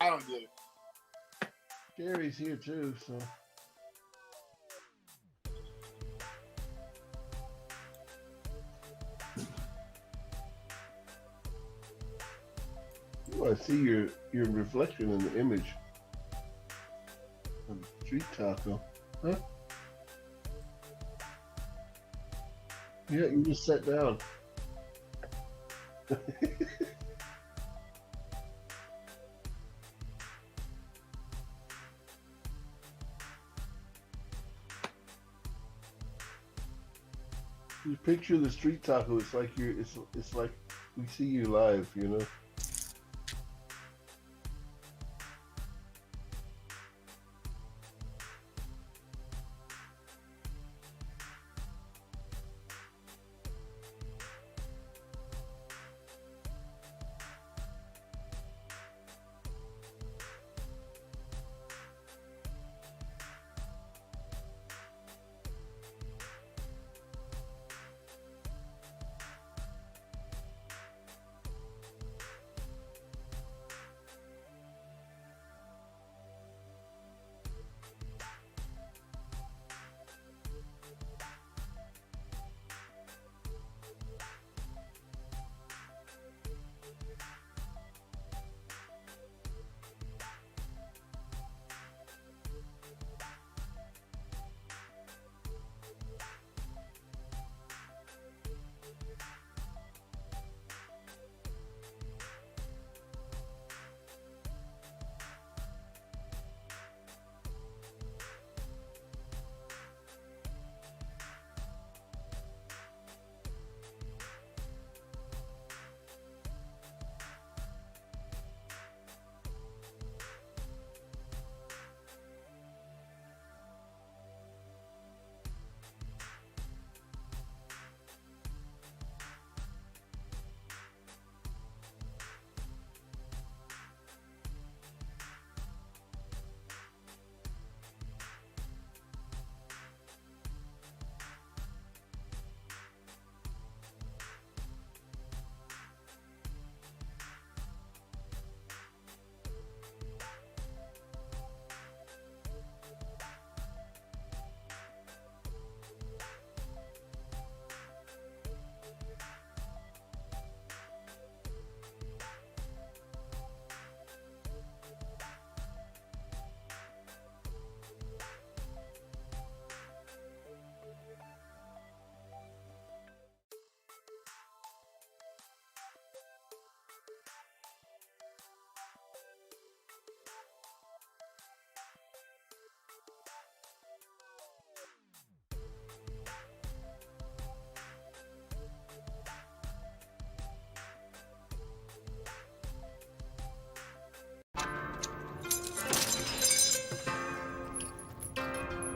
I don't get it. Gary's here too, so. Ooh, I see your reflection in the image of the street taco. Huh? Yeah, you just sat down. You picture the street taco. It's like it's like we see you live, you know.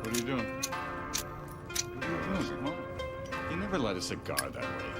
What are you doing? What are you doing? What? You never light a cigar that way.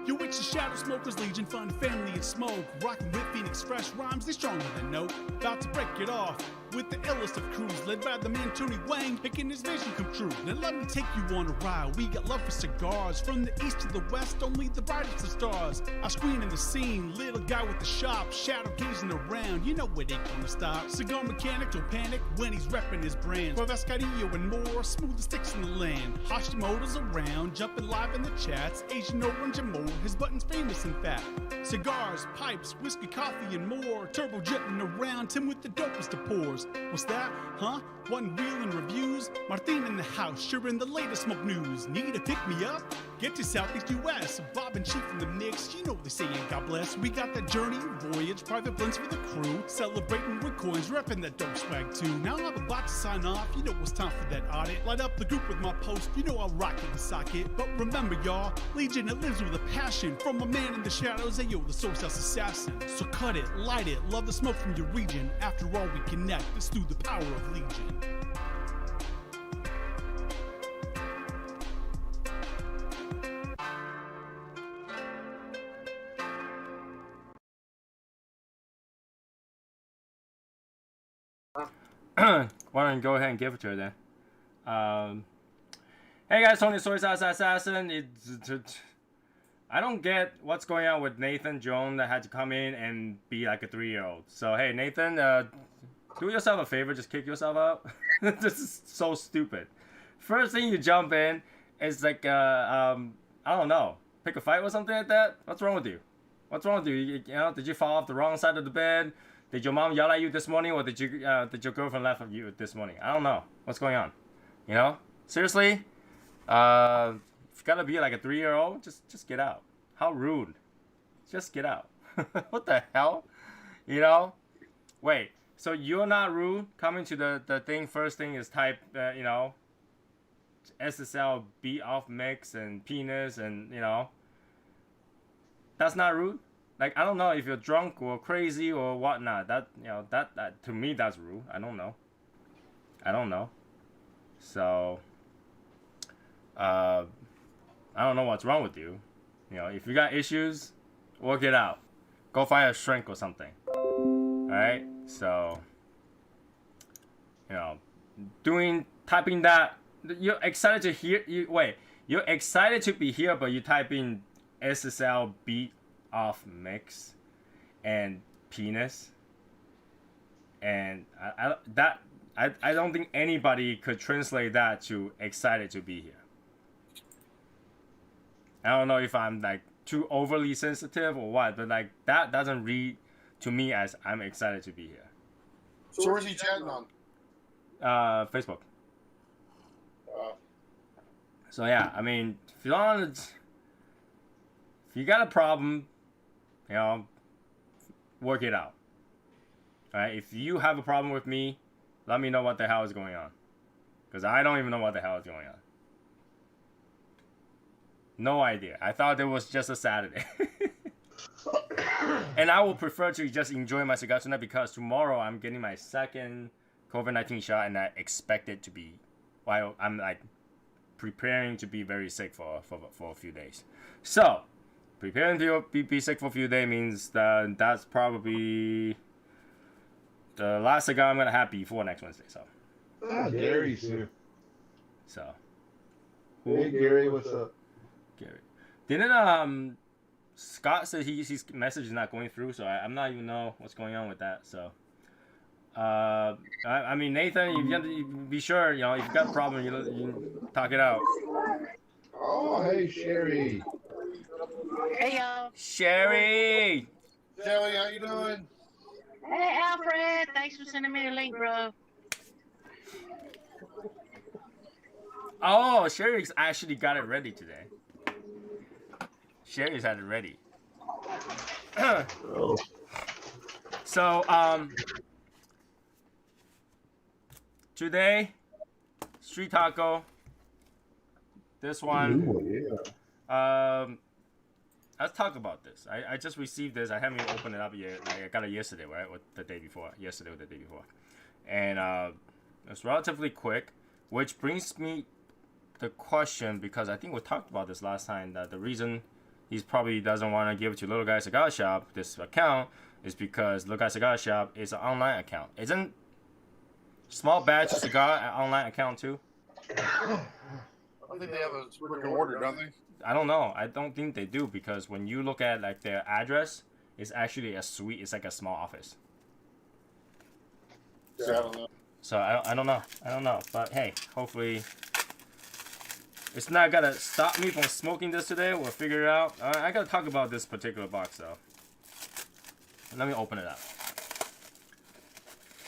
Yo, it's the Shadow Smokers Legion, fun, family, and smoke. Rockin' with Phoenix fresh rhymes, they stronger than no. About to break it off with the illest of crews, led by the man Tony Wang, making his vision come true. Now let me take you on a ride. We got love for cigars, from the east to the west, only the brightest of stars. I screen in the scene, little guy with the shop, shadow gazing around. You know it ain't gonna stop. Cigar mechanic don't panic when he's repping his brand. Escadillo and more, smooth as sticks in the land. Hashimoto's around, jumping live in the chats. Asian orange and more, his button's famous in fact. Cigars, pipes, whiskey, coffee, and more. Turbo jetting around, Tim with the dopest of pours. What's that? Huh? One wheel and reviews? Martin in the house, sharing the latest smoke news. Need a pick-me-up? Get to Southeast US. Bob and Chief in the mix, you know they saying God bless. We got that journey, voyage, private blends for the crew. Celebrating with coins, repping that dope swag too. Now I'm about to sign off, you know it's time for that audit. Light up the group with my post, you know I'll rock it and sock it. But remember y'all, Legion, it lives with a passion. From a man in the shadows, hey yo, the SoySauceAssassin. So cut it, light it, love the smoke from your region. After all we connect, it's through the power of Legion. Why don't you go ahead and give it to her then? Hey guys, Tony SoySauceAssassin. I don't get what's going on with Nathan Jones that had to come in and be like a 3-year-old. So hey, Nathan, do yourself a favor, just kick yourself out. This is so stupid. First thing you jump in is like I don't know, pick a fight or something like that. What's wrong with you? What's wrong with you? You know, did you fall off the wrong side of the bed? Did your mom yell at you this morning, or did your girlfriend laugh at you this morning? I don't know. What's going on? You know? Seriously? If you gotta be like a 3-year-old, just get out. How rude. Just get out. What the hell? You know? Wait, so you're not rude? Coming to the thing, first thing is type, you know, SSL beat off mix and penis and, you know. That's not rude? Like, I don't know if you're drunk or crazy or whatnot. That, you know, that to me, that's rude. I don't know. So, I don't know what's wrong with you. You know, if you got issues, work it out. Go find a shrink or something. Alright? So, you know, typing that, you're excited to hear, you're excited to be here, but you type in SSL beat off mix and penis, and I don't think anybody could translate that to excited to be here. I don't know if I'm like too overly sensitive or what, but like that doesn't read to me as I'm excited to be here. So where's he chatting on? Facebook. So yeah, I mean, if you got a problem, you know, work it out. Alright, if you have a problem with me, let me know what the hell is going on. Because I don't even know what the hell is going on. No idea. I thought it was just a Saturday. And I will prefer to just enjoy my cigar tonight because tomorrow I'm getting my second COVID-19 shot and I expect it to be, while I'm like preparing to be very sick for a few days. So, preparing to be sick for a few days means that that's probably the last cigar I'm going to have before next Wednesday. So. Gary's here. So. Hey, Gary, what's up? Gary. Didn't Scott said his message is not going through, so I'm not even know what's going on with that. So, I mean, Nathan, you have to be sure, you know, if you got a problem, you talk it out. Oh, hey, Sherry. Hey y'all. Sherry. Kelly, how you doing? Hey Alfred, thanks for sending me the link, bro. Oh, Sherry's actually got it ready today. Sherry's had it ready. Oh. So, today, street taco. This one. Ooh, yeah. Let's talk about this. I just received this. I haven't even opened it up yet. Like, I got it yesterday, right? Or the day before. Yesterday or the day before. And it's relatively quick, which brings me the question, because I think we talked about this last time, that the reason he probably doesn't want to give it to Little Guy Cigar Shop, this account, is because Little Guy Cigar Shop is an online account. Isn't Small Batch Cigar an online account too? I think they have a brick and mortar, don't they? I don't know. I don't think they do, because when you look at like their address, it's actually a suite. It's like a small office. Yeah, I don't know. So I don't know. I don't know. But hey, hopefully it's not gonna stop me from smoking this today. We'll figure it out. I gotta talk about this particular box though. Let me open it up.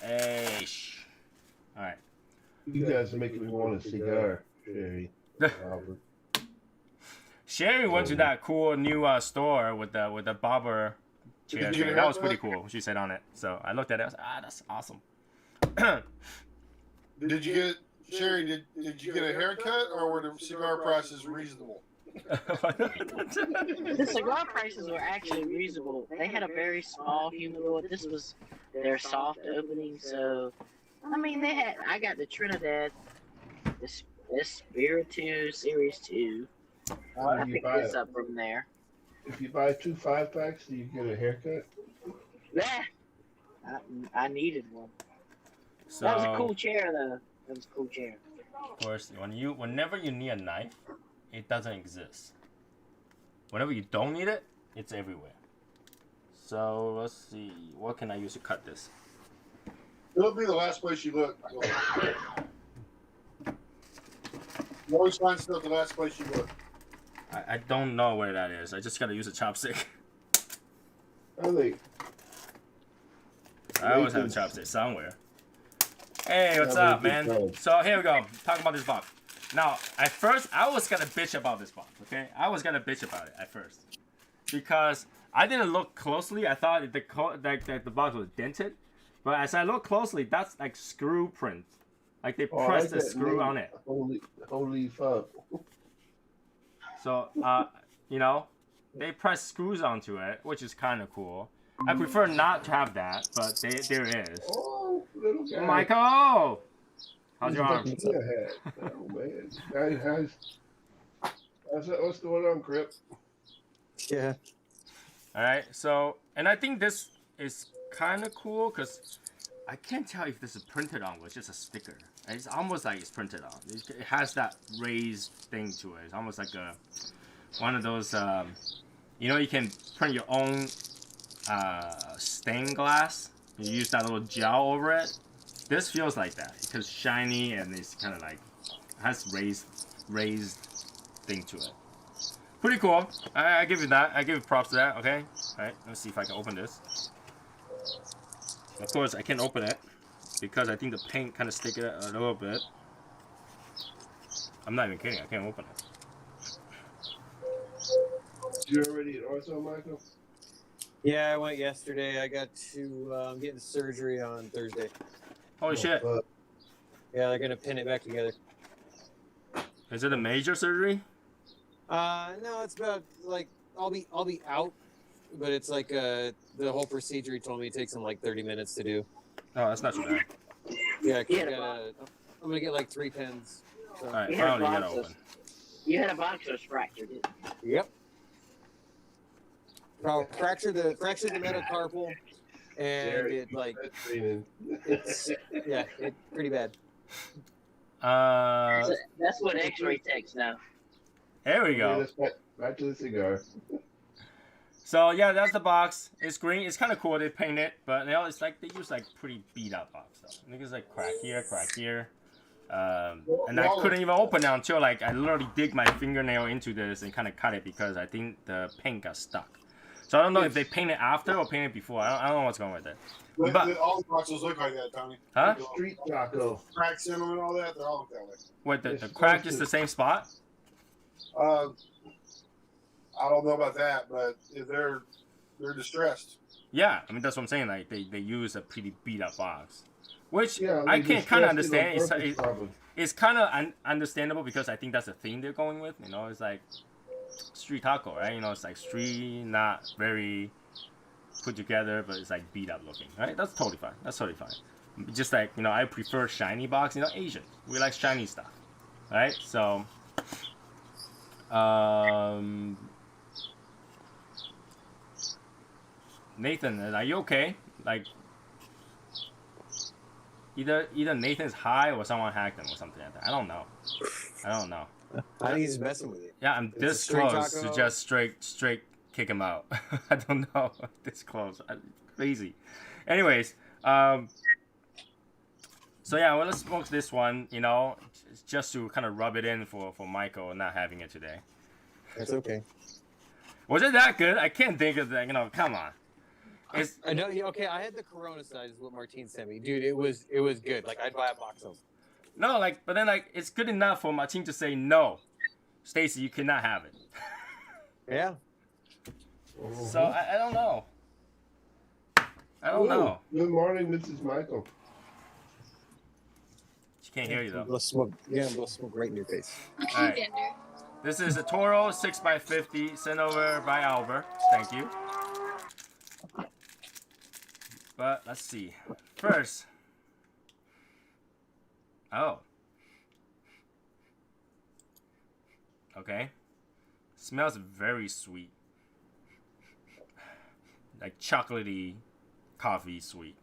Hey, all right. You guys are making me want a cigar, Sherry. Robert. Sherry went to that cool new store with the barber chair. Did you That was have pretty that? cool. She said on it. So I looked at it. I was like, that's awesome. Did you get Sherry? Did you get a haircut, or were the cigar prices reasonable? The cigar prices were actually reasonable. They had a very small humidor. This was their soft opening, so I mean I got the Trinidad, this Spirit 2 Series 2. I picked this up from there. If you buy 2 5-packs, do you get a haircut? Yeah, I needed one. So, That was a cool chair, though. That was a cool chair. Of course, whenever you need a knife, it doesn't exist. Whenever you don't need it, it's everywhere. So let's see, what can I use to cut this? It'll be the last place you look. You always find stuff the last place you look. I don't know where that is. I just gotta use a chopstick. I think. I always have a chopstick somewhere. Hey, what's Yeah, up, man? So here we go. Talking about this box. Now, at first, I was gonna bitch about this box. Okay, I was gonna bitch about it at first because I didn't look closely. I thought that the box was dented, but as I look closely, that's like screw print. Like they pressed a screw on it. Holy fuck. So, you know, they press screws onto it, which is kind of cool. I prefer not to have that, but there is. Oh, little guy. Michael! How's your arm? Oh, man. What's going on, Crip? Yeah. Alright, so, and I think this is kind of cool, because I can't tell if this is printed on, or it's just a sticker. It's almost like it's printed on. It has that raised thing to it. It's almost like one of those, you know, you can print your own stained glass. You use that little gel over it. This feels like that because shiny and it's kind of like has raised thing to it. Pretty cool. I give you that. I give you props to that. Okay. All right. Let's see if I can open this. Of course, I can't open it because I think the paint kind of stick it a little bit. I'm not even kidding. I can't open it. You already at ortho, Michael? Yeah, I went yesterday. I got to getting surgery on Thursday. Holy shit. Yeah, they're gonna pin it back together. Is it a major surgery? No, it's about like I'll be out, but it's like the whole procedure he told me takes him like 30 minutes to do. Oh, that's not too bad. Yeah, 'cause I'm gonna get like 3 pins. So. All right, You had a finally get box open. You had a box that was fractured, didn't you? Yep. Fractured the metacarpal, and it like it's pretty bad. That's what X-ray techs know. There we go. Back to the cigar. So yeah, that's the box. It's green. It's kind of cool. They paint it, but you know, it's like they use like pretty beat up box stuff. I think it's like crack here. And I couldn't even open it until like I literally dig my fingernail into this and kind of cut it because I think the paint got stuck. So I don't know if they paint it after or paint it before. I don't know what's going with it. But all the boxes look like that, Tony. huh? Street taco. Cracks in them and all that, they all look that way. What the crack is the same spot? I don't know about that, but if they're distressed. Yeah, I mean that's what I'm saying. Like they use a pretty beat up box, which Yeah, I can kind of distressed understand. on purpose, probably. It's kind of understandable because I think that's the theme they're going with. You know, it's like street taco, right? You know, it's like street, not very put together, but it's like beat up looking, right? That's totally fine. That's totally fine. Just like, you know, I prefer shiny box. You know, Asian, we like shiny stuff, right? So, Nathan, are you okay? Like, either Nathan's high or someone hacked him or something like that. I don't know. I think he's messing with you. Yeah, I'm It's this a straight close taco. to just straight kick him out. I don't know. This close. Crazy. Anyways, so yeah, well, let's smoke this one, you know, just to kind of rub it in for Michael not having it today. That's okay. Was it that good? I can't think of that, you know, come on. It's, I know. Okay, I had the Corona size, is what Martine sent me, dude. It was good. Like I'd buy a box of them. no, like, but then, like, it's good enough for my team to say, no, Stacy, you cannot have it. Yeah. So, I don't know. I don't know. Good morning, Mrs. Michael. She can't hear you, though. Let's smoke. Yeah, let's smoke right in your face. All right. This is a Toro 6x50 sent over by Albert. Thank you. But let's see. First. Oh. Okay. Smells very sweet. Like chocolatey coffee sweet.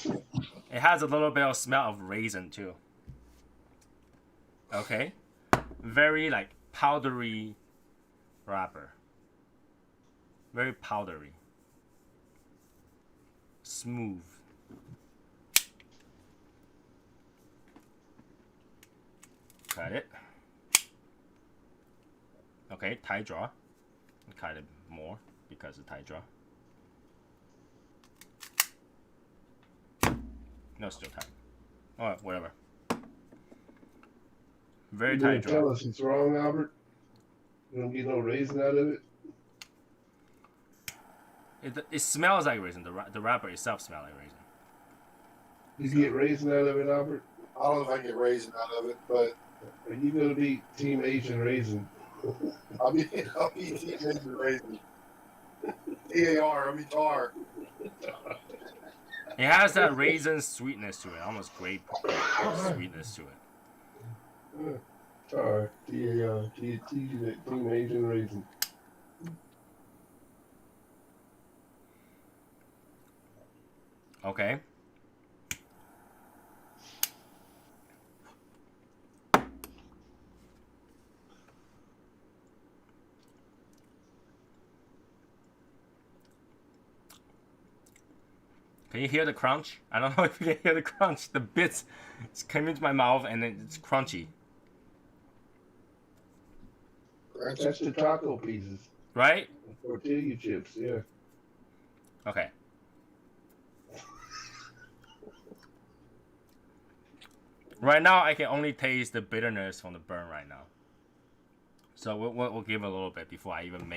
It has a little bit of smell of raisin too. Okay. Very like powdery wrapper. Very powdery. Smooth. Cut it. Okay, tie draw. Cut it more because of tie draw. No, still tight. Oh, whatever. Very tight draw. Tell us it's wrong, Albert. You don't get no raisin out of it. It smells like raisin. The wrapper itself smells like raisin. You get raisin out of it, Albert? I don't know if I can get raisin out of it, but Are you gonna be Team Asian Raisin? I'll be Team Asian Raisin. TAR, I'll be TAR. It has that raisin sweetness to it, almost grape sweetness to it. Tar, Team Asian Raisin. Okay. Can you hear the crunch? I don't know if you can hear the crunch. The bits it's coming into my mouth and then it's crunchy. That's the taco pieces. Right? Tortilla chips, yeah. Okay. Right now, I can only taste the bitterness from the burn right now. So we'll give it a little bit before I even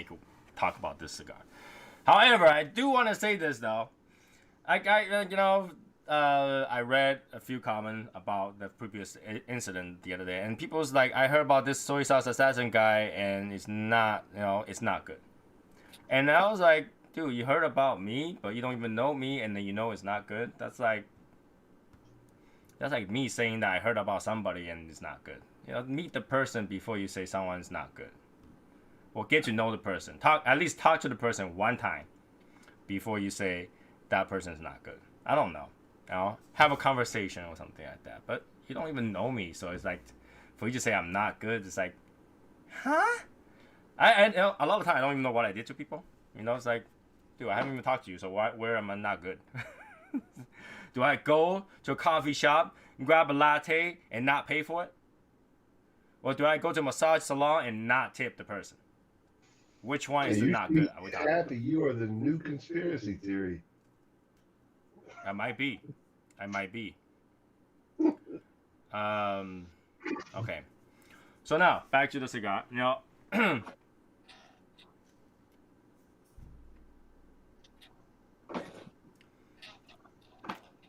talk about this cigar. However, I do want to say this though. I read a few comments about the previous incident the other day, and people was like, I heard about this soy sauce assassin guy, and it's not good. And I was like, dude, you heard about me, but you don't even know me, and then you know it's not good. That's like me saying that I heard about somebody and it's not good. Meet the person before you say someone's not good. Well, get to know the person. At least talk to the person one time before you say that person's not good. I don't know. Have a conversation or something like that. But you don't even know me, so it's like, for you to say I'm not good, it's like, huh? A lot of time I don't even know what I did to people. It's like, dude, I haven't even talked to you, so where am I not good? Do I go to a coffee shop, grab a latte, and not pay for it? Or do I go to a massage salon and not tip the person? Which one is not good? Happy, you are the new conspiracy theory. I might be. Okay. So now, back to the cigar.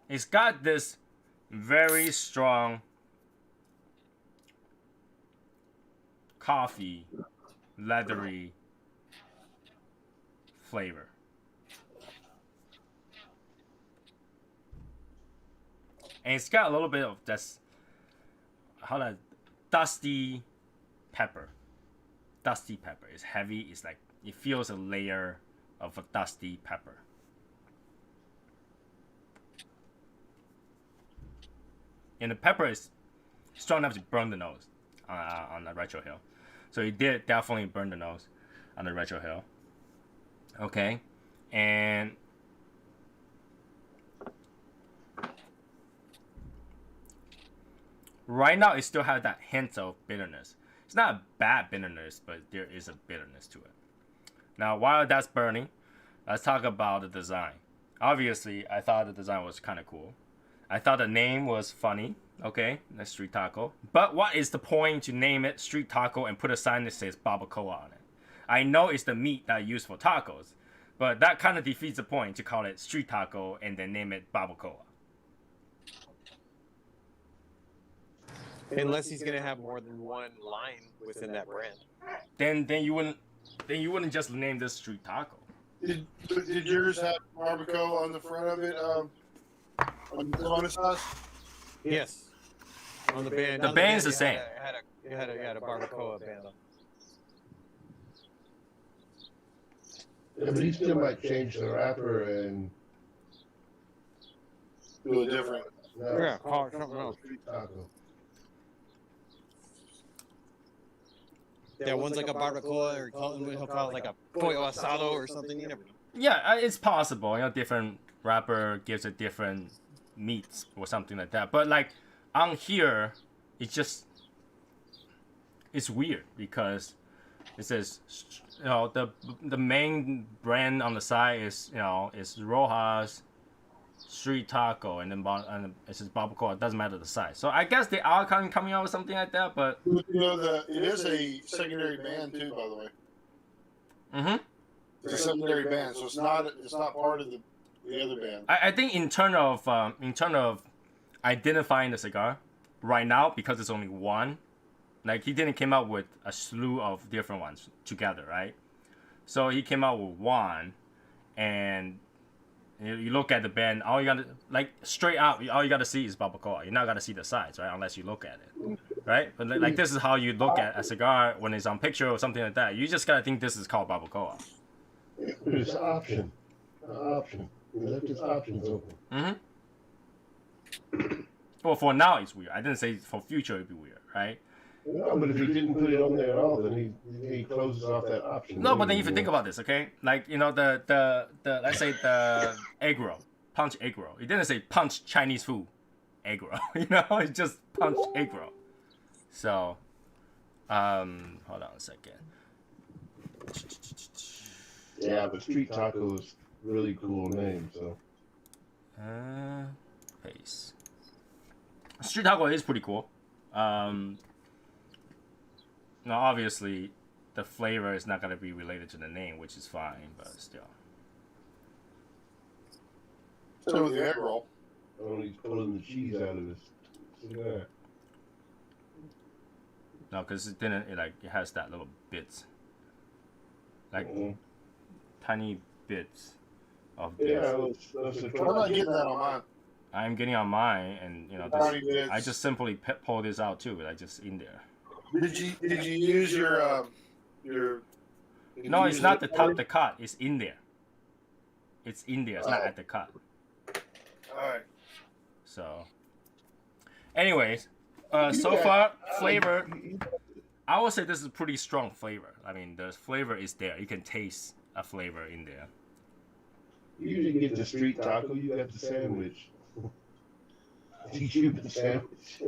It's got this very strong coffee, leathery flavor. And it's got a little bit of this, dusty pepper. Dusty pepper. It's heavy. It's like, it feels a layer of a dusty pepper. And the pepper is strong enough to burn the nose on the Retro Hill. So it did definitely burn the nose on the Retro Hill. Okay. And right now it still has that hint of bitterness. It's not a bad bitterness, but there is a bitterness to it. Now, while that's burning, let's talk about the design. Obviously, I thought the design was kind of cool. I thought the name was funny, okay, the street taco. But what is the point to name it street taco and put a sign that says Barbacoa on it? I know it's the meat that I use for tacos, but that kind of defeats the point to call it street taco and then name it Barbacoa. Unless he's gonna have more than one line within that brand. Then you wouldn't just name this street taco. Did yours have barbacoa on the front of it? On the sauce? Yes. On the band. The band's the same. It had a barbacoa band on. Yeah, but he still might change the wrapper and Do it different. Yeah, call it something else. Street taco. Yeah, one's like a barbacoa, or he'll call it like a pollo asado or something. You never know. Yeah, it's possible. You know, different rapper gives it different meats or something like that. But like on here, it's weird because it says, you know, the main brand on the side is, you know, is Roja's street taco, and then it says Barbacoa. It doesn't matter the size. So I guess they are kind of coming out with something like that. But You know, it is a secondary band too, by the way. mm-hmm. It's a secondary band, so it's not part of the other band. I think in terms of identifying the cigar, right now, because it's only one, like he didn't come out with a slew of different ones together, right? So he came out with one, and you look at the band, all you gotta, like, straight out, all you gotta see is Barbacoa. You're not gonna see the sides, right? Unless you look at it, right? But like this is how you look at a cigar when it's on picture or something like that. You just gotta think this is called Barbacoa. It's an option. An option. We left his options open. Mm-hmm. Well, for now it's weird. I didn't say for future it'd be weird, right? No, but if he didn't put it on there at all, then he closes off that option. No, but then if you think about this, okay, like, you know, the let's say the egg roll, punch egg roll. It didn't say punch Chinese food egg roll. You know, it's just punch egg roll. So, hold on a second. Yeah, but street taco is really cool name. So. Paste. Street taco is pretty cool. Now, obviously, the flavor is not going to be related to the name, which is fine, but still. So with the egg roll. Oh, he's pulling the cheese out of his cigar. No, because it has that little bits. Like, tiny bits of this. Yeah, I'm not getting that on mine. I'm getting on mine, and, you know, this, I just simply pull this out, too. Like, just in there. Did you use your No, it's not the top, the cut. It's in there. It's in there. It's not at the cut. Alright. So, anyways, so far, flavor, I would say this is pretty strong flavor. I mean, the flavor is there. You can taste a flavor in there. You usually get the street taco, you got the sandwich. The Cuban sandwich.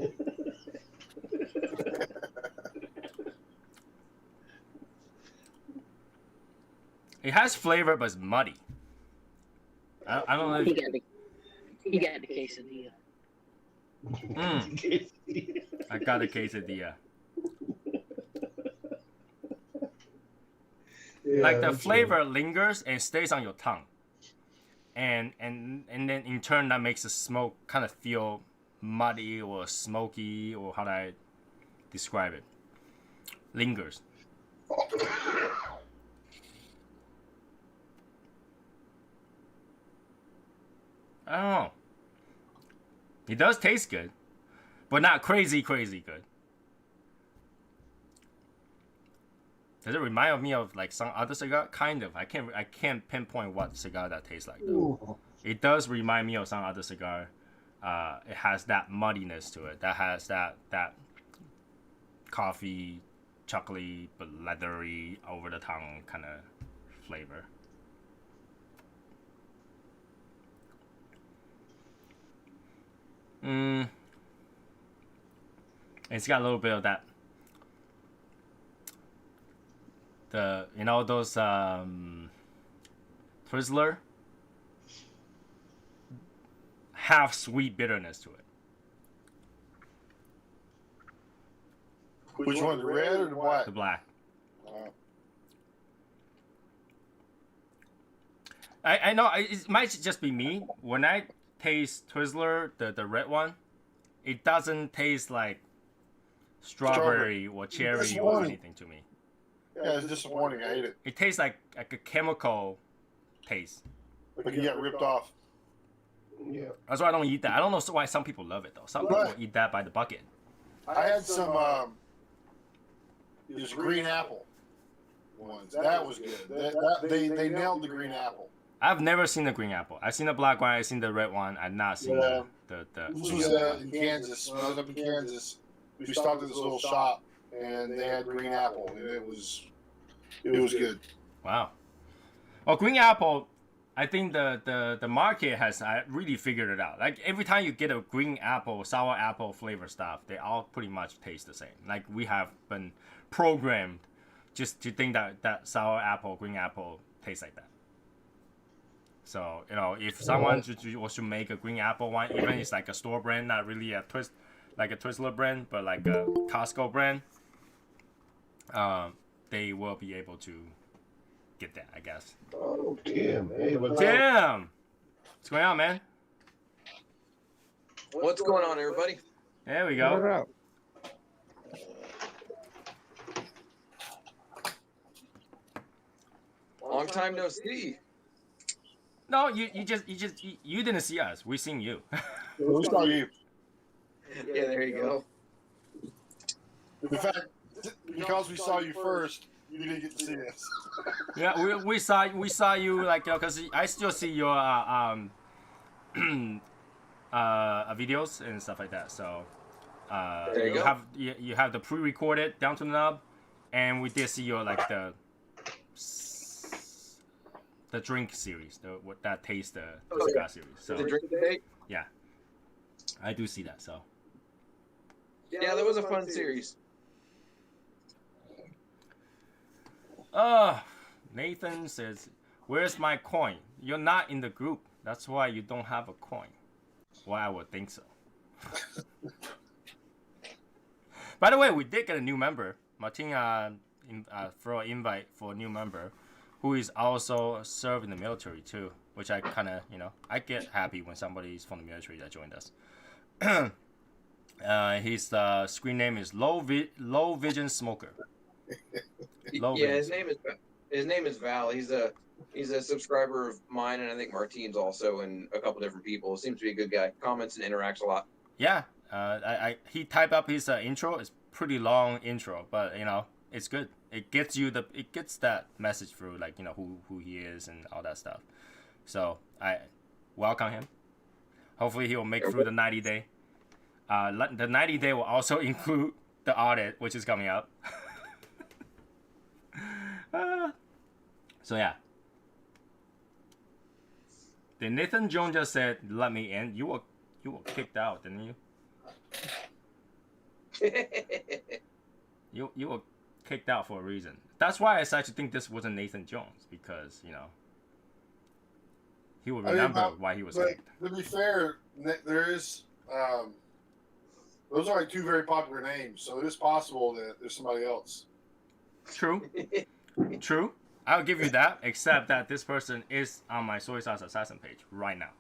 It has flavor, but it's muddy. I don't know. He got the quesadilla. I got a quesadilla. Yeah, Like the flavor lingers and stays on your tongue, and then in turn that makes the smoke kind of feel muddy or smoky, or how do I describe it? Lingers. I don't know. It does taste good, but not crazy good. Does it remind me of like some other cigar? Kind of. I can't pinpoint what cigar that tastes like though. It does remind me of some other cigar. It has that muddiness to it. That has that coffee, chocolatey but leathery, over the tongue kind of flavor. It's got a little bit of that. You know those Twizzler, half sweet bitterness to it. Which one, the red or the black? The black. Uh, I know it might just be me. When I taste Twizzler, the red one, it doesn't taste like strawberry or cherry or anything to me. Yeah, it's disappointing. I hate it. It tastes like a chemical taste. Like you got ripped off. Yeah. That's why I don't eat that. I don't know why some people love it though. Some people eat that by the bucket. I had some. It was green apple ones. That was good. They nailed the green apple. I've never seen the green apple. I've seen the black one. I've seen the red one. I've not seen the This was in Kansas. When I was up in Kansas, we stopped at this little shop, and they had green apple, and it was good. Wow. Well, green apple, I think the market has really figured it out. Like every time you get a green apple, sour apple flavor stuff, they all pretty much taste the same. Like we have been programmed just to think that sour apple, green apple tastes like that. So, you know, if someone was to make a green apple one, even it's like a store brand, not really a Twizzler brand, but like a Costco brand, they will be able to get that, I guess. Oh, damn. Hey, what's up? Damn! What's going on, man? What's going on, everybody? There we go. Long time no see. No, you didn't see us. We seen you. We saw you. Yeah, there you go. In fact, because we saw you first, you didn't get to see us. Yeah, we saw you like because I still see your videos and stuff like that. So There you go. you have the pre-recorded down to the nub, and we did see your like the drink series, that taste the cigar series. So The drink debate. yeah, I do see that. So Yeah, that was a fun series. Nathan says, "Where's my coin? You're not in the group. That's why you don't have a coin." Well, I would think so. By the way, we did get a new member. Martin throw an invite for a new member who is also served in the military too, which I kind of, I get happy when somebody's from the military that joined us. His screen name is Low Vision Smoker. His name is Val. He's a subscriber of mine, and I think Martine's also, and a couple different people. Seems to be a good guy. Comments and interacts a lot. Yeah, he typed up his intro. It's pretty long intro, but it's good. It gets that message through, like who he is and all that stuff. So I welcome him. Hopefully he will make through the 90-day. The 90-day will also include the audit, which is coming up. So yeah. Then Nathan Jones just said, "Let me in." You were kicked out, didn't you? You were kicked out for a reason. That's why I started to think this wasn't Nathan Jones, because he would remember why he was kicked. To be fair, there is those are like two very popular names, so it is possible that there's somebody else. True. True. I'll give you that, except that this person is on my Soy Sauce Assassin page right now.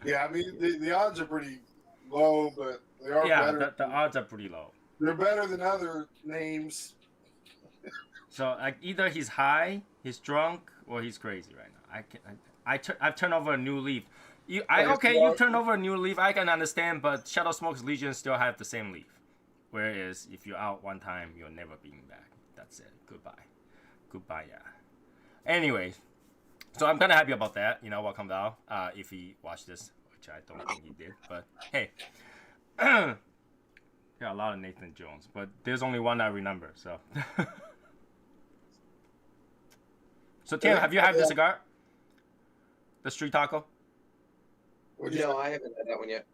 Yeah, I mean the odds are pretty low, but they are better. Yeah, the odds are pretty low. They're better than other names. So like either he's high, he's drunk, or he's crazy right now. I've turned over a new leaf. You turned over a new leaf. I can understand, but Shadow Smoke's Legion still have the same leaf. Whereas if you're out one time, you're never being back. That's it. Goodbye. Yeah. Anyways, so I'm kind of happy about that. Welcome Val. If he watched this, which I don't think he did, but hey, yeah, a lot of Nathan Jones, but there's only one I remember. So, so Tim, have you had the cigar? The street taco? No, I haven't had that one yet.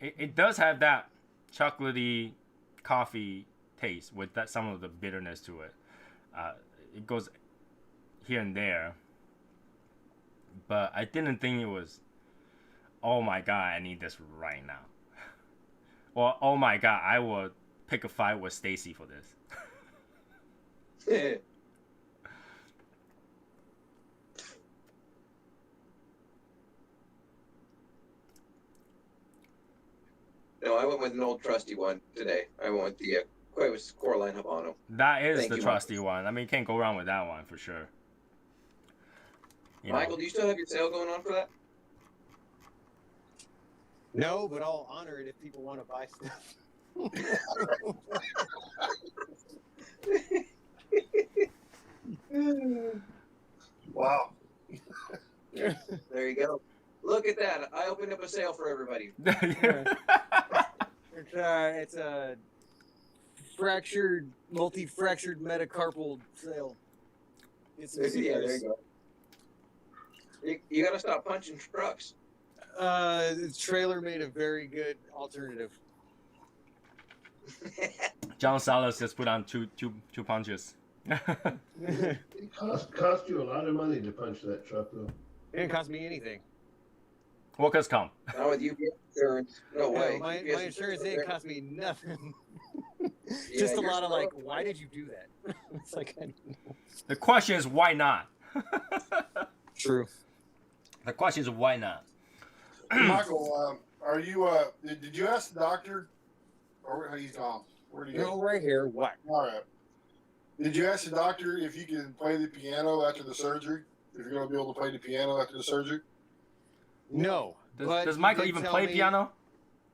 It does have that chocolatey coffee taste with some of the bitterness to it. It goes here and there, but I didn't think it was, oh my god, I need this right now. Or, oh my god, I would pick a fight with Stacy for this. No, I went with an old trusty one today. I went with the Cuevas Coraline Habano. That is Thank the you, trusty one. I mean, you can't go wrong with that one for sure. Michael, do you still have your sale going on for that? No, but I'll honor it if people want to buy stuff. Wow. There you go. Look at that! I opened up a sale for everybody. It's a multi-fractured metacarpal sale. Get some Yeah, there you cigars. go. You gotta stop punching trucks. The trailer made a very good alternative. John Salas just put on two punches. It cost you a lot of money to punch that truck, though. It didn't cost me anything. Workers' comp. Not with UPS insurance. No way. My UPS insurance didn't cost me nothing. Yeah, Just a you're lot of smart. like, why did you do that? It's like, I don't know. The question is why not? True. The question is why not? Michael, are you? Did you ask the doctor? Or he's gone. Where do you go? No, right here. What? All right. Did you ask the doctor if you can play the piano after the surgery? If you're going to be able to play the piano after the surgery? No. but Does he Michael did even tell play me- piano?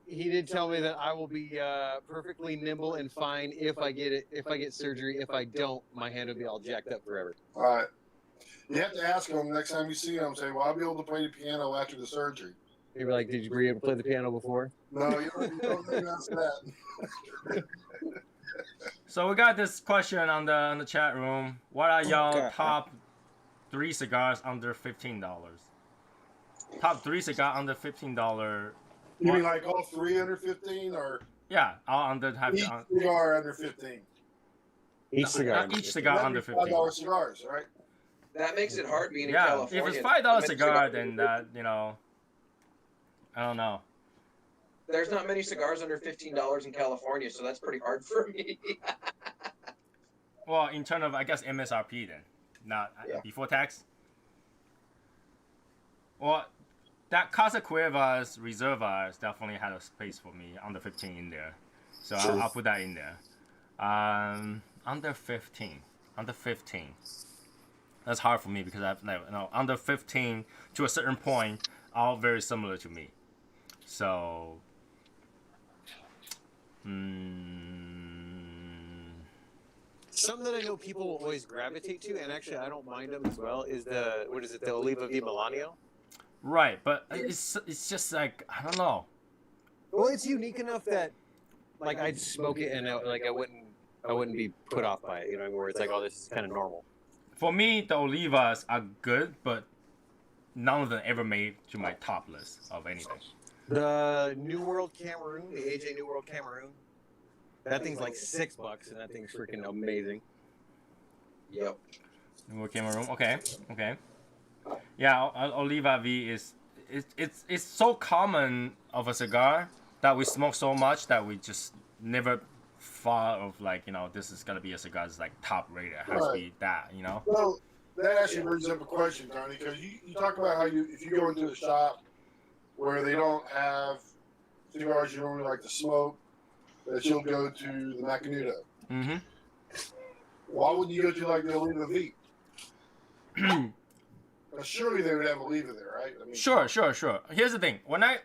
He did tell me that I will be perfectly nimble and fine if I get it. If I get surgery, if I don't, my hand will be all jacked up forever. All right. You have to ask him next time you see him. Say, "Well, I'll be able to play the piano after the surgery." They were like, "Did you be able to play the piano before?" No, you don't ask that. So we got this question on the chat room. What are y'all Okay. top 3 cigars under $15? Top 3 cigar under $15. You mean like all three under 15, or Yeah, all under have each cigar under 15? Each cigar. each cigar under That'd be 15. $5 cigars, right? That makes it hard being in Yeah, California. if it's $5 Many cigar, cigars- then that I don't know. There's not many cigars under $15 in California, so that's pretty hard for me. Well, in terms of I guess MSRP then, not Yeah. before tax. Well, that Casa Cuevas Reservas definitely had a space for me under 15 in there, so I'll put that in there. Under 15, that's hard for me because I've under 15 to a certain point, all very similar to me. So, Something that I know people will always gravitate to, and actually I don't mind them as well, is the Oliva V Milanio. right, but it's just like I don't know. Well, it's unique enough that like I'd smoke it and I wouldn't be put off by it. You know, where it's like, oh, this is kind of normal. For me, the Olivas are good, but none of them ever made to my top list of anything. The New World Cameroon, the AJ New World Cameroon, that thing's like $6, and that thing's freaking amazing. Yep. New Cameroon. Okay. Yeah, Oliva V is it's so common of a cigar that we smoke so much that we just never thought of this is gonna be a cigar that's like top rated. It has to be that, Well, that actually brings up a question, Tony, because you talk about how if you go into a shop where they don't have cigars you normally like to smoke, that you'll go to the Macanudo. Mm-hmm. Why wouldn't you go to like the Oliva V? Surely they would have Oliva there, right? I mean, Sure. Here's the thing. When I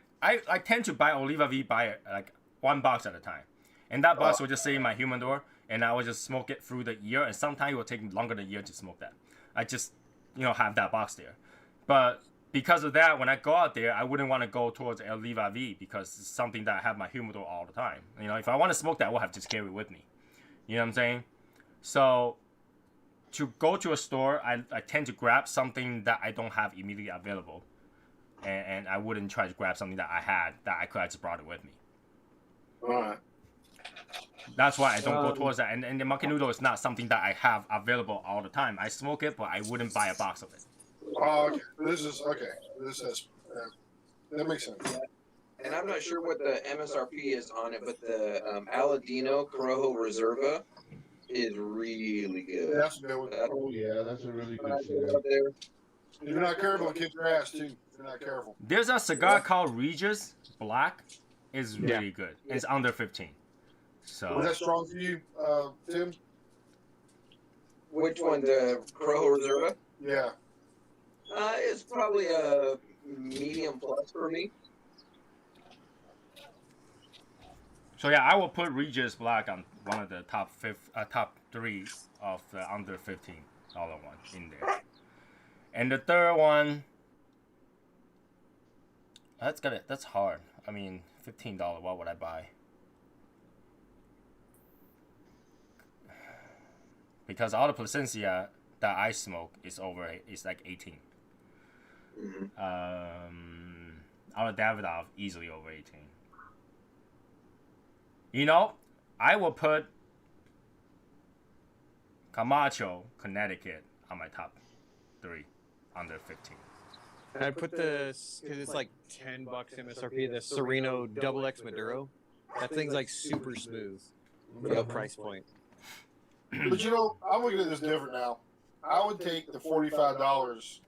tend to buy Oliva V by like one box at a time. And that box will just sit in my humidor and I will just smoke it through the year, and sometimes it will take longer than a year to smoke that. I just have that box there. But because of that, when I go out there, I wouldn't want to go towards Oliva V because it's something that I have my humidor all the time. If I want to smoke that, I will have to just carry it with me. You know what I'm saying? So to go to a store, I tend to grab something that I don't have immediately available. And I wouldn't try to grab something that I had that I could have just brought it with me. all right. That's why I don't go towards that. And the Macanudo is not something that I have available all the time. I smoke it, but I wouldn't buy a box of it. Oh, okay. This is that makes sense. And I'm not sure what the MSRP is on it, but the Aladino Corojo Reserva is really good. Yeah, that's a good one. Oh yeah, that's a really good Up cigar. there. If you're not careful, it'll kick your ass too. If you're not careful. There's a cigar called Regis Black. It's really good. It's under 15. So Was that strong for you, Tim? Which one? The Corojo Reserva? Yeah. It's probably a medium plus for me. So yeah, I will put Regis Black on one of the top 3 of the under $15 one in there. And the third one, That's hard. I mean, $15. What would I buy? Because all the Placencia that I smoke is like 18. All the Davidoff easily over 18. You know, I will put Camacho, Connecticut on my top 3 under 15. And I put this because it's like $10 MSRP. The Sereno Double X Maduro. That thing's like super smooth for the price point. But you know, I'm looking at this different now. I would take the $45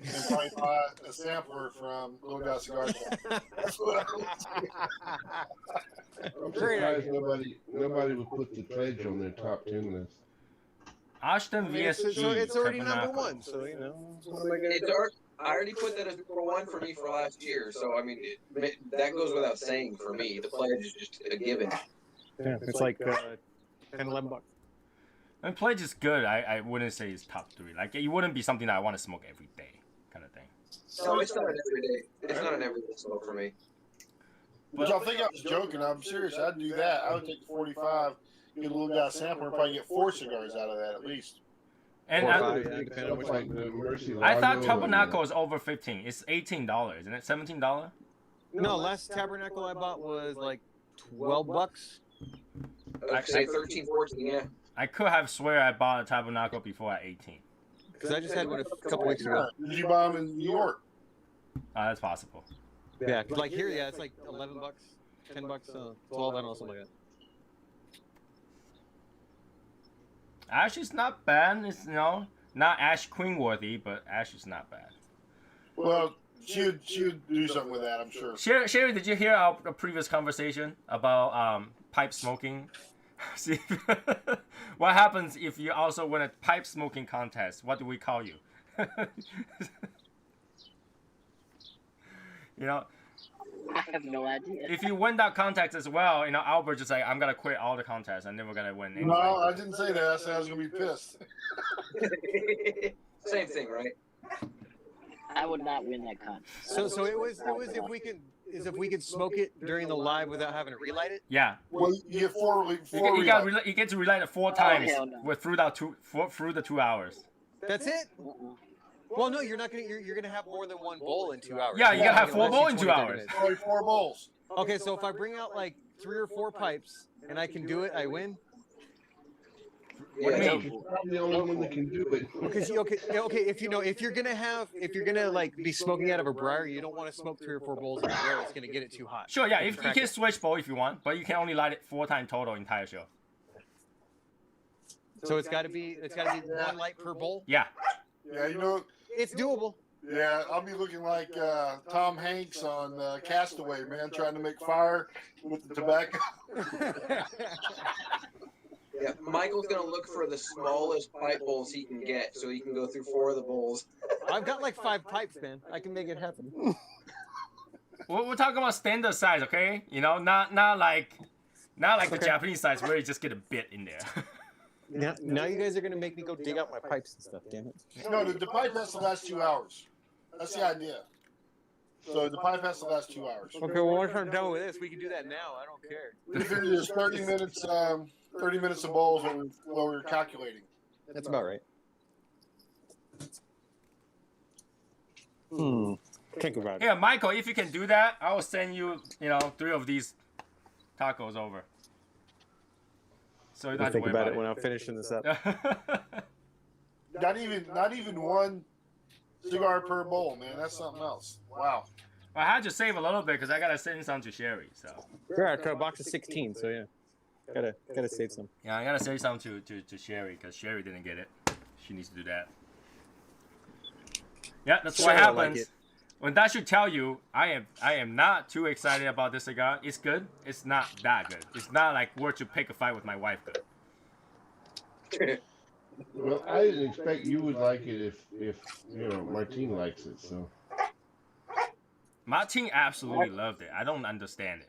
and probably buy a sampler from Little Guy Cigar Shop. That's what I would do. I'm surprised nobody would put the pledge on their top 10 list. Ashton VSG. So it's already Tabernacle. number 1. So you know, what am I gonna It's do? I already put that as number 1 for me for last year. So I mean, that goes without saying for me. The pledge is just a given. Yeah, it's like $10-11. And pledge is good. I wouldn't say it's top 3. Like it wouldn't be something that I want to smoke every day, kind of thing. No, it's not an everyday. It's not an everyday smoke for me. But y'all think I was joking. I'm serious. I'd do that. I would take the 45, get a Little Guy sampler, and probably get 4 cigars out of that at least. And Or I, five, yeah, depending on which Like one. the Mercy I thought Lago Tabernacle was over 15. It's $18, isn't it? $17? No, last Tabernacle I bought was like $12. I'd say 13, 14, yeah. I could have swear I bought a Tabernacle before at 18. Because I just had one a couple weeks ago. Did you buy them in New York? That's possible. Yeah, like here, yeah, it's like $11, $10, 12, I don't know, something like that. Ash is not bad. It's not Ash Queen worthy, but Ash is not bad. Well, she'd do something with that, I'm sure. Sherry, did you hear our previous conversation about pipe smoking? See, what happens if you also win a pipe smoking contest? What do we call you? You know, I have no idea. if you win that contest as well, Albert just like, I'm gonna quit all the contests. I'm never gonna win. No, I didn't say that. I said I was going to be pissed. Same thing, right? I would not win that contest. So it was if we could smoke it during the live without having to relight it. Yeah. Well, you get four You get to relight it 4 times hell no. through the 2 hours. That's it. Well, no, you're not gonna. You're gonna have more than 1 bowl in 2 hours. Yeah, you gotta have 4 Unless bowls you in 2 20, hours. 30 Only 4 bowls. minutes. Okay, so if I bring out like 3 or 4 pipes and I can do it, I win. What do you Yeah, mean? I'm the only one that can do it. Because okay, if you're gonna like be smoking out of a briar, you don't want to smoke 3 or 4 bowls in a row. It's gonna get it too hot. Sure, yeah. If you can switch bowl if you want, but you can only light it 4 times total entire show. So it's got to be 1 light per bowl. Yeah. Yeah, It's doable. yeah, I'll be looking like Tom Hanks on Castaway, man, trying to make fire with the tobacco. Yeah, Michael's gonna look for the smallest pipe bowls he can get, so he can go through 4 of the bowls. I've got like 5 pipes, man. I can make it happen. We're talking about standard size, okay? Not like the Japanese size where you just get a bit in there. Now you guys are gonna make me go dig out my pipes and stuff. Damn it. No, the pipe has to last 2 hours. That's the idea. So the pipe has to last 2 hours. Okay, well once I'm done with this, we can do that now. I don't care. We figured there's 30 minutes, 30 minutes of bowls while we were calculating. That's about right. Think about it. Yeah, Michael, if you can do that, I will send you, 3 of these tacos over. So you don't I'll have to think worry about it when I'm finishing this up. Not even 1 cigar per bowl, man. That's something else. Wow. I had to save a little bit because I gotta send some to Sherry. So Yeah, I got a box of 16, so yeah. Gotta save some. yeah, I gotta save some to Sherry because Sherry didn't get it. She needs to do that. Yeah, that's what Sure, I like happens. it. When that should tell you, I am not too excited about this cigar. It's good. It's not that good. It's not like worth to pick a fight with my wife good. Well, I didn't expect you would like it if Martine likes it. So Martin absolutely loved it. I don't understand it.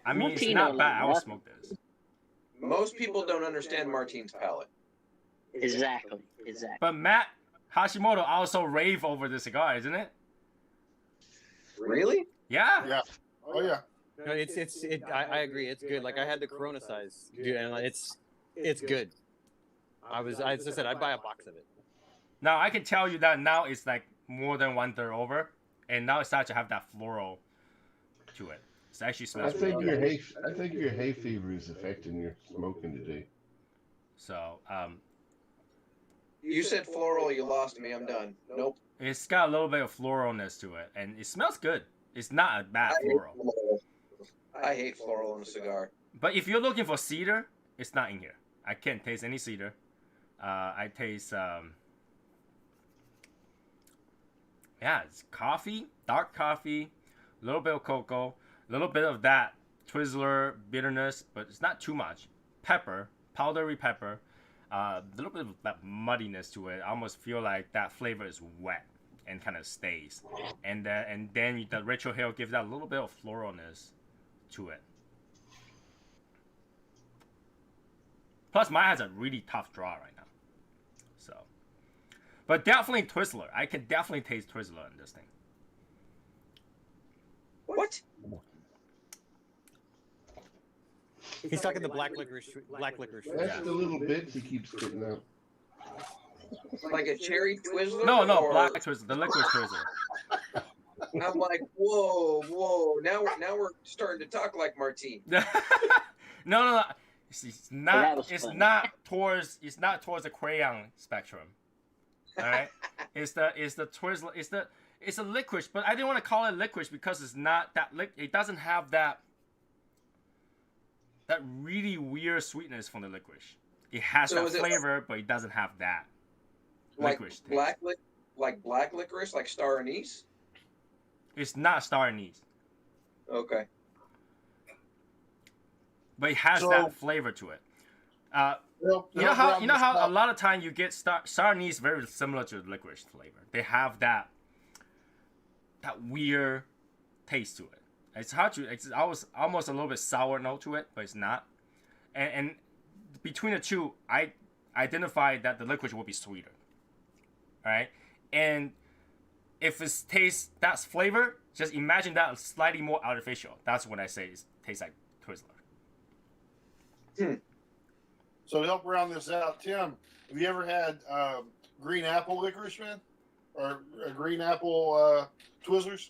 I mean, it's Martin not don't bad. like I would nothing. smoke this. Most people don't understand Martine's palate. Exactly. But Matt Hashimoto also rave over the cigar, isn't it? Really? Yeah. Yeah. Oh yeah. No, I agree. It's good. Like I had the Corona size, dude, and it's good. As I said, I'd buy a box of it. Now I can tell you that now it's like more than 1/3 over, and now it starts to have that floral to it. It actually I smells think really good. your hay fever is affecting your smoking today. So You said floral, you lost me. I'm done. Nope. it's got a little bit of floralness to it, and it smells good. It's not a bad floral. I hate floral in a cigar. But if you're looking for cedar, it's not in here. I can't taste any cedar. I taste it's coffee, dark coffee, a little bit of cocoa, a little bit of that Twizzler bitterness, but it's not too much. Pepper, powdery pepper, a little bit of that muddiness to it. I almost feel like that flavor is wet and kind of stays. And then the Rachel Hill gives that a little bit of floralness to it. Plus, mine has a really tough draw right now. So, but definitely Twizzler. I can definitely taste Twizzler in this thing. What? He's talking the black licorice. That's the little bits he keeps spitting out. Like a cherry Twizzler? No, or... black Twizzler, the liquid Twizzler. I'm like, whoa. Now we're starting to talk like Martine. No. It's not towards the crayon spectrum. All right, it's the Twizzler. It's a licorice, but I didn't want to call it licorice because it's not that it doesn't have that really weird sweetness from the licorice. It has that flavor, but it doesn't have that licorice taste. Black licorice, like star anise. It's not star anise. Okay. But it has that flavor to it. You know how a lot of time you get star anise very similar to the licorice flavor. They have that weird taste to it. It's hard to. It's almost a little bit sour note to it, but it's not. And between the two, I identified that the licorice will be sweeter. All right, and if it tastes that flavor, just imagine that slightly more artificial. That's when I say it tastes like Twizzler. So to help round this out, Tim, have you ever had green apple licorice, man? Or green apple Twizzlers?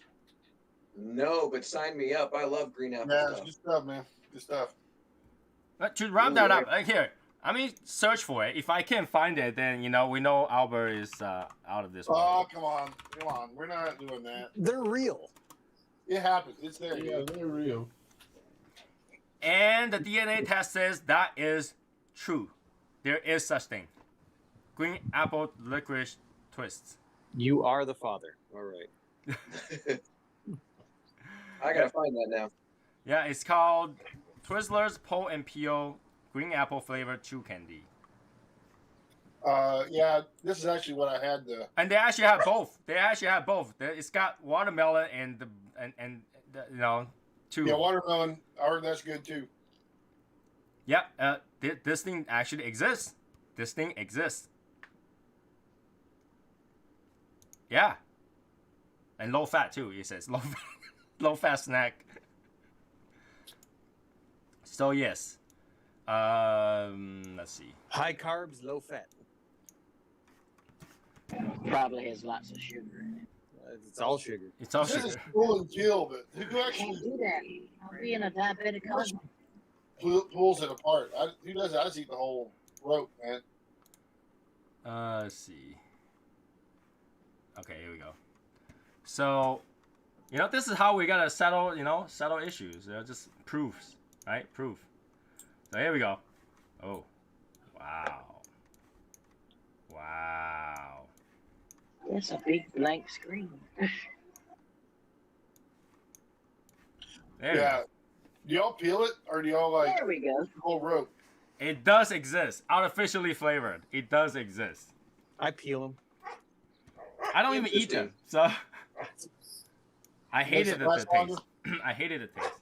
No, but sign me up. I love green apple Yeah, stuff. it's good stuff, man. Good stuff. But to round that up, here, I mean, search for it. If I can't find it, then we know Albert is out of this world. Oh, come on. We're not doing that. They're real. It happens. It's there. Yeah, they're real. And the DNA test says that is true. There is such thing. Green apple licorice twists. You are the father. All right. I gotta find that now. Yeah, it's called Twizzlers Pull and Peel Green Apple Flavored Chew Candy. Yeah, this is actually what I had. And they actually have both. It's got watermelon and the two. Yeah, watermelon. I heard that's good too. Yeah, this thing actually exists. Yeah. And low fat too, it says. Low fat snack. So yes. Let's see. High carbs, low fat. Probably has lots of sugar in it. It's all sugar. It's all This sugar. is pull and peel, but who Can't actually do that. I'm being a diabetic cousin. pulls it apart? Who does that? I just eat the whole rope, man. Let's see. Okay, here we go. So, this is how we gotta settle issues. Just proofs, right? Proof. So here we go. Oh, wow. That's a big blank screen. There we Yeah. go. Do y'all peel it, or do y'all like There we go. the whole rope? It does exist. Artificially flavored. It does exist. I peel them. I don't even eat them, so I hated the last taste. I hated the taste.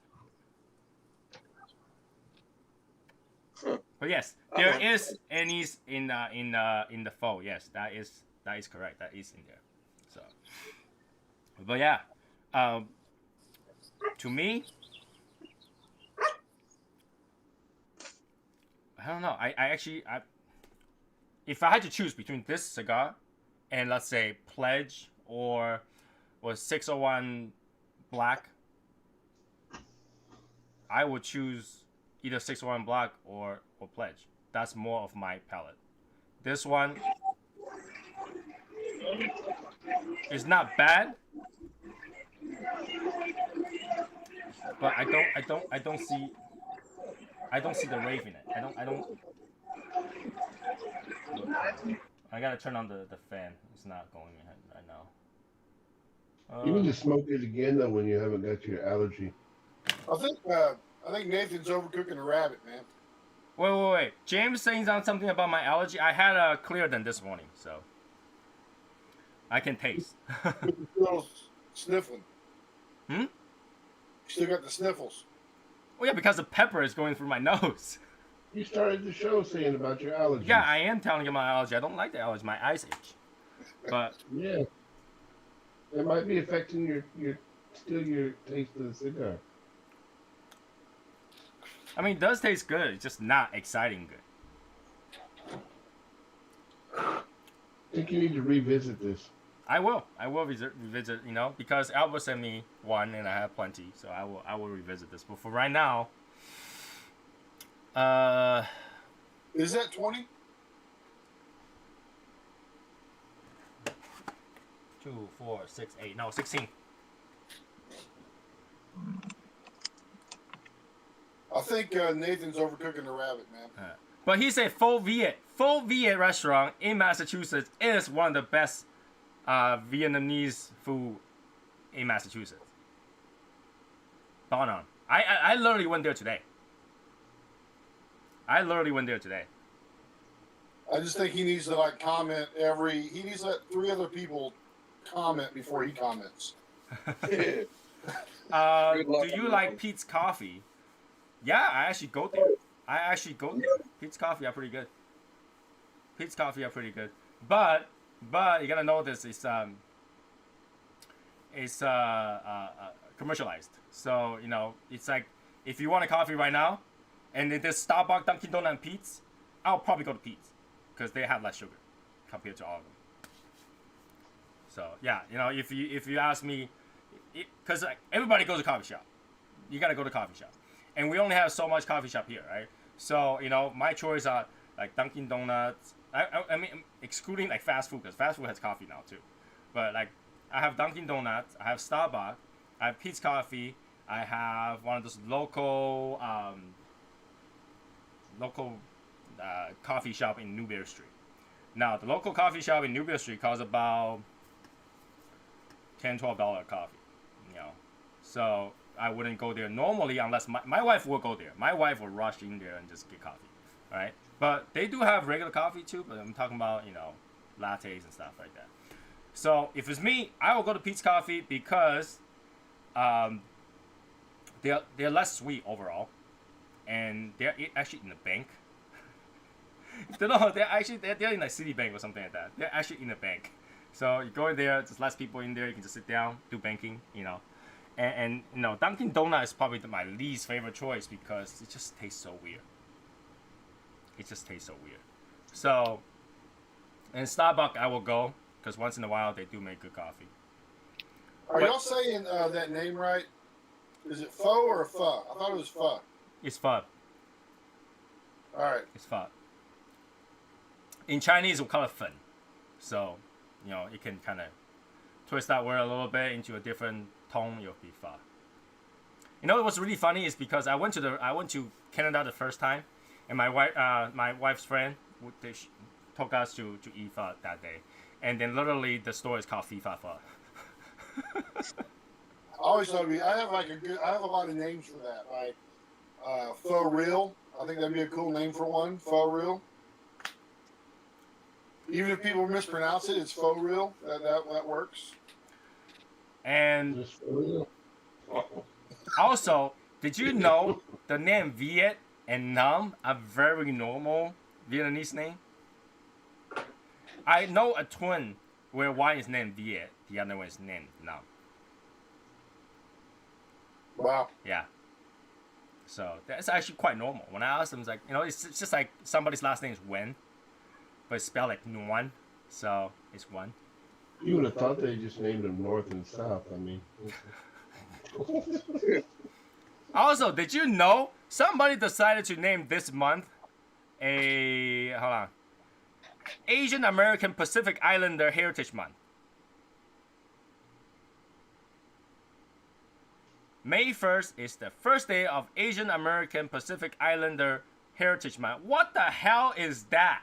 But yes, there is anise in the faux. Yes, that is correct. That is in there. So, but yeah, To me, I don't know. If I had to choose between this cigar and let's say Pledge or 601 Black, I would choose either 601 Black or Pledge. That's more of my palate. This one is not bad, but I don't see the rave in it. I gotta turn on the fan. It's not going in right now. You need to smoke it again though when you haven't got your allergy. I think Nathan's overcooking the rabbit, man. Wait. James saying something about my allergy. I had a Clearden this morning, so I can taste. Still sniffling. Hmm? Still got the sniffles. Oh yeah, because the pepper is going through my nose. You started the show saying about your allergies. Yeah, I am telling you my allergy. I don't like the allergy. My eyes itch. But yeah, it might be affecting your taste of the cigar. I mean, it does taste good. It's just not exciting good. I think you need to revisit this. I will revisit. You know, because Albert sent me one and I have plenty, so I will revisit this. But for right now, is that 20? 2, 4, 6, 8. No, 16. I think Nathan's overcooking the rabbit, man. But he said Faux Viet restaurant in Massachusetts is one of the best Vietnamese food in Massachusetts. Bon on. I literally went there today. I just think he needs to like comment he needs to let 3 other people comment before he comments. Do you like Pete's Coffee? Yeah, I actually go there. Pete's Coffee are pretty good. But you gotta know this is commercialized. So you know it's like if you want a coffee right now, and there's Starbucks, Dunkin' Donuts, and Pete's, I'll probably go to Pete's because they have less sugar compared to all of them. So yeah, you know if you ask me, because like, everybody goes to coffee shop, you gotta go to coffee shop, and we only have so much coffee shop here, right? So you know my choice are like Dunkin' Donuts. I mean excluding like fast food because fast food has coffee now too, but like I have Dunkin' Donuts, I have Starbucks, I have Pete's Coffee, I have one of those local coffee shop in Newberry Street. Now the local coffee shop in Newberry Street costs about $10-12 a coffee, you know. So I wouldn't go there normally unless my wife will go there. My wife will rush in there and just get coffee, right? But they do have regular coffee too. But I'm talking about lattes and stuff like that. So if it's me, I will go to Pete's Coffee because they're less sweet overall, and they're actually in the bank. They're in like Citibank or something like that. They're actually in the bank. So you go in there, there's less people in there. You can just sit down, do banking, And Dunkin' Donuts is probably my least favorite choice because it just tastes so weird. So, and Starbucks I will go because once in a while they do make good coffee. Are y'all saying that name right? Is it Pho or Pho? I thought it was Pho. It's Pho. All right. It's Pho. In Chinese, we call it Fen. So, you can kind of twist that word a little bit into a different tone. It'll be Pho. What's really funny is because I went to Canada the first time, and my wife's friend took us to eat pho that day, and then literally the store is called Phi Pha Pho. I always thought I have a lot of names for that, like Pho Real. I think that'd be a cool name for one, Pho Real. Even if people mispronounce it, it's Pho Real. That works. And also, did you know the name Viet and Nam are very normal Vietnamese name? I know a twin where one is named Viet, the other one is named Nam. Wow. Yeah. So that's actually quite normal. When I asked them, it's like, it's just like somebody's last name is Wen, but it's spelled like Nguyen, so it's Wen. You would have thought they just named them North and South. I mean. Also, did you know somebody decided to name this month Asian American Pacific Islander Heritage Month? May 1st is the first day of Asian American Pacific Islander Heritage Month. What the hell is that?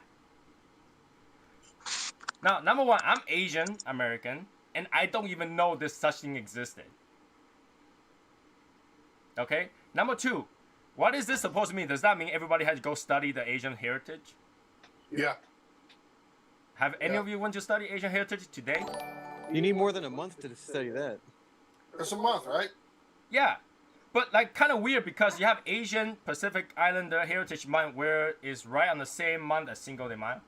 Now, number one, I'm Asian American, and I don't even know this such thing existed. Okay? Number two, what is this supposed to mean? Does that mean everybody has to go study the Asian heritage? Yeah. Have any of you went to study Asian heritage today? You need more than a month to study that. It's a month, right? Yeah. But like kind of weird because you have Asian Pacific Islander Heritage Month where it's right on the same month as Cinco de Mayo.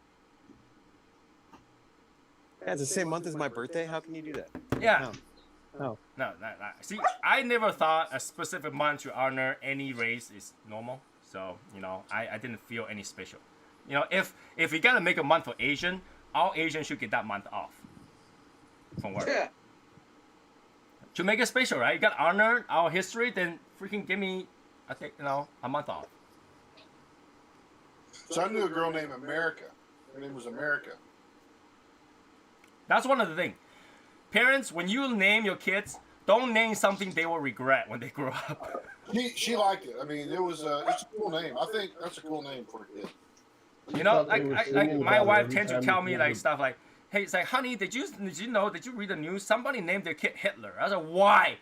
Yeah, it's the same month as my birthday. How can you do that? Yeah. No. No. See, I never thought a specific month to honor any race is normal. So, I didn't feel any special. If you gotta make a month for Asian, all Asians should get that month off from work. Yeah. To make it special, right? You gotta honor our history, then freaking give me, a month off. So I knew a girl named America. Her name was America. That's one of the things. Parents, when you name your kids, don't name something they will regret when they grow up. She liked it. I mean, it's a cool name. I think that's a cool name for a kid. Like my wife tends to tell me like stuff like, hey, it's like, honey, did you read the news? Somebody named their kid Hitler. I was like, why?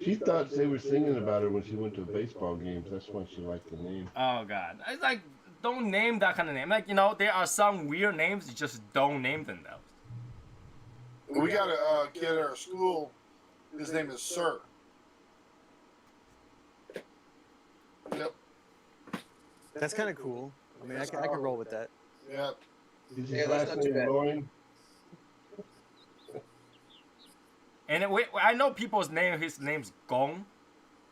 She thought they were singing about her when she went to baseball games. That's why she liked the name. Oh, God. It's like, don't name that kind of name. Like, there are some weird names, you just don't name them, though. We got a kid at our school. His name is Sir. Yep. That's kind of cool. I mean, I can roll with that. Yep. Is his Yeah, that's last not too name bad. Lauren? And I know people's name, his name's Gong,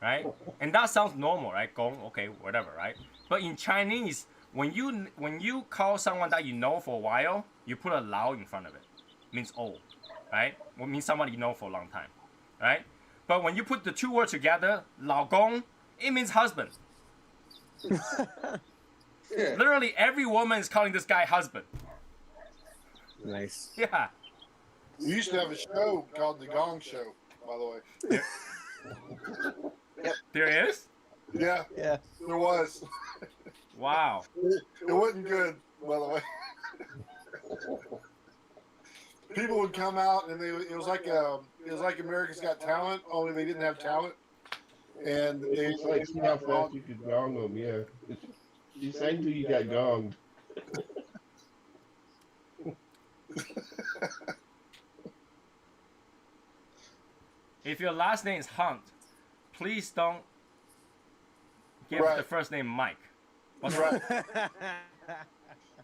right? And that sounds normal, right? Gong, okay, whatever, right? But in Chinese, when you call someone that you know for a while, you put a lao in front of it. It means old, right? It means somebody you know for a long time, right? But when you put the two words together, lao gong, it means husband. Yeah. Literally every woman is calling this guy husband. Nice. Yeah. We used to have a show called The Gong Show, by the way. There is? Yeah, Yeah. there was. Wow. It wasn't good, by the way. People would come out and it was like America's Got Talent, only they didn't have talent. And It's like see how fast you could gong them, yeah. You sang till you got gonged. If your last name is Hunt, please don't give Right. the first name Mike. What's right.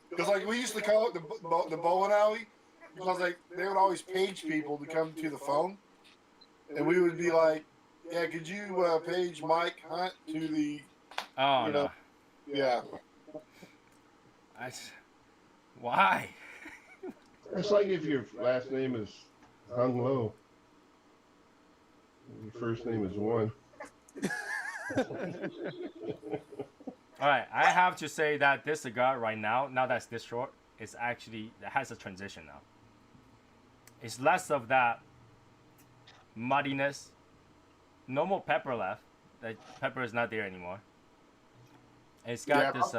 Because like we used to call it the bowling alley, because like they would always page people to come to the phone, and we would be like, "Yeah, could you page Mike Hunt to the?" Oh, You no. know. Yeah. Why? It's like if your last name is Hung Lo. Your first name is One. All right, I have to say that this cigar right now that it's this short, it has a transition now. It's less of that muddiness. No more pepper left. The pepper is not there anymore. It's got Yeah, this.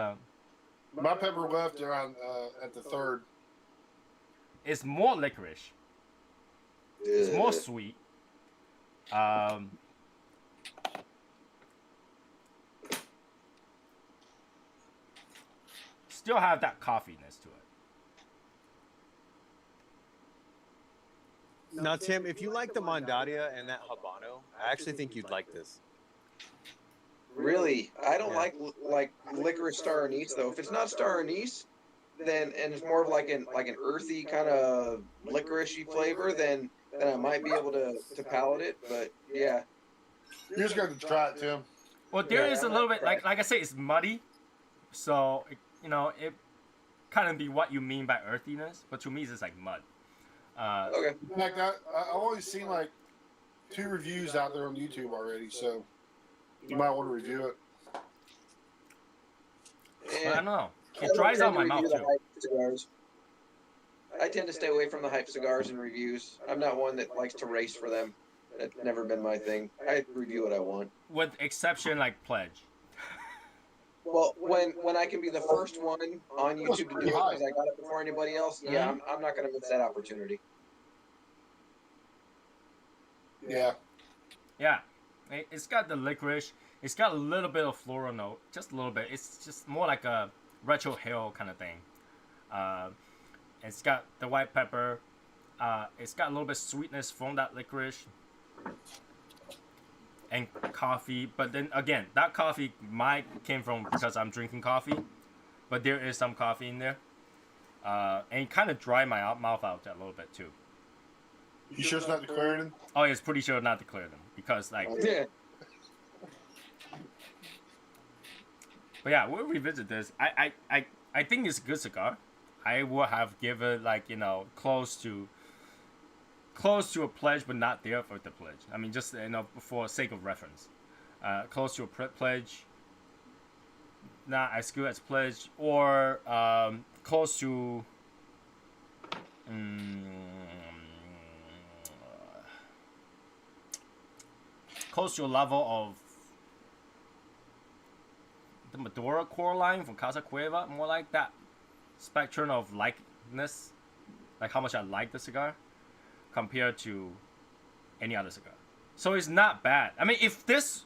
My pepper left around at the third. It's more licorice. It's more sweet. Still have that coffeeness to it. Now, Tim, if you like the Mondadia and that Habano, I actually think you'd like this. Really, I don't Yeah. like licorice star anise though. If it's not star anise, then and it's more of like an earthy kind of licoricey flavor, then then I might be able to palate it. But yeah, You just got to try it, Tim. Well, there Yeah, is a I'm little not bit like I say, it's muddy, so it kind of be what you mean by earthiness, but to me it's just like mud. okay. In fact, I've always seen like 2 reviews out there on YouTube already, so you might want to review it. But I don't know. I It don't dries tend out to my review mouth the too. hype cigars. I tend to stay away from the hype cigars and reviews. I'm not one that likes to race for them. That's never been my thing. I review what I want. With exception like Pledge. Well, when I can be the first one on YouTube to do it pretty high. because I got it before anybody else, yeah, I'm not going to miss that opportunity. Yeah. Yeah, it's got the licorice. It's got a little bit of floral note, just a little bit. It's just more like a retro hill kind of thing. It's got the white pepper. It's got a little bit of sweetness from that licorice and coffee. But then again, that coffee might came from because I'm drinking coffee, but there is some coffee in there. And it kind of dry my mouth out a little bit too. You sure it's not declaring them? Oh, it's pretty sure not to clear them because like. Yeah. But yeah, we'll revisit this. I think it's a good cigar. I would have given like close to a Pledge, but not there for the Pledge. I mean, just for sake of reference, close to a Pledge, not as good as Pledge, or close to. Close to a level of the Maduro core line from Casa Cueva, more like that spectrum of likeness, like how much I like the cigar compared to any other cigar. So it's not bad. I mean, if this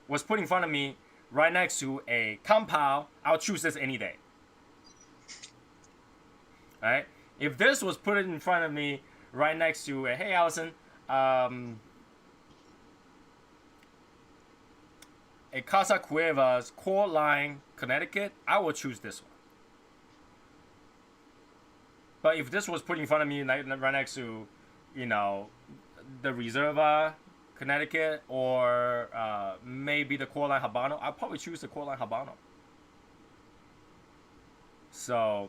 was put in front of me right next to a compound, I'll choose this any day. Right? If this was put in front of me right next to a, hey Allison, a Casa Cueva's core line Connecticut, I will choose this one. But if this was put in front of me right next to, the Reserva Connecticut or maybe the core line Habano, I'll probably choose the core line Habano. So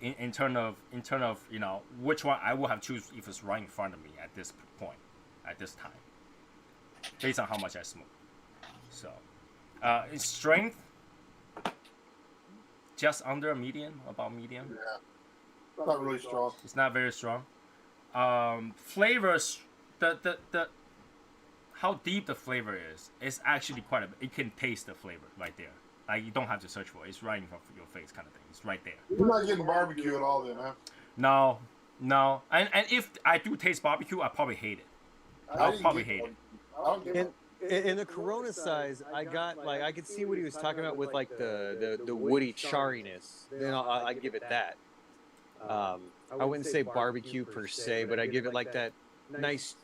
in terms of which one I will have choose if it's right in front of me at this point, at this time, based on how much I smoke. So its strength just under a medium, about medium. Yeah, not really strong. It's not very strong. Flavors, the how deep the flavor is actually quite a bit. You can taste the flavor right there. Like you don't have to search for it. It's right in front of your face, kind of thing. It's right there. You're not getting barbecue at all, then, huh? No. And if I do taste barbecue, I probably hate it. I'll probably hate it. I don't get In the Corona size, I got like I could see what he was talking about with like the woody charriness. Then I give it that. I wouldn't say barbecue per se, but I give it like that nice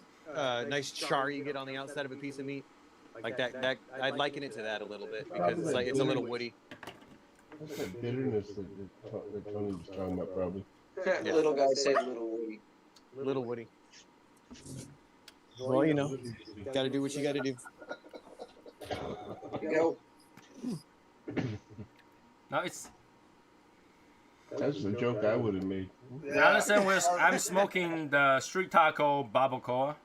char you get on the outside of a piece of meat. Like that I'd liken it to that a little bit because it's like it's a little woody. That's that bitterness that Tony was talking about, probably. Yeah. Little guy say little woody. Little woody. Well, got to do what you got to do. You go. No, it's That's the joke I would have made. Allison I'm smoking the Street Taco Barbacoa.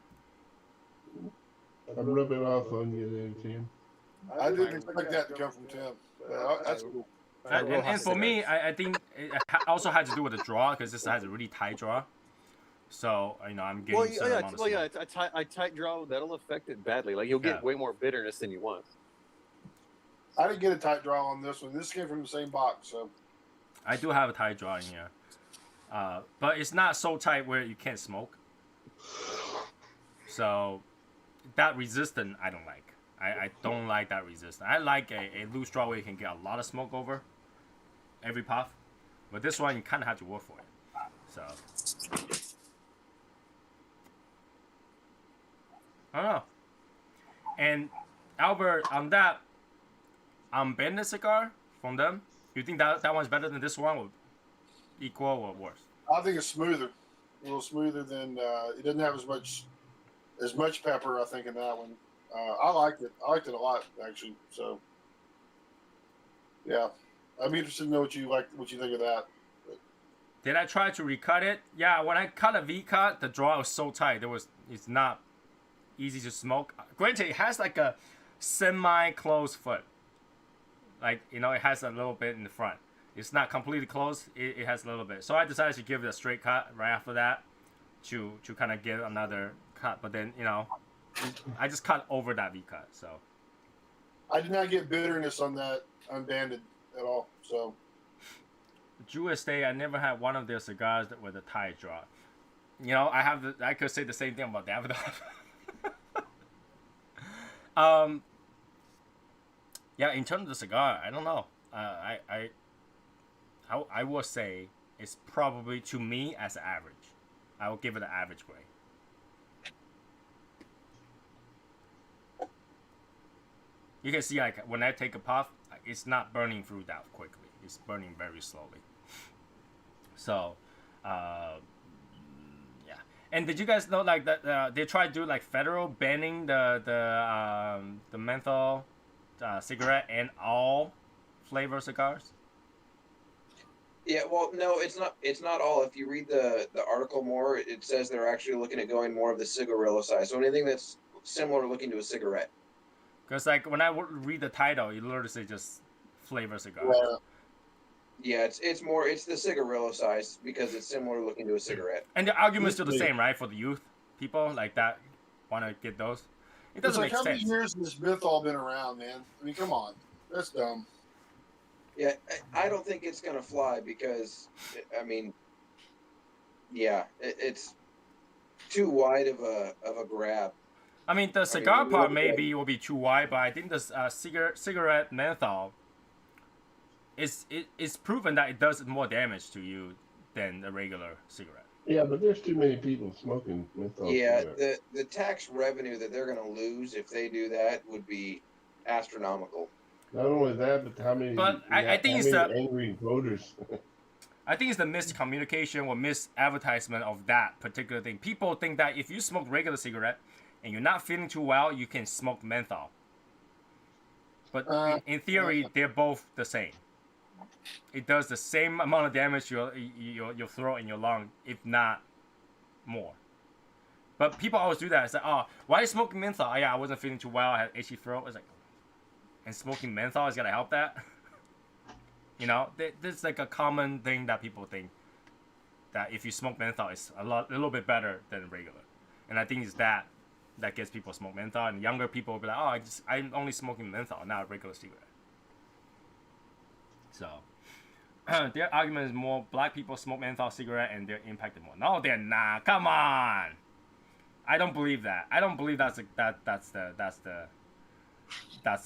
I'm rubbing off on you there, Tim. I didn't expect that to come from Tim. That's cool. And for me, I think it also had to do with the draw because this has a really tight draw. So I'm getting a tight draw that'll affect it badly. Like you'll get way more bitterness than you want. I didn't get a tight draw on this one. This came from the same box, so. I do have a tight draw in here, but it's not so tight where you can't smoke. So that resistance I don't like. I don't like that resistance. I like a loose draw where you can get a lot of smoke over every puff, but this one you kind of have to work for it. So I don't know. And Albert, on that unbended cigar from them, you think that one's better than this one, or equal or worse? I think it's smoother. a little smoother than. It doesn't have as much pepper, I think, in that one. I liked it. I liked it a lot, actually. So, yeah, I'd be interested to know what you think of that. Did I try to recut it? Yeah, when I cut a V cut, the draw was so tight. It's not easy to smoke. Granted, it has like a semi-closed foot. Like, you know, it has a little bit in the front. It's not completely closed. It has a little bit. So I decided to give it a straight cut right after that to kind of get another cut. But then, you know, I just cut over that V cut. So I did not get bitterness on that unbanded at all. So Jewish Day, I never had one of their cigars that with a tie draw. You know, I could say the same thing about Davidoff. Yeah, in terms of the cigar, I don't know. I will say it's probably, to me, as an average. I will give it an average grade. You can see, like, when I take a puff, it's not burning through that quickly. It's burning very slowly. So, yeah. And did you guys know, like, that they tried to do, like, federal banning the menthol cigarette and all flavor cigars? Yeah, well, no, it's not all. If you read the article more, it says they're actually looking at going more of the cigarillo size. So anything that's similar looking to a cigarette. Because, like, when I read the title, it literally says just flavor cigars. Yeah, it's the cigarillo size because it's similar looking to a cigarette. And the argument's still the same, right? For the youth people like that want to get those. It doesn't make how sense. many years has this menthol been around, man? I mean, come on, that's dumb. Yeah, I don't think it's gonna fly because, I mean, yeah, it's too wide of a grab. I mean, the cigar part maybe will be too wide, but I think the cigarette menthol it's proven that it does more damage to you than a regular cigarette. Yeah, but there's too many people smoking menthol. Yeah, the tax revenue that they're gonna lose if they do that would be astronomical. Not only that, but how many? But I think it's the angry voters. I think it's the miscommunication or misadvertisement of that particular thing. People think that if you smoke regular cigarette and you're not feeling too well, you can smoke menthol. But in theory, they're both the same. It does the same amount of damage to your throat and your lung, if not more. But people always do that. It's like, oh, why are you smoking menthol? Oh, yeah, I wasn't feeling too well. I had itchy throat. It's like, and smoking menthol is gonna help that? You know, this is like a common thing that people think that if you smoke menthol, it's a little bit better than regular. And I think it's that gets people to smoke menthol. And younger people will be like, oh, I'm only smoking menthol, not a regular cigarette. So their argument is more black people smoke menthol cigarette and they're impacted more. No, they're not. Come on. I don't believe that. I don't believe that's the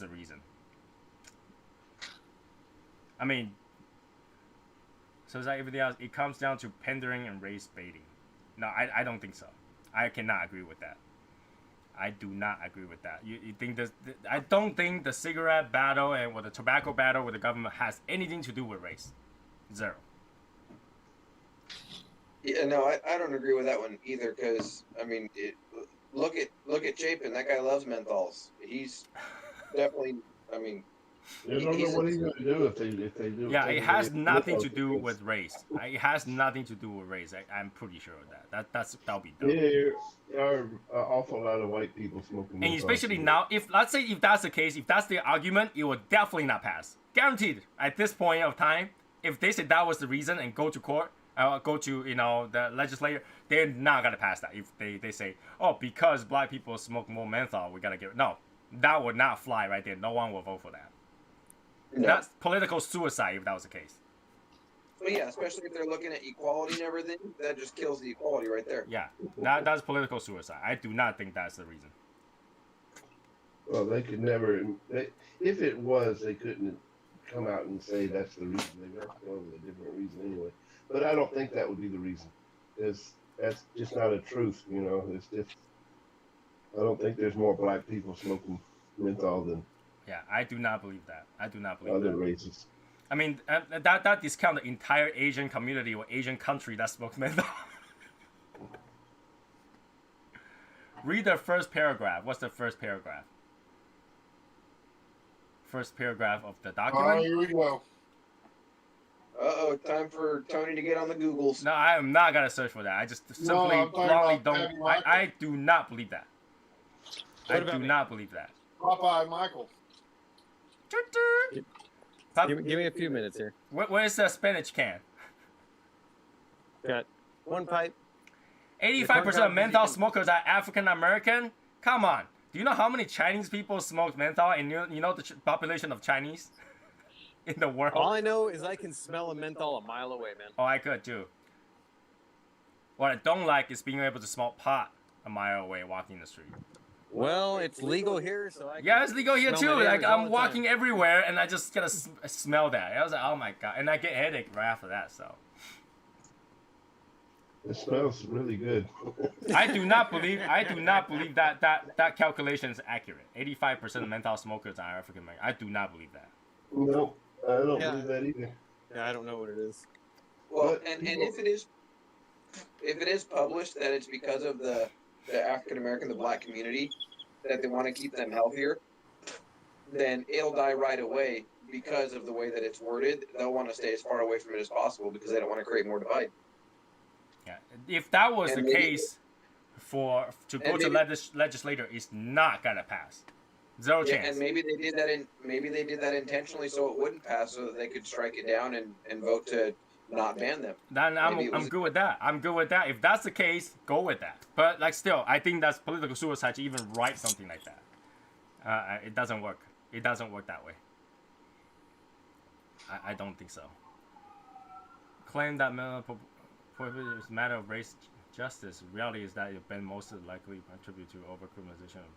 reason. I mean, so it's like everything else. It comes down to pandering and race baiting. No, I don't think so. I cannot agree with that. I do not agree with that. You think this? I don't think the cigarette battle and the tobacco battle with the government has anything to do with race. Zero. Yeah, no, I don't agree with that one either. Because I mean, look at Chapin. That guy loves menthols. He's definitely. I mean, You don't know what he's going to do if they do. Yeah, it has nothing to do with race. It has nothing to do with race. I'm pretty sure of that. That'll be dumb. Yeah, there are an awful lot of white people smoking. And especially now, if let's say if that's the case, if that's the argument, it will definitely not pass. Guaranteed. At this point of time, if they said that was the reason and go to court, go to the legislature, they're not gonna pass that. If they say, oh, because black people smoke more menthol, we gotta get it. No, that would not fly right there. No one will vote for that. No. That's political suicide if that was the case. Well, yeah, especially if they're looking at equality and everything, that just kills the equality right there. Yeah, that's political suicide. I do not think that's the reason. Well, they could never. If it was, they couldn't come out and say that's the reason. They would have to go with a different reason anyway. But I don't think that would be the reason. That's just not a truth. It's just. I don't think there's more black people smoking menthol than. Yeah, I do not believe that. I do not believe other that. races. I mean, that discount the entire Asian community or Asian country that smokes menthol. Read the first paragraph. What's the first paragraph? First paragraph of the All right, document. here we go. Time for Tony to get on the Googles. No, I am not gonna search for that. I just simply I'm talking bluntly about don't. Patty Michael. I do not believe that. What I about do me? not believe that. Popeye Michael. Give me a few minutes here. Where's the spinach can? Got one pipe. 85% of menthol smokers are African American. Come on. Do you know how many Chinese people smoke menthol? And you know the population of Chinese in the world? All I know is I can smell a menthol a mile away, man. Oh, I could too. What I don't like is being able to smoke pot a mile away walking the street. Well, it's legal here, so I Yeah, it's legal here too. Like I'm walking. walking everywhere and I just gotta smell that. I was like, oh my god, and I get headache right after that. So It smells really good. I do not believe that calculation is accurate. 85% of menthol smokers are African American. I do not believe that. No, I don't Yeah. believe that either. Yeah, I don't know what it is. Well, But and people- if it is published that it's because of the African American, the black community, that they want to keep them healthier, then it'll die right away because of the way that it's worded. They'll want to stay as far away from it as possible because they don't want to create more divide. Yeah, if that was And the maybe- case, to go and to maybe- legislator, it's not gonna pass. Zero Yeah, chance. and maybe they did that intentionally so it wouldn't pass, so that they could strike it down and vote to not ban them. Then maybe it I'm was- good with that. I'm good with that. If that's the case, go with that. But like still, I think that's political suicide to even write something like that. It doesn't work. It doesn't work that way. I don't think so. Claim that prohibition is a matter of race justice. Reality is that you've been most likely contribute to over-criminalization of.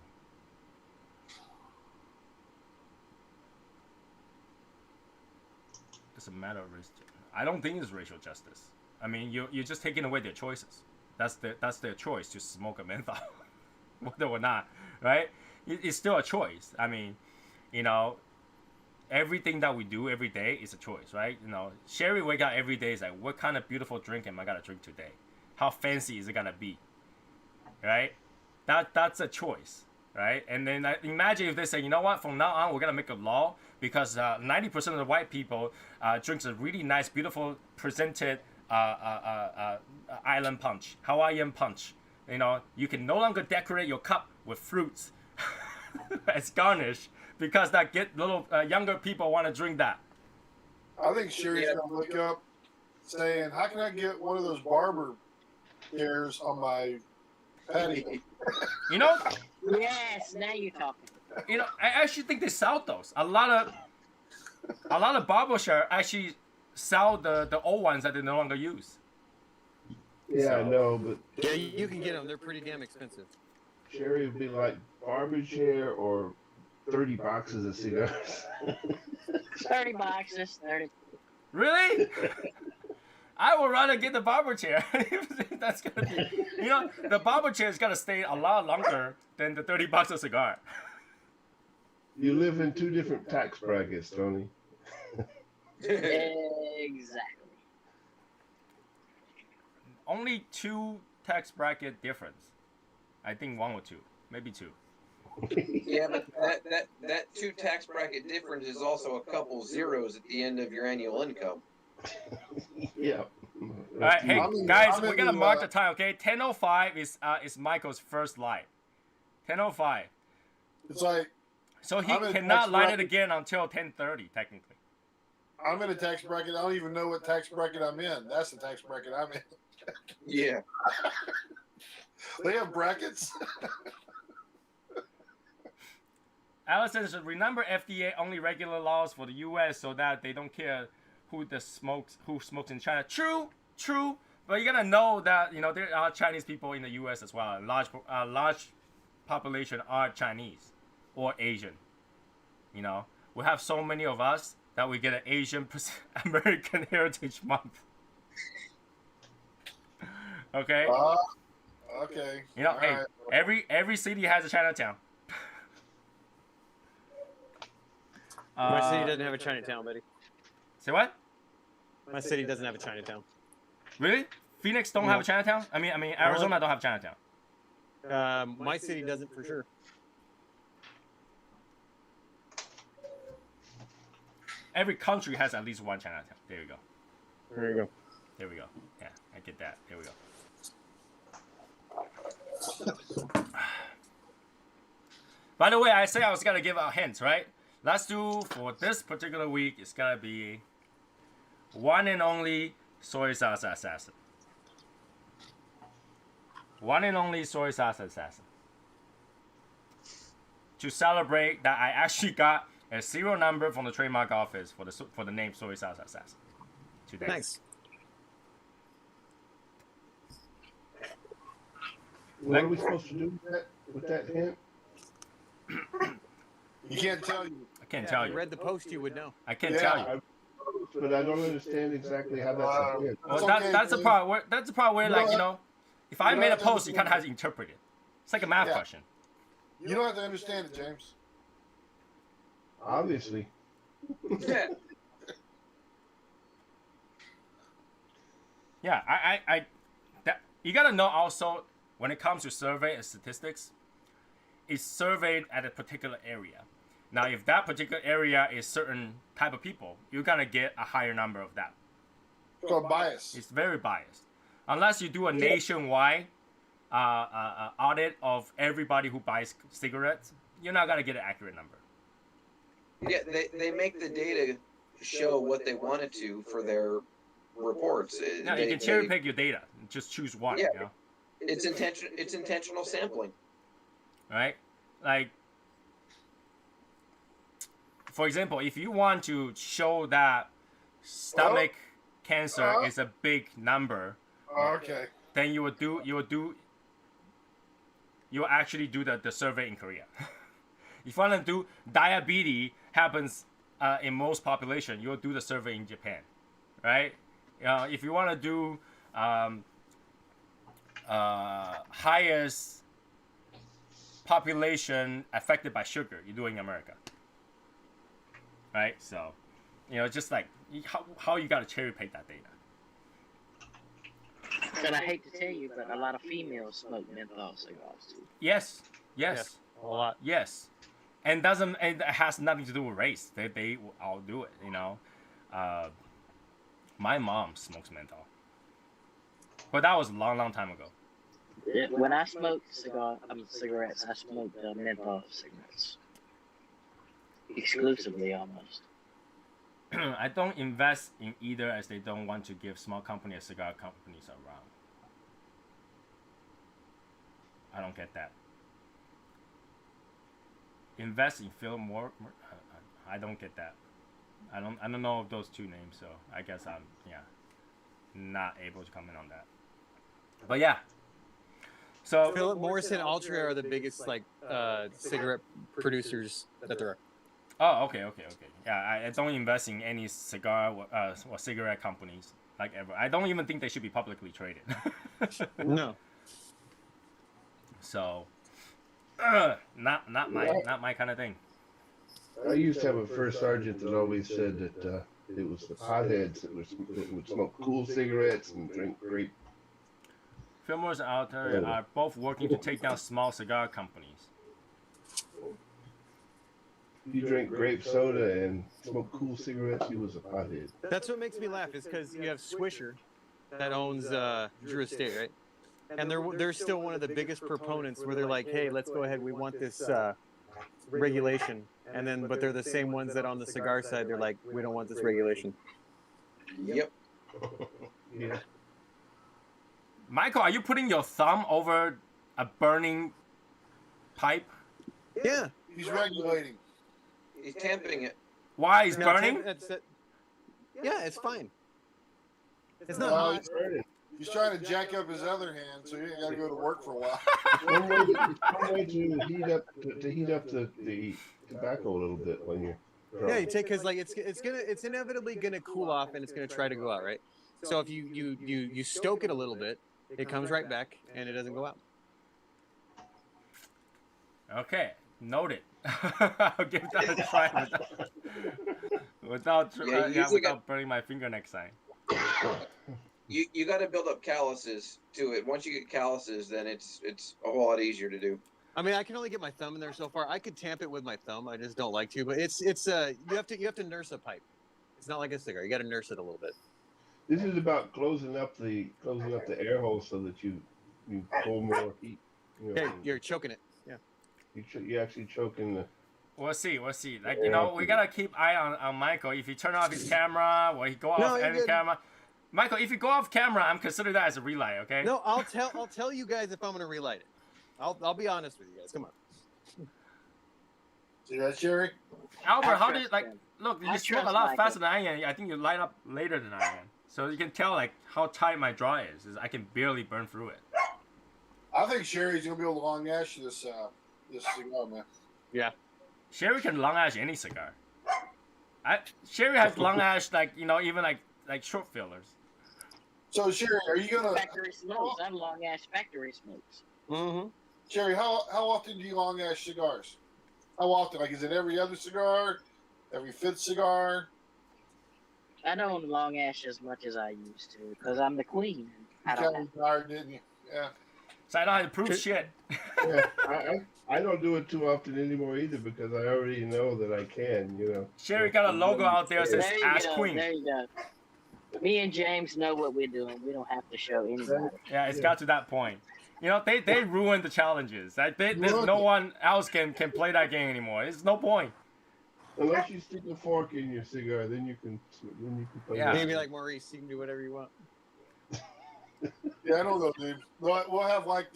It's a matter of race. I don't think it's racial justice. I mean, you're just taking away their choices. That's their choice to smoke a menthol, whether or not, right? It's still a choice. I mean, you know, everything that we do every day is a choice, right? You know, Sherry wake up every day is like, what kind of beautiful drink am I gonna drink today? How fancy is it gonna be, right? That's a choice, right? And then imagine if they say, you know what, from now on we're gonna make a law because 90% of the white people drinks a really nice, beautiful, presented island punch, Hawaiian punch. You know, you can no longer decorate your cup with fruits as garnish because that younger people want to drink that. I think Sherry's gonna look up saying, "How can I get one of those barber chairs on my patio?" You know, Yes, now you're talking. I actually think they sell those. A lot of barber shops actually sell the old ones that they no longer use. Yeah, I know, but Yeah, you can get them. They're pretty damn expensive. Sherry would be like barber chair or 30 boxes of cigars. 30 boxes, 30. Really? I would rather get the barber chair. That's gonna be, the barber chair is gonna stay a lot longer than the $30 a cigar. You live in two different tax brackets, Tony. Exactly. Only 2 tax bracket difference. I think 1 or 2, maybe 2. Yeah, but that 2 tax bracket difference is also a couple zeros at the end of your annual income. Yeah. All right, hey guys, I'm we're in gonna the, mark the time, okay? 10:05 is Michael's first light. 10:05. It's like So he I'm in cannot tax light it bracket. again until 10:30, technically. I'm in a tax bracket. I don't even know what tax bracket I'm in. That's the tax bracket I'm in. Yeah. They have brackets. Alice says, remember FDA only regular laws for the U.S. so that they don't care who smokes in China. True. But you gotta know that there are Chinese people in the U.S. as well. A large population are Chinese or Asian. We have so many of us that we get an Asian American Heritage Month. Okay. Okay. Hey, All right. every city has a Chinatown. My city doesn't have a Chinatown, buddy. Say what? My city doesn't have a Chinatown. Really? Phoenix don't have a Chinatown? I mean, Arizona don't have Chinatown. My city doesn't for sure. Every country has at least one Chinatown. There you go. There you go. There we go. Yeah, I get that. There we go. By the way, I say I was gonna give out hints, right? Let's do for this particular week. It's gonna be one and only soy sauce assassin. One and only soy sauce assassin. To celebrate that, I actually got a serial number from the trademark office for the name Soy Sauce Assassin today. Nice. What are we supposed to do with that hint? You can't tell you. I can't Yeah, tell if you. you read the post, you would know. I can't tell you. But I don't understand exactly how that's a hint. Well, okay, that's the Dave. part where You like don't you know, if I you made a don't have to post, you kind of have to interpret it. It's like a math Yeah. question. You don't have to understand it, James. Obviously. Yeah. Yeah, I that you gotta know also when it comes to survey and statistics, it's surveyed at a particular area. Now, if that particular area is certain type of people, you're gonna get a higher number of that. It's called bias. It's very biased. Unless you do a nationwide audit of everybody who buys cigarettes, you're not gonna get an accurate number. Yeah, they make the data show what they wanted to for their reports. No, you can cherry pick your data. Just choose one. Yeah. You know? It's intentional sampling. Right? Like, for example, if you want to show that stomach cancer is a big number, Oh, okay. then you will actually do the survey in Korea. If you want to do diabetes happens in most population, you'll do the survey in Japan, right? If you want to do highest population affected by sugar, you do it in America, right? So, just like how you got to cherry pick that data. And I hate to tell you, but a lot of females smoke menthol cigars too. Yes, A lot. yes, and it has nothing to do with race. They all do it, My mom smokes menthol, but that was a long time ago. When I smoked cigarettes, I smoked menthol cigarettes. Exclusively, almost. I don't invest in either, as they don't want to give small company as cigar companies around. I don't get that. Invest in Philip Morris. I don't get that. I don't know of those two names, so I guess I'm not able to comment on that. But yeah. So Philip Morris and Altria are the biggest cigarette producers that there are. Oh, okay. Yeah, I don't invest in any cigar or cigarette companies like ever. I don't even think they should be publicly traded. No. So, not my kind of thing. I used to have a first sergeant that always said that it was the potheads that would smoke cool cigarettes and drink grape. Fillmore's and Altair are both working to take down small cigar companies. You drink grape soda and smoke cool cigarettes, he was a pothead. That's what makes me laugh is because you have Swisher that owns Drew Estate, right? And they're still one of the biggest proponents where they're like, hey, let's go ahead, we want this regulation. And then, but they're the same ones that on the cigar side, they're like, we don't want this regulation. Yep. Yeah. Michael, are you putting your thumb over a burning pipe? Yeah. He's regulating. He's tamping it. Why is No, burning? Yeah, it's fine. It's not Well, hot. he's trying to jack up his other hand, so he ain't got to go to work for a while. One way to heat up the tobacco a little bit when you're Yeah, you take because it's inevitably gonna cool off and it's gonna try to go out, right? So if you stoke it a little bit, it comes right back and it doesn't go out. Okay, noted. I'll give that a try without Yeah, you usually without burning my finger next time. You got to build up calluses to it. Once you get calluses, then it's a whole lot easier to do. I mean, I can only get my thumb in there so far. I could tamp it with my thumb. I just don't like to. But you have to nurse a pipe. It's not like a cigar. You got to nurse it a little bit. This is about closing up the air hole so that you pull more heat. You know, Okay, you're choking it. Yeah. you actually choking the. We'll see. Like, you know, we gotta keep eye on Michael. If he turn off his camera or he go off any camera. Michael, if you go off camera, I'm considering that as a relight, okay? No, I'll tell you guys if I'm gonna relight it. I'll be honest with you guys. Come on. See that, Sherry? Albert, how do you, trust like, him. look, you I smoke a trust lot Michael. faster than I am. I think you light up later than I am. So you can tell, like, how tight my draw is. I can barely burn through it. I think Sherry's gonna be able to long ash this cigar, man. Yeah. Sherry can long ash any cigar. Sherry has long ash, like, you know, even like short fillers. So Sherry, are you gonna Factory smokes. I'm long ash factory smokes. Mm-hmm. Sherry, how often do you long ash cigars? How often? Like, is it every other cigar? Every fifth cigar? I don't long ash as much as I used to because I'm the queen. I You don't got me tired, didn't you? Yeah. So I don't have to prove shit. Yeah, I don't do it too often anymore either because I already know that I can. You know. Sherry got a logo out there that says There you Ash go. Queen. There you go. Me and James know what we're doing. We don't have to show anybody. Yeah, it's got to that point. You know, they ruined the challenges. Like, there's no one else can play that game anymore. There's no point. Unless you stick a fork in your cigar, then you can play. Yeah. that. Maybe like Maurice, you can do whatever you want. Yeah, I don't know, dude. We'll have like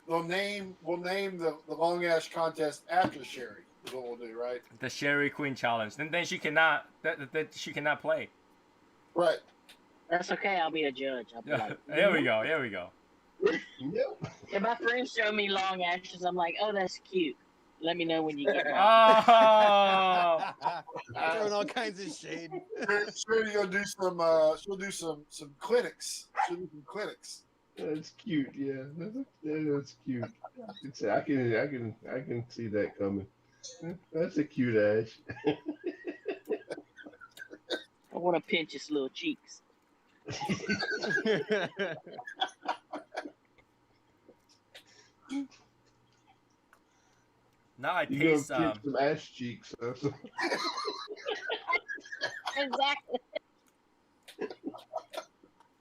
we'll name the long ash contest after Sherry. Is what we'll do, right? The Sherry Queen challenge. Then she cannot she cannot play. Right. That's okay. I'll be a judge. I'll be like, There we go. There we go. Yep. if my friends show me long ashes, I'm like, oh, that's cute. Let me know when you get it. Oh. Throwing all kinds of shade. Sherry gonna do some. She'll do some clinics. She'll do some clinics. That's cute. Yeah, that's cute. I can see that coming. That's a cute ash. I want to pinch his little cheeks. Now I You taste. gonna get some ash cheeks. Exactly.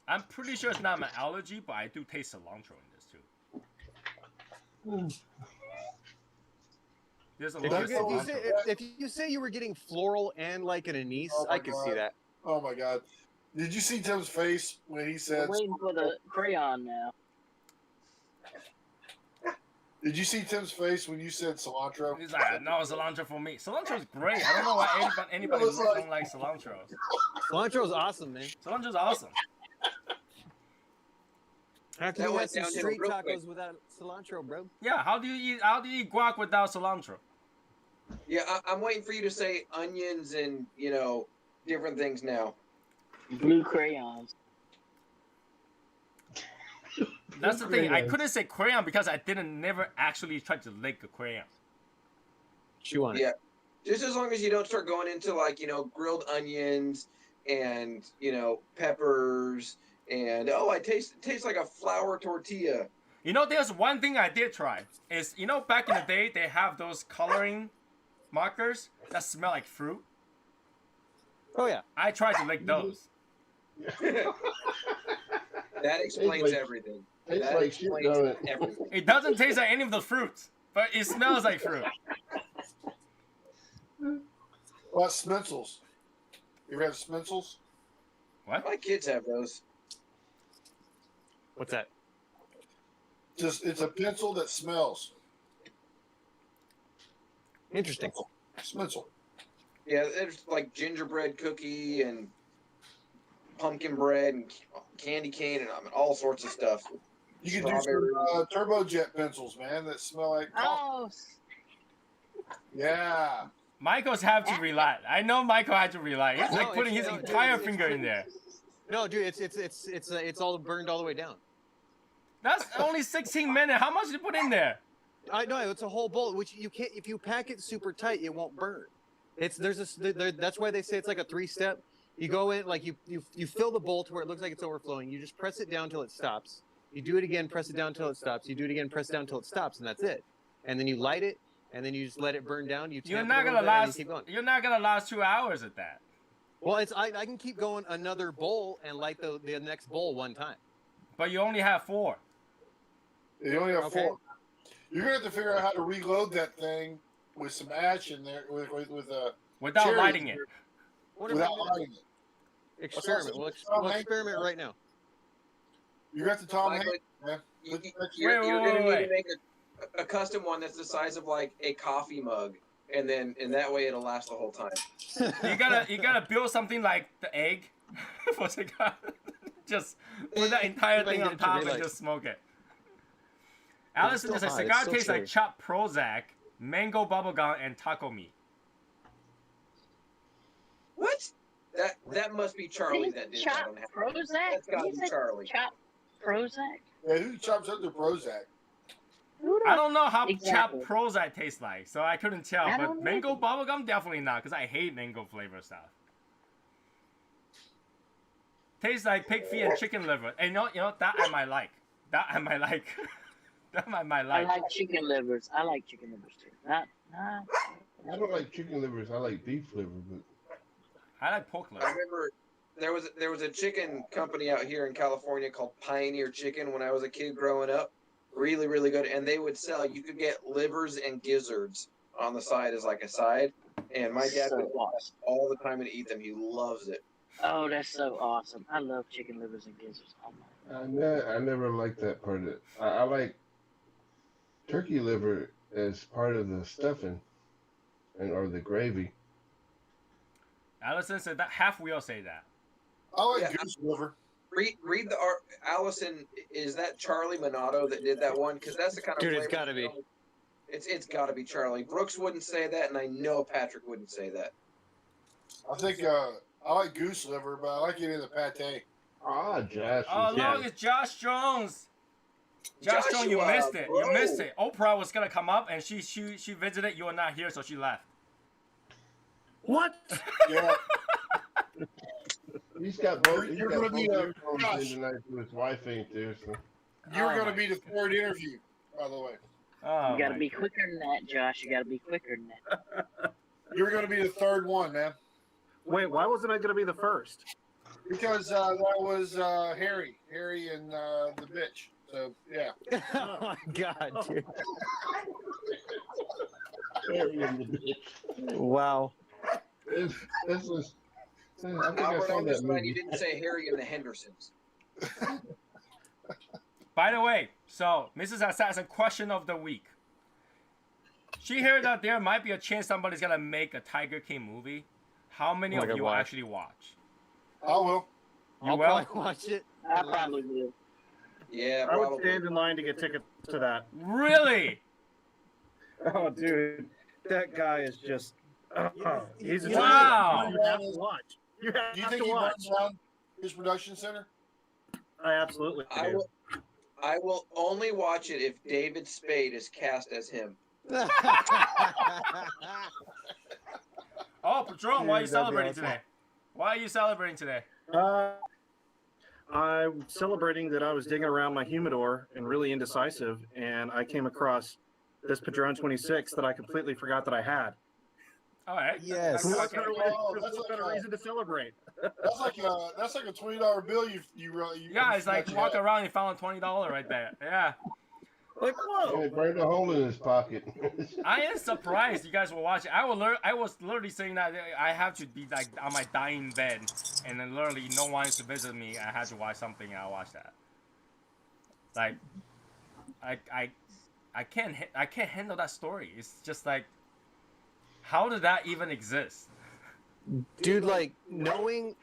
I'm pretty sure it's not my allergy, but I do taste cilantro in this too. There's a lot of cilantro. If you say you were getting floral and like an anise, Oh my I could see God. that. Oh my God! Did you see Tim's face when he said? I'm waiting for the crayon now. Did you see Tim's face when you said cilantro? He's like, no cilantro for me. Cilantro's great. I don't know why anybody It was like- don't like cilantro. Cilantro's awesome, man. Cilantro's awesome. How can That you went have some downhill street real tacos quick. without cilantro, bro? Yeah, how do you eat guac without cilantro? Yeah, I'm waiting for you to say onions and different things now. Blue crayons. That's the thing. I couldn't say crayon because I never actually tried to lick a crayon. Chew on it. Yeah, just as long as you don't start going into grilled onions and peppers and it tastes like a flour tortilla. You know, there's one thing I did try. Is back in the day they have those coloring markers that smell like fruit. Oh yeah. I tried to lick those. That explains like- everything. Tastes That like shit, explains don't it? everything. It doesn't taste like any of the fruits, but it smells like fruit. What Smitzels? You ever have Smitzels? What? My kids have those. What's that? It's a pencil that smells. Interesting. Smitzel. Yeah, there's like gingerbread cookie and pumpkin bread and candy cane and all sorts of stuff. You can do some turbojet pencils, man, that smell like coffee. Oh, Yeah. Michael's have to rely. I know Michael had to rely. He's No, like putting his it's- no, entire it's- finger in there. No, dude, it's all burned all the way down. That's only 16 minutes. How much did you put in there? I know it's a whole bowl, which you can't. If you pack it super tight, it won't burn. That's why they say it's like a 3-step. You go in, like you fill the bowl to where it looks like it's overflowing. You just press it down till it stops. You do it again, press it down till it stops. You do it again, press it down till it stops, and that's it. And then you light it, and then you just let it burn down. You You're tamp not it a gonna little bit, and you last. keep going. You're not gonna last 2 hours at that. Well, I can keep going another bowl and light the next bowl one time. But you only have 4. You only have Okay. 4. You're gonna have to figure out how to reload that thing with some ash in there, with Without cherries lighting it. without lighting it. Experiment. We'll experiment right now. You got the Tom Michael, Hanks, man. You're gonna need wait. to make a custom one that's the size of like a coffee mug, and then in that way it'll last the whole time. You gotta build something like the egg for cigar. Just put that entire If I thing can on get it to top and daylight. just smoke it. But it's Allison still says a hot, cigar it's still tastes like cherry. chopped Prozac, mango bubblegum, and taco meat. What? That must be Charlie that did that Chop on Happy. Prozac? That's gotta You be said Charlie. Chop Prozac? Yeah, who chops up the Prozac? Who the I don't know how Exactly. chopped Prozac tastes like, so I couldn't tell. I But don't mango know. bubblegum, definitely not, because I hate mango flavor stuff. Tastes like pig feet and chicken liver. And you know that I might like. That I might like. That I might I like. like chicken livers. I like chicken livers too. Not. I don't like chicken livers. I like beef liver, but I like pork I liver. remember there was a chicken company out here in California called Pioneer Chicken when I was a kid growing up. Really, really good. And they would sell, you could get livers and gizzards on the side as like a side. And my dad So would awesome. all the time and eat them. He loves it. Oh, that's so awesome. I love chicken livers and gizzards. Oh my. I never liked that part of it. I like turkey liver as part of the stuffing or the gravy. Allison said that half wheel say that. I like Yeah. goose liver. Read the art. Allison, is that Charlie Minato that did that one? Because that's the kind of Dude, it's flavor gotta be. It's got to be Charlie. Brooks wouldn't say that, and I know Patrick wouldn't say that. I think I like goose liver, but I like it in the pate. Ah, Josh. Oh, Yeah. look, it's Josh Jones. Josh Jones, you Joshua, missed it. You bro. missed it. Oprah was gonna come up and she visited. You were not here, so she left. What? Yeah. He's got both. He's You're got gonna be both a- earphones Josh. in tonight, so his wife ain't there. So You're Oh going my- to be the third interview, by the way. Oh, You gotta my be God. quicker than that, Josh. You gotta be quicker than that. You're going to be the third one, man. Wait, why wasn't I going to be the first? Because that was Harry and the bitch. So, yeah. Oh my god, dude. Wow. this was. I think I Albert, saw I'm that just glad you movie. didn't say Harry and the Hendersons. By the way, so Mrs. Assassin, question of the week. She heard that there might be a chance somebody's gonna make a Tiger King movie. How many Oh, I of gotta you will watch. actually watch? I will. You I'll will? probably watch it. I probably will. Yeah, I would probably. stand in line to get tickets to that. Really? Oh, dude, that guy is just. He's a Wow. You have to watch. You Do you have think to he watch. runs around his production center? I absolutely do. I will only watch it if David Spade is cast as him. Oh, Patron, why are you Dude, that'd be celebrating awesome. today? Why are you celebrating today? I'm celebrating that I was digging around my humidor and really indecisive, and I came across this Padron 26 that I completely forgot that I had. All right. Yes. So what Okay. better, Oh, way- that's what like better a- reason to celebrate? That's like a $20 bill you Yeah, it's like you walk had. around and found $20 right there. Yeah. Like, whoa! He burned a hole in his pocket. I am surprised you guys were watching. I was literally saying that I have to be like on my dying bed, and then literally no one is to visit me. I had to watch something, and I watched that. Like, I can't handle that story. It's just like, how did that even exist? Dude, like knowing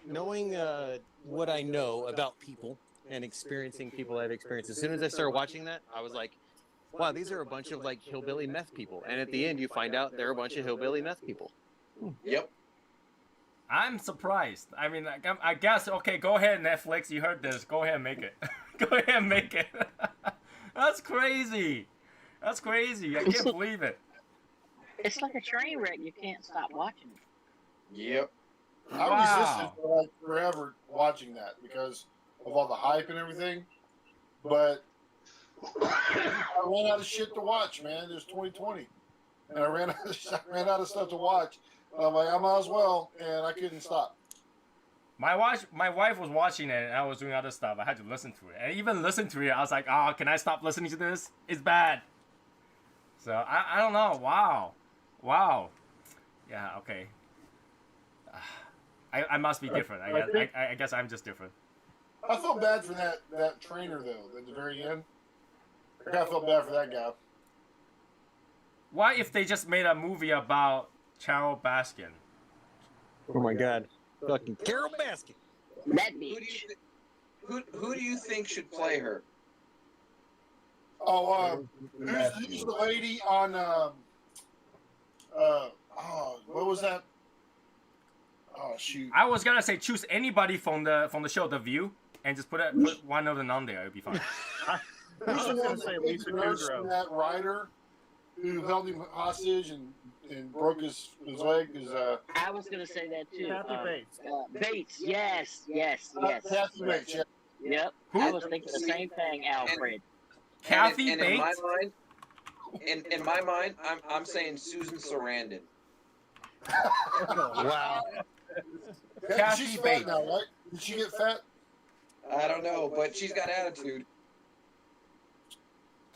what I know about people and experiencing people I've experienced. As soon as I started watching that, I was like, wow, these are a bunch of like hillbilly meth people. And at the end, you find out they're a bunch of hillbilly meth people. Yep. I'm surprised. I mean, like, I guess okay. Go ahead, Netflix. You heard this. Go ahead and make it. Go ahead and make it. That's crazy. That's crazy. I can't believe it. It's like a train wreck. You can't stop watching it. Yep. I resisted for like forever watching that because of all the hype and everything. But I ran out of shit to watch, man. It was 2020, and I ran out of stuff to watch. I'm like, I might as well, and I couldn't stop. My wife was watching it, and I was doing other stuff. I had to listen to it, and even listen to it, I was like, "Oh, can I stop listening to this? It's bad." So I don't know. Wow. Yeah. Okay. I must be different. I guess I'm just different. I felt bad for that trainer though at the very end. I kind of felt bad for that guy. Why if they just made a movie about Carol Baskin? Oh my God. Fucking Carol Baskin. That Who do you bitch. who do you think should play her? Oh, who's the lady on? What was that? Oh shoot! I was gonna say choose anybody from the show The View and just put one of them on there. It'd be fine. Who's the gonna one say that Lisa nurse Kudrow. and that writer who held him hostage and broke his leg? I was gonna say that too. Kathy Bates. Bates. Yes. Kathy Bates. Yeah. Yep. Who? I was thinking the same thing, Alfred. Kathy and Bates. in my mind, I'm saying Susan Sarandon. Wow. Kathy She's Bates. fat now, right? Did she get fat? I don't know, but she's got attitude.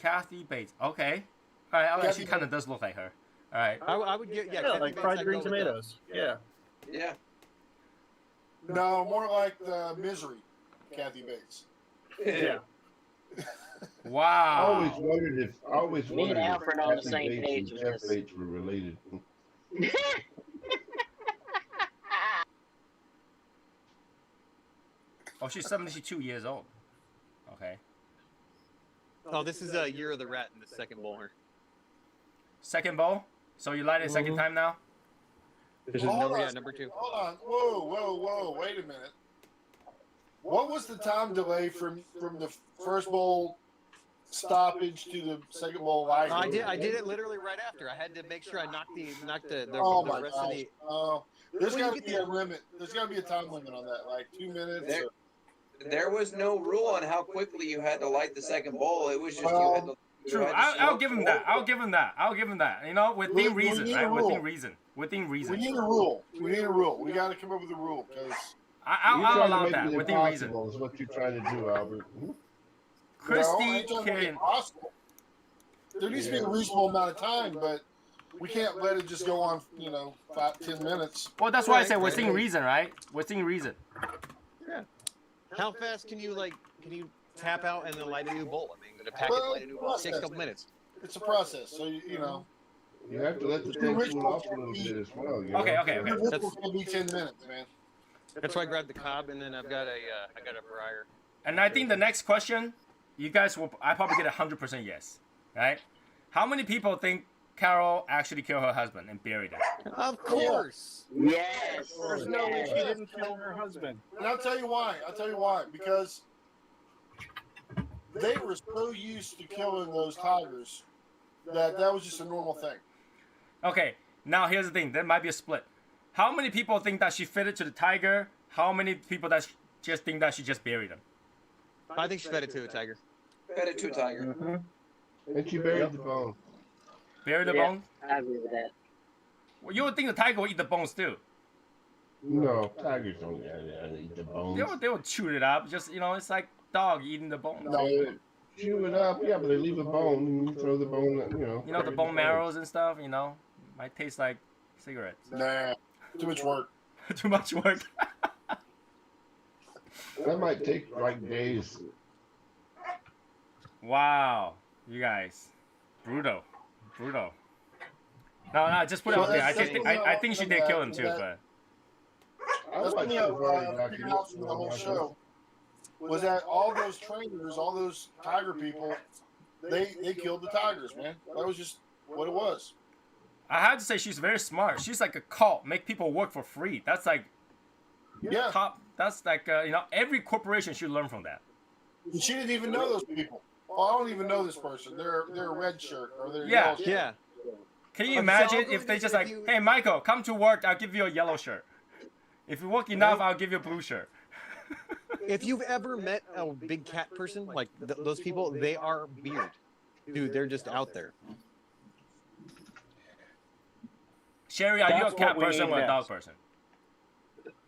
Kathy Bates. Okay. All right. Kathy She kind of does look like her. All right. I would get, yeah, Yeah, Kathy like Bates, fried I'd green go with that. tomatoes. Yeah. Yeah. No, more like the Misery, Kathy Bates. Yeah. I Wow. always wondered if Me and Alfred on the Kathy same Bates page and with Jeff this. Bates were related. Oh, she's 72 years old. Okay. Oh, this is Year of the Rat in the second bowler. Second bowl. So you light it second time now? This is Hold on. number 2. Hold on. Whoa. Wait a minute. What was the time delay from the first bowl stoppage to the second bowl light? I did it literally right after. I had to make sure I knocked the Oh the my rest of gosh. the. Oh, there's Well, you got to get be the- a limit. There's got to be a time limit on that, like 2 minutes. There- There was no rule on how quickly you had to light the second bowl. It was just you had to. you True. had to I'll smoke give him the that. whole- I'll give him that. You know, within We reason, need a right? rule. Within reason. Within We reason. need a rule. We got to come up with a rule because I'll You're trying allow to make that it within reason. impossible is what you're trying to do, Albert. no, I Christy ain't trying to make it can. possible. There needs to be a reasonable amount of time, but we can't let it just go on, 5-10 minutes. Well, that's why I Right, said within right. reason, right? Within reason. How fast can you tap out and then light a new bowl? I mean, the packet Well, light a new bowl. It takes a couple minutes. It's a process, so you know. You have to let the thing cool off a little bit as well. You know? Okay. The ritual's gonna be 10 minutes, man. That's why I grabbed the cob and then I've got a briar. And I think the next question, you guys will. I probably get 100% yes, right? How many people think Carol actually killed her husband and buried him? Of course. Yes. There's no way she yes. didn't kill her husband. And I'll tell you why. Because they were so used to killing those tigers that was just a normal thing. Okay. Now here's the thing. There might be a split. How many people think that she fed it to the tiger? How many people that just think that she just buried him? I think she fed it to a tiger. Fed it to a tiger. And she buried the bone. Buried the Yeah. bone? I agree with that. Well, you would think the tiger would eat the bones too. No, tigers don't eat the bones. They would chew it up. Just it's like dog eating the bone. No. They chew it up, yeah, but they leave a bone and you throw the bone, You know the bone marrows and stuff. Might taste like cigarettes. Nah, too much work. Too much work. That might take like days. Wow, you guys, brutal. No, just put it out there. I think she did kill him too, but That's like what to figured out from the whole show was that all those trainers, all those tiger people, they killed the tigers, man. That was just what it was. I had to say she's very smart. She's like a cult, make people work for free. That's like Yeah, top. That's like every corporation should learn from that. and she didn't even know those people. Well, I don't even know this person. They're a red shirt or they're Yeah. yellow shirt. Yeah. Can you So imagine I'll go if with they this just if like, you- hey Michael, come to work. I'll give you a yellow shirt. If you work enough, I'll give you a blue shirt. If you've ever met a big cat person, like those people, they are weird. Dude, they're just out there. Sherry, are you a That's cat what we person need or a dog next. person?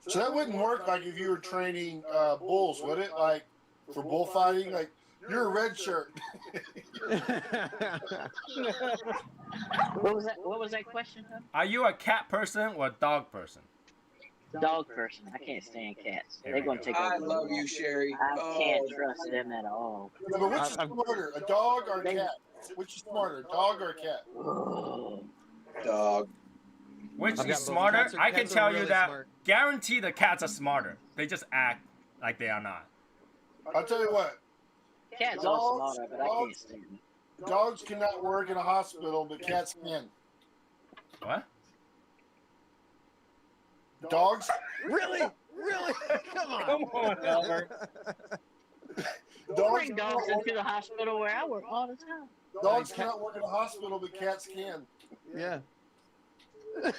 So that wouldn't work like if you were training bulls, would it? Like for bullfighting, like you're a red shirt. What was that question? Huh? Are you a cat person or a dog person? Dog person. I can't stand cats. Here They're we gonna go. take I over. love you, Sherry. I can't trust them at all. Yeah, but which is I'm- smarter, a dog or a cat? Which is smarter, a dog or a cat? Dog. Which I've got is both. smarter? Cats are- I can cats are tell you really that smart. guarantee the cats are smarter. They just act like they are not. I'll tell you what, Cats are smarter, but I can't stand them. dogs cannot work in a hospital, but cats can. What? Dogs, Really? Really? Come on. Come on, Albert. We'll dogs, bring dogs into the hospital where I work all the time. dogs cannot work in a hospital, but cats can. Yeah. I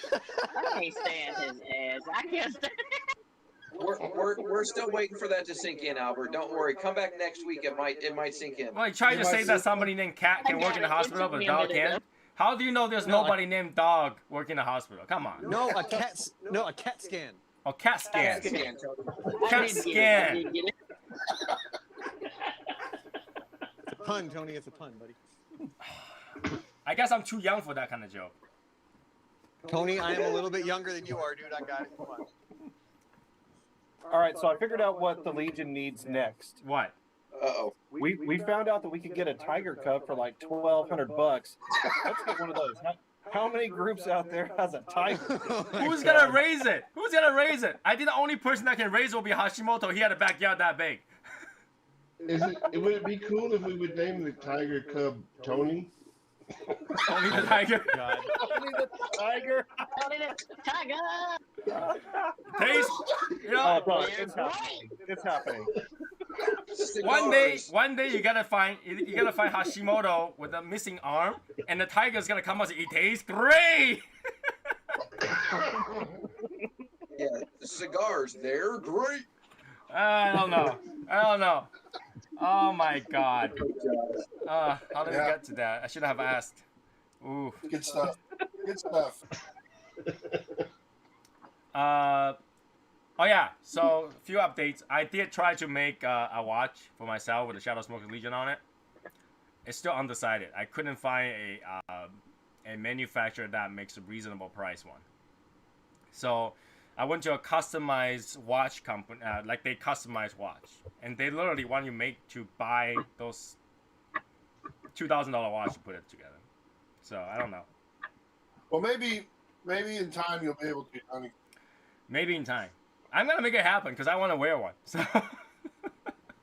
can't stand his ass. I can't stand. We're still waiting for that to sink in, Albert. Don't worry. Come back next week. It might sink in. Well, you trying to say that somebody named Cat can I work got in the it. It hospital, took but a me a dog minute, can't? How do you know there's No, nobody named Dog working in the hospital? Come on. No, a cat scan. Oh, cat scan. Scan, Tony. I Cat didn't get it. I scan. didn't get it. It's a pun, Tony. It's a pun, buddy. I guess I'm too young for that kind of joke. Tony, I am a little bit younger than you are, dude. I got it. Come on. All right, so I figured out what the Legion needs next. What? Uh-oh. We found out that we could get a tiger cub for like $1,200. Let's get one of those. How many groups out there has a tiger? Who's gonna raise it? Who's gonna raise it? I think the only person that can raise it will be Hashimoto. He had a backyard that big. Would it be cool if we would name the tiger cub Tony? Only the tiger. God. Only the tiger. Tiger! Taste. You Oh, know, bro, it's happening. It's happening. one day you gotta find Hashimoto with a missing arm, and the tiger's gonna come out and say, "It tastes great." Yeah, the cigars, they're great. I don't know. Oh my God. How did we get to that? I should have asked. Ooh. Good stuff. Good stuff. Oh yeah. So a few updates. I did try to make a watch for myself with the Shadow Smoker Legion on it. It's still undecided. I couldn't find a manufacturer that makes a reasonable price one. So I went to a customized watch company, like they customize watch, and they literally want you to buy those $2,000 watch to put it together. So I don't know. Well, maybe in time you'll be able to. I mean, Maybe in time. I'm gonna make it happen because I want to wear one. So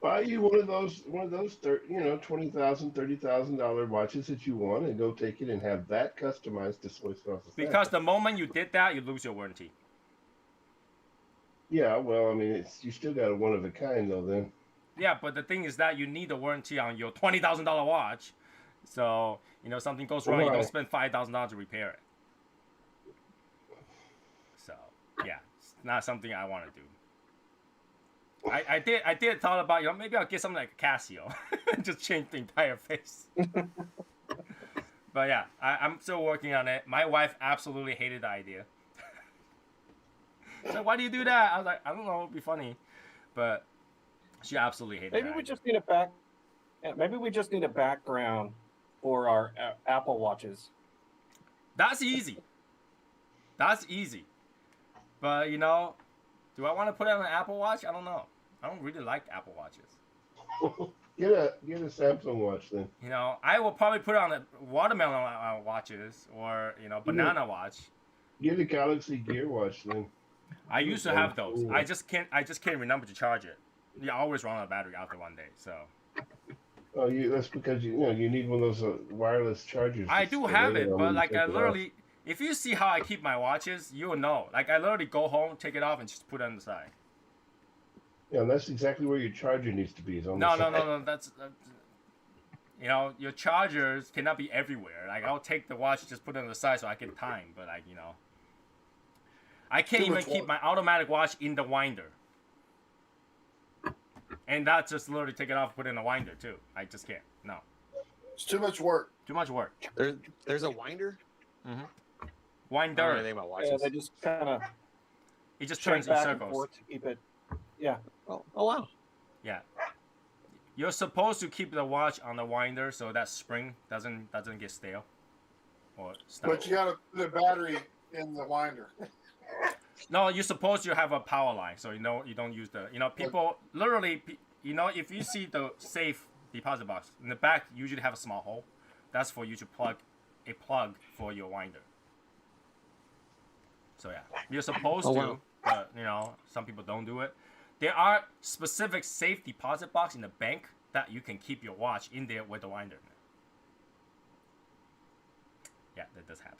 Buy you one of those $20,000, $30,000 watches that you want, and go take it and have that customized to SoySauceAssassin. because the moment you did that, you lose your warranty. Yeah, well, I mean, you still got a one of a kind though. Then Yeah, but the thing is that you need a warranty on your $20,000 watch. So something goes wrong, you don't Right. spend $5,000 to repair it. So yeah, it's not something I want to do. I did thought about maybe I'll get something like a Casio, just change the entire face. But yeah, I'm still working on it. My wife absolutely hated the idea. So why do you do that? I was like, I don't know, it'd be funny, but she absolutely hated Maybe that we idea. just need maybe we just need a background for our Apple watches. That's easy. But do I want to put it on an Apple Watch? I don't know. I don't really like Apple Watches. get a Samsung watch then. I will probably put it on the watermelon watches or banana watch. Get a Galaxy Gear watch then. I used to have those. I just can't remember to charge it. You always run out of battery after one day. So Oh, that's because you need one of those wireless chargers. I to do stay have on it, when but you like take I it off. literally, if you see how I keep my watches, you'll know. Like I literally go home, take it off, and just put it on the side. Yeah, and that's exactly where your charger needs to be. Is on the No. side. That's your chargers cannot be everywhere. Like I'll take the watch, just put it on the side so I can time. But I can't Too even much keep work. my automatic watch in the winder. And that's just literally take it off, put it in the winder too. I just can't. No. It's too much work. Too much work. There's a winder. I don't know Winder. anything about Yeah, watches. they just kind of It just shake turns in back and circles. forth to keep it. Yeah. Oh wow. Yeah. You're supposed to keep the watch on the winder so that spring doesn't get stale or stuck. But you got to put a battery in the winder. No, you're supposed to have a power line, so you don't use the people literally if you see the safe deposit box in the back usually have a small hole. That's for you to plug a plug for your winder. So yeah, you're supposed to, but some people don't do it. There are specific safe deposit box in the bank that you can keep your watch in there with the winder. Yeah, that does happen.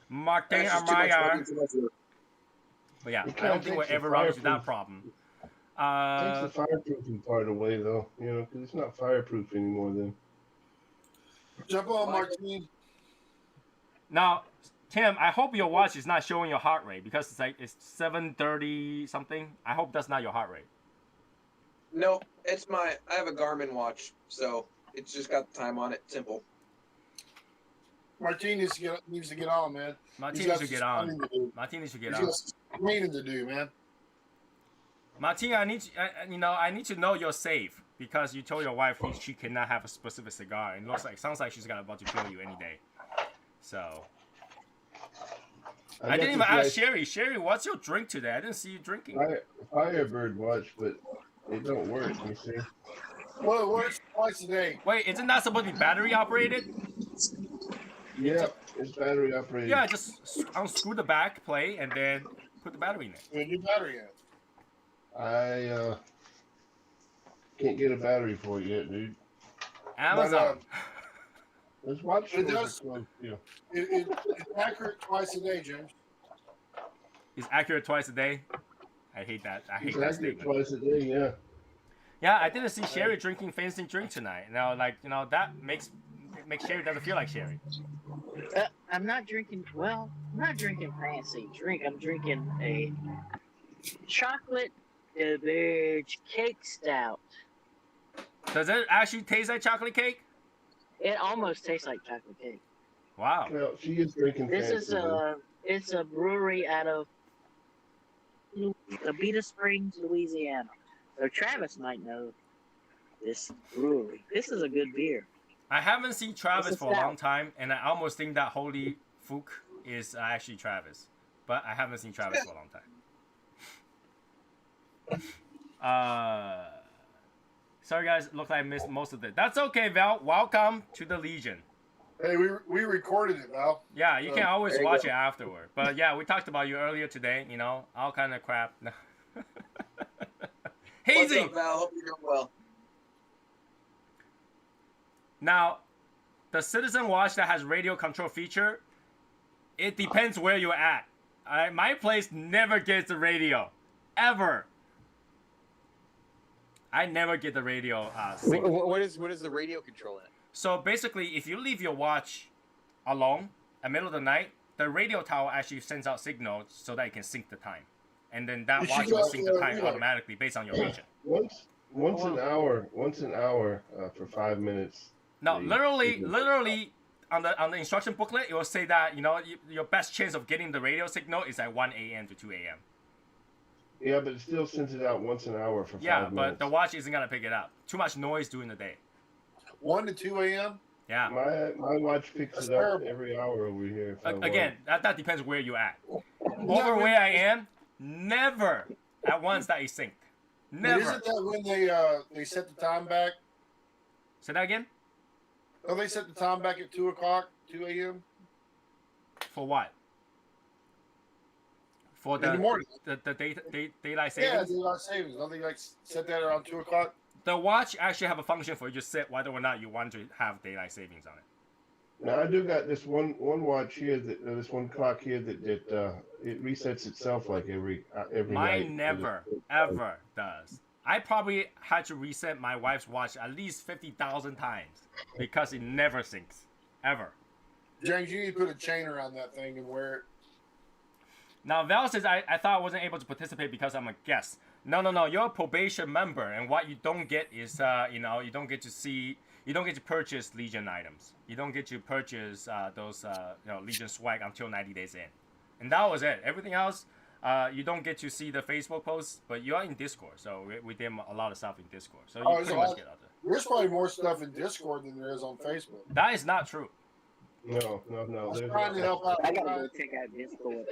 Martin That's just too much Amaya. work, too much work. But yeah, It I don't kinda think we'll takes the ever run into that fireproof. problem. Takes the fireproofing part away, though, because it's not fireproof anymore then. Jump on, Martine. Now, Tim, I hope your watch is not showing your heart rate because it's 7:30 something. I hope that's not your heart rate. No, I have a Garmin watch, so it's just got the time on it. Simple. Martine needs to get on, man. Martin needs to get on. Martin needs to get He's on. got some cleaning to do, man. Martin, I need to know you're safe because you told your wife she cannot have a specific cigar. And sounds like she's about to kill you any day. So I didn't even ask Sherry. Sherry, what's your drink today? I didn't see you drinking. Firebird watch, but it don't work, you see. Well, it works twice a day. Wait, isn't that supposed to be battery operated? Yeah, it's battery operated. Yeah, just unscrew the back plate and then put the battery in it. Put a new battery in it. I can't get a battery for it yet, dude. Amazon. This watch It stores does. are closed, yeah. It's accurate twice a day, James. It's accurate twice a day. I hate that. I hate It's that accurate statement. twice a day, yeah. Yeah, I didn't see Sherry drinking fancy drink tonight. Now, that makes Sherry doesn't feel like Sherry. I'm not drinking. Well, I'm not drinking fancy drink. I'm drinking a chocolate beverage cake stout. Does it actually taste like chocolate cake? It almost tastes like chocolate cake. Wow. Well, she is drinking This fancy. is it's a brewery out of Abita Springs, Louisiana. So Travis might know this brewery. This is a good beer. I haven't seen Travis This is for a long stout. time, and I almost think that Holy Fook is actually Travis. But I haven't seen Travis for a long time. Sorry guys, looks like I missed most of it. That's okay, Val. Welcome to the Legion. Hey, we recorded it, Val. Yeah, you can always there you watch go. it afterward. But yeah, we talked about you earlier today, all kind of crap. What's Hazy! up, Val? Hope you're doing well. Now, the Citizen Watch that has radio control feature, it depends where you're at. My place never gets the radio. Ever. I never get the radio signal. What is the radio control in it? So basically, if you leave your watch alone in the middle of the night, the radio tower actually sends out signals so that it can sync the time. And then that You watch should will go sync to the the time relay. automatically based on your region. Once an hour for 5 minutes. No, They- literally on the instruction booklet, it will say that, your best chance of getting the radio signal is at 1 a.m. to 2 a.m. Yeah, but it still sends it out once an hour for 5 Yeah, minutes. but the watch isn't going to pick it up. Too much noise during the day. 1 to 2 a.m. Yeah. My watch picks That's it up terrible. every hour over here. if I want. Again, that depends where you're at. Yeah, Over but- where I am, never at once that is synced. But Never. isn't that when they set the time back? Say that again? Oh, they set the time back at 2 o'clock, 2 a.m. For what? For in the morning. the daylight Yeah, savings? daylight savings. Don't they set that around 2 o'clock? The watch actually have a function for you to set whether or not you want to have daylight savings on it. Now I do got this one watch here this one clock here that it resets itself like every night. Mine never, ever does. I probably had to reset my wife's watch at least 50,000 times because it never syncs. Ever. James, you need to put a chain around that thing and wear it. Now Val says I thought I wasn't able to participate because I'm a guest. No. You're a probation member, and what you don't get is you don't get to purchase Legion items. You don't get to purchase those Legion swag until 90 days in, and that was it. Everything else, you don't get to see the Facebook posts, but you are in Discord, so we did a lot of stuff in Discord. So you pretty much get out there. There's probably more stuff in Discord than there is on Facebook. That is not true. No. I was trying to help out. I gotta go check out Discord.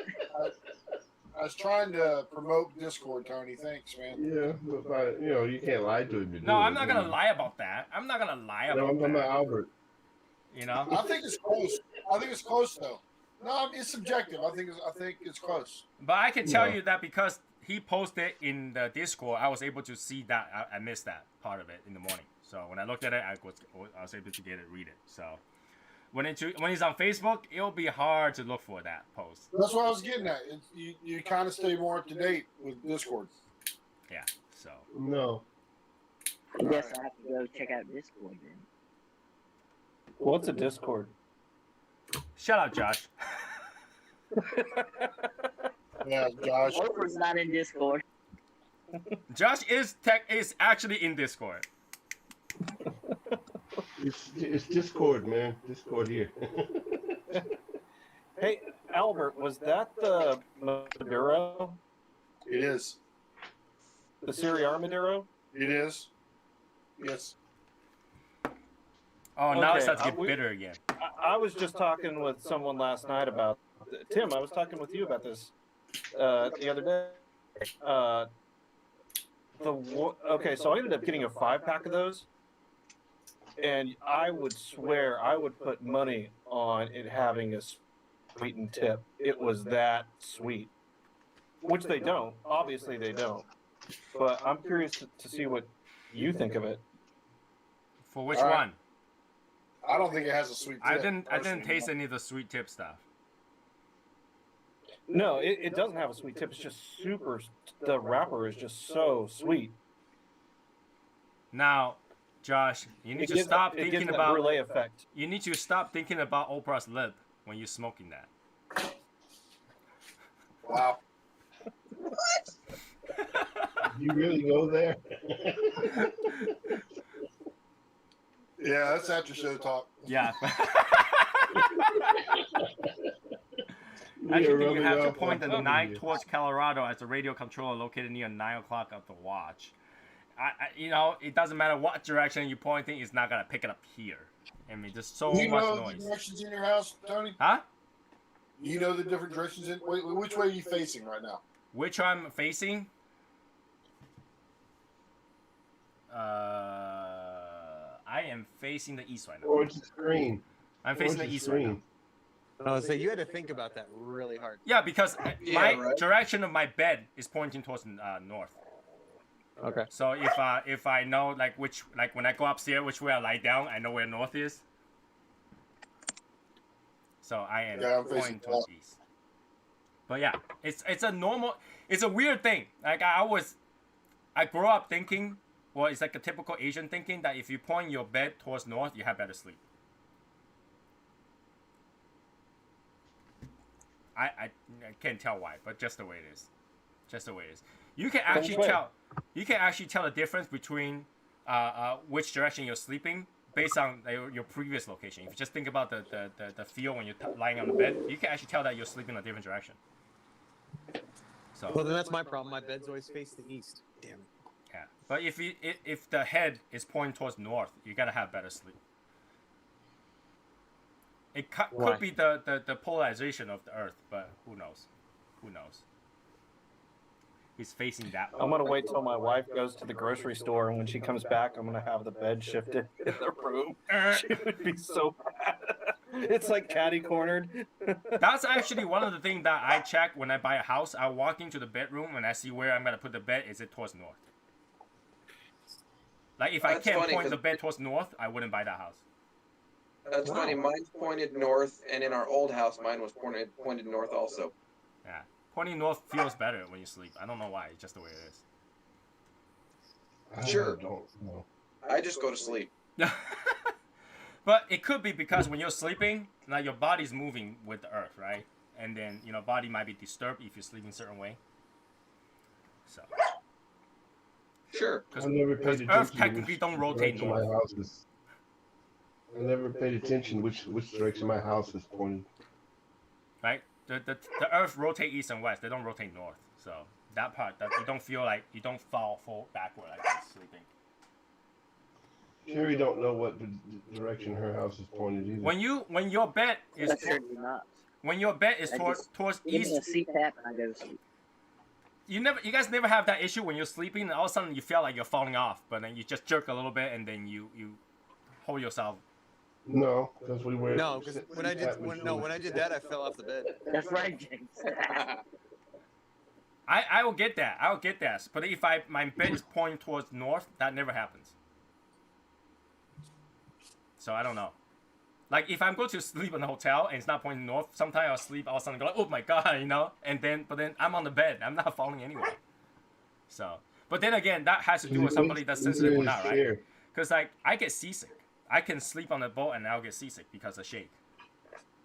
I was trying to promote Discord, Tony. Thanks, man. Yeah, but you can't lie to him. No, I'm not gonna lie about that. I'm not gonna lie about I'm talking that. about Albert. You know. I think it's close. I think it's close though. No, it's subjective. I think it's close. But I can tell you that because he posted in the Discord, I was able to see that. I missed that part of it in the morning. So when I looked at it, I was able to read it. So when he's on Facebook, it'll be hard to look for that post. That's what I was getting at. You kind of stay more up to date with Discord. Yeah. So. No. I guess I have to go check out Discord then. What's a Discord? Shut up, Josh. Yeah, Josh. Oprah's not in Discord. Josh is actually in Discord. It's Discord, man. Discord here. Hey, Albert, was that the Maduro? It is. The Syriar Maduro? It is. Yes. Oh, now it Okay, starts to get bitter again. I was just talking with someone last night about Tim. I was talking with you about this the other day. Okay, so I ended up getting a 5-pack of those, and I would swear I would put money on it having a sweetened tip. It was that sweet, which they don't. Obviously, they don't. But I'm curious to see what you think of it. For which one? I don't think it has a sweet tip. I didn't taste any of the sweet tip stuff. No, it doesn't have a sweet tip. It's just super. The wrapper is just so sweet. Now, Josh, you need to stop thinking about brulee effect. You need to stop thinking about Oprah's lip when you're smoking that. Wow. You really go there? Yeah, that's after show talk. Yeah. Actually, you have to point the knife towards Colorado as the radio controller located near 9 o'clock of the watch. It doesn't matter what direction you're pointing, it's not gonna pick it up here. I mean, there's so much noise. The directions in your house, Tony? Huh? You know the different directions in. Which way are you facing right now? Which I'm facing? I am facing the east right now. Towards the screen. I'm facing the east right now. Oh, so you had to think about that really hard. Yeah, because direction of my bed is pointing towards north. Okay. So if I know when I go upstairs which way I lie down, I know where north is. So I am pointing towards east. But yeah, it's a weird thing. Like I grew up thinking, well, it's like a typical Asian thinking that if you point your bed towards north, you have better sleep. I can't tell why, but just the way it is. Just the way it is. You can actually tell the difference between which direction you're sleeping based on your previous location. If you just think about the feel when you're lying on the bed, you can actually tell that you're sleeping in a different direction. So. Well, then that's my problem. My bed's always face the east. Damn it. Yeah, but if the head is pointing towards north, you gotta have better sleep. It could be the polarization of the Earth, but who knows? Who knows? He's facing that way. I'm gonna wait till my wife goes to the grocery store, and when she comes back, I'm gonna have the bed shifted in the room. She would be so bad. It's like catty-cornered. That's actually one of the things that I check when I buy a house. I walk into the bedroom and I see where I'm gonna put the bed. Is it towards north? Like if I can't point the bed towards north, I wouldn't buy that house. That's funny. Mine's pointed north, and in our old house, mine was pointed north also. Yeah, pointing north feels better when you sleep. I don't know why. It's just the way it is. Sure. I don't know. I just go to sleep. But it could be because when you're sleeping, like your body's moving with the earth, right? and then body might be disturbed if you sleep in a certain way. So. Sure. I never paid Because attention Earth to technically which don't rotate direction my north. house is. I never paid attention which direction my house is pointed. Right? The Earth rotate east and west. They don't rotate north. So that part, that you don't feel like you don't fall backward like this sleeping. Sherry don't know what direction her house is pointed either. When your bed is That's certainly not. when your bed is I towards Give me a east, CPAP and I go to sleep. you guys never have that issue when you're sleeping and all of a sudden you feel like you're falling off, but then you just jerk a little bit and then you hold yourself. No, because we were. No, because when I did that, I fell off the bed. That's right, James. I will get that. I will get that. But if my bed is pointing towards north, that never happens. So I don't know. Like if I'm going to sleep in a hotel and it's not pointing north, sometimes I'll sleep all of a sudden go like, oh my god, but then I'm on the bed. I'm not falling anywhere. So, but then again, that has to do with somebody that's sensitive or not, right? Because like I get seasick. I can sleep on the boat and I'll get seasick because of shake.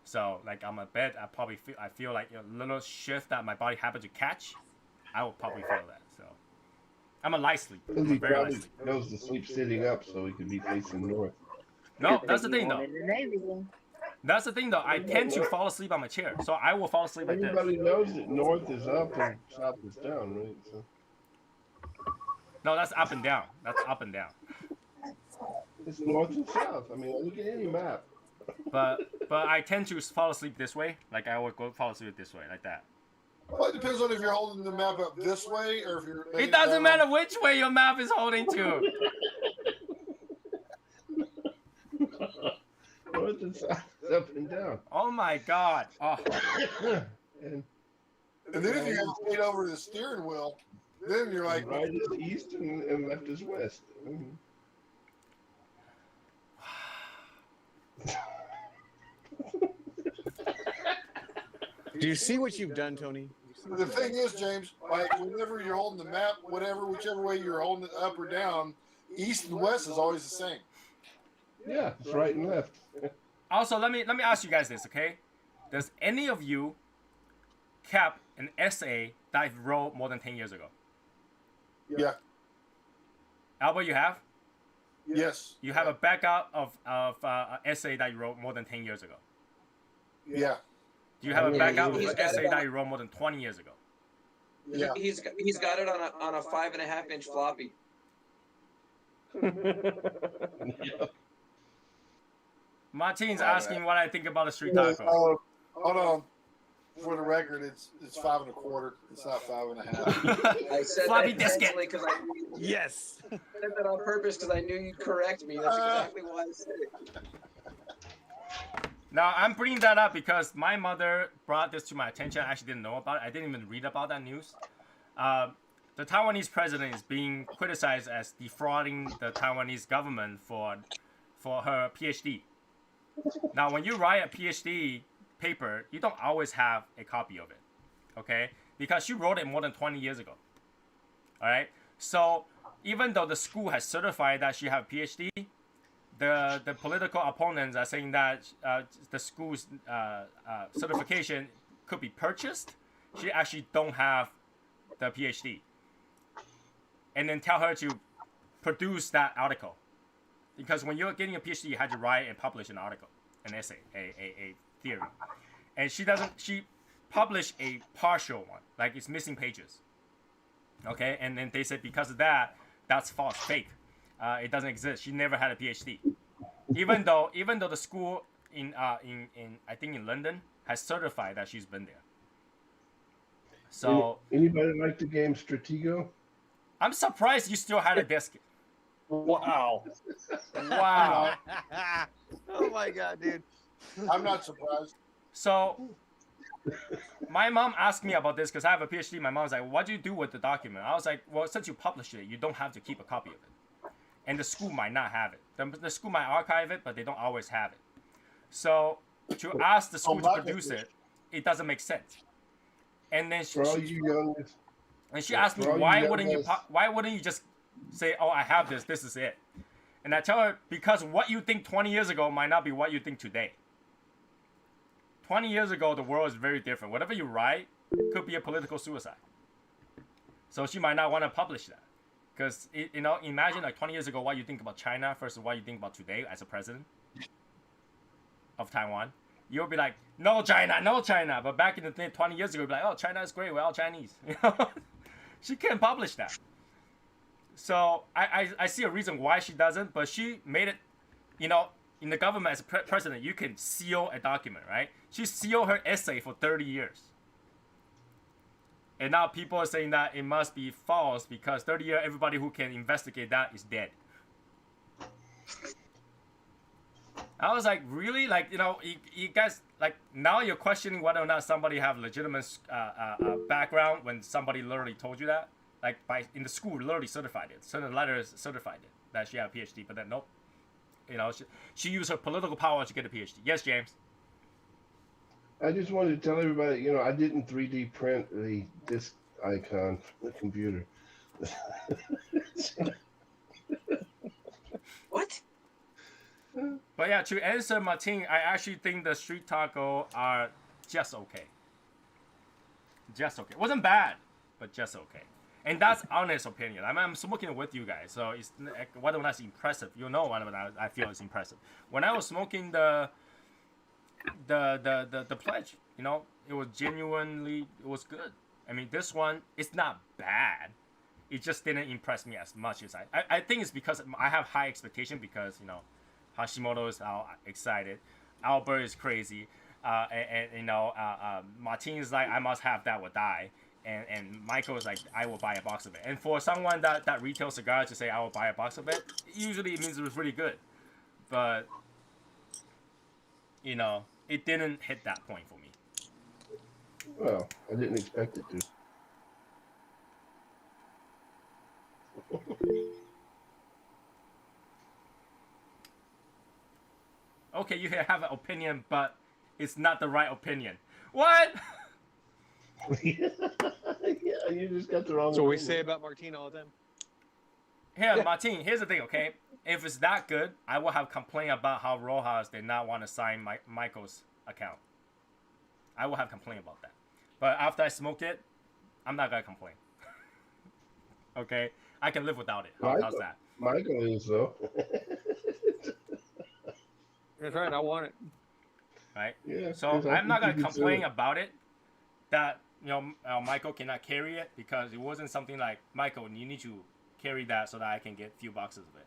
So like on my bed, I feel like a little shift that my body happened to catch, I will probably feel that. So I'm a light sleeper. I'm a He very light probably sleeper. goes to sleep sitting up so he can be facing north. No, that's the thing though. In the Navy, then. That's the thing though. I tend to fall asleep on my chair, so I will fall asleep like this. Everybody knows that north is up and south is down, right? So. No, that's up and down. That's up and down. It's north and south. I mean, look at any map. But I tend to fall asleep this way. Like I would go fall asleep this way, like that. Well, it depends on if you're holding the map up this way or if you're. It doesn't matter which way your map is holding to. North and south, up and down. Oh my god. Oh. And And then if you have to lean over the steering wheel, then you're like, right is east and left is west. Do you see what you've done, Tony? the thing is, James, like whenever you're holding the map, whichever way you're holding it up or down, east and west is always the same. Yeah, it's right and left. Also, let me ask you guys this, okay? Does any of you cap an essay that you wrote more than 10 years ago? Yeah. Albert, you have? Yes. You have a backup of an essay that you wrote more than 10 years ago? Yeah. Do you have a backup of He's an got essay it that you wrote more than 20 years ago? Yeah. He's got it on a 5.5-inch floppy. Martin's asking what I think about the street taco. Hold on. For the record, it's 5 1/4. It's not 5 1/2. I said Floppy that biscuit. intentionally because I knew Yes. I said that on purpose because I knew you'd correct me. That's exactly why I said it. Now, I'm bringing that up because my mother brought this to my attention. I actually didn't know about it. I didn't even read about that news. The Taiwanese president is being criticized as defrauding the Taiwanese government for her PhD. Now, when you write a PhD paper, you don't always have a copy of it, okay? Because she wrote it more than 20 years ago, all right? So even though the school has certified that she has a PhD, the political opponents are saying that the school's certification could be purchased. She actually don't have the PhD. And then tell her to produce that article. Because when you're getting a PhD, you had to write and publish an article, an essay, a theory. And she published a partial one, like it's missing pages. Okay, and then they said because of that, that's false, fake. It doesn't exist. She never had a PhD. Even though the school in I think in London has certified that she's been there. So Anybody like the game Stratego? I'm surprised you still had a biscuit. Wow. Wow. Oh my god, dude. I'm not surprised. So my mom asked me about this because I have a PhD. My mom's like, what do you do with the document? I was like, well, since you published it, you don't have to keep a copy of it. And the school might not have it. The school might archive it, but they don't always have it. So to ask the school to produce it, it doesn't make sense. And then she asked me, why wouldn't you just say, oh, I have this, this is it. And I tell her, because what you think 20 years ago might not be what you think today. 20 years ago, the world is very different. Whatever you write could be a political suicide. So she might not want to publish that. Because, you know, imagine like 20 years ago what you think about China versus what you think about today as a president of Taiwan. You'll be like, no China, no China. But back in the day, 20 years ago, you'll be like, oh, China is great. We're all Chinese. You know? She can't publish that. So I see a reason why she doesn't. But she made it, you know, in the government as a president, you can seal a document, right? She sealed her essay for 30 years. And now people are saying that it must be false because 30 years, everybody who can investigate that is dead. I was like, really? Like, you know, you guys, like, now you're questioning whether or not somebody have legitimate background when somebody literally told you that? Like, in the school, literally certified it. Sent a letter certified it, that she had a PhD, but then nope. You know, she used her political power to get a PhD. Yes, James? I just wanted to tell everybody, you know, I didn't 3D print the disk icon for the computer. What? But yeah, to answer Martin, I actually think the street taco are just okay. Just okay. Wasn't bad, but just okay. And that's honest opinion. I'm smoking with you guys, so it's whether or not it's impressive. You know whether or not I feel it's impressive. When I was smoking the pledge, you know, it was good. I mean, this one, it's not bad. It just didn't impress me as much as I think it's because I have high expectation because, you know, Hashimoto is excited, Albert is crazy, and you know, Martin is like, I must have that or die, and Michael is like, I will buy a box of it. And for someone that retails cigars to say I will buy a box of it, usually it means it was really good, but you know, it didn't hit that point for me. Well, I didn't expect it to. Okay, you can have an opinion, but it's not the right opinion. What? Yeah, you just got the wrong. That's what we say about Martin all the time. Here, Martin, here's the thing, okay? If it's that good, I will have complaint about how Rojas did not want to sign Michael's account. I will have complaint about that. But after I smoke it, I'm not going to complain. Okay? I can live without it. How's that? Michael is, though. That's right, I want it. Right? Yeah, so I'm not going to complain about it that, you know, Michael cannot carry it because it wasn't something like, Michael, you need to carry that so that I can get a few boxes of it.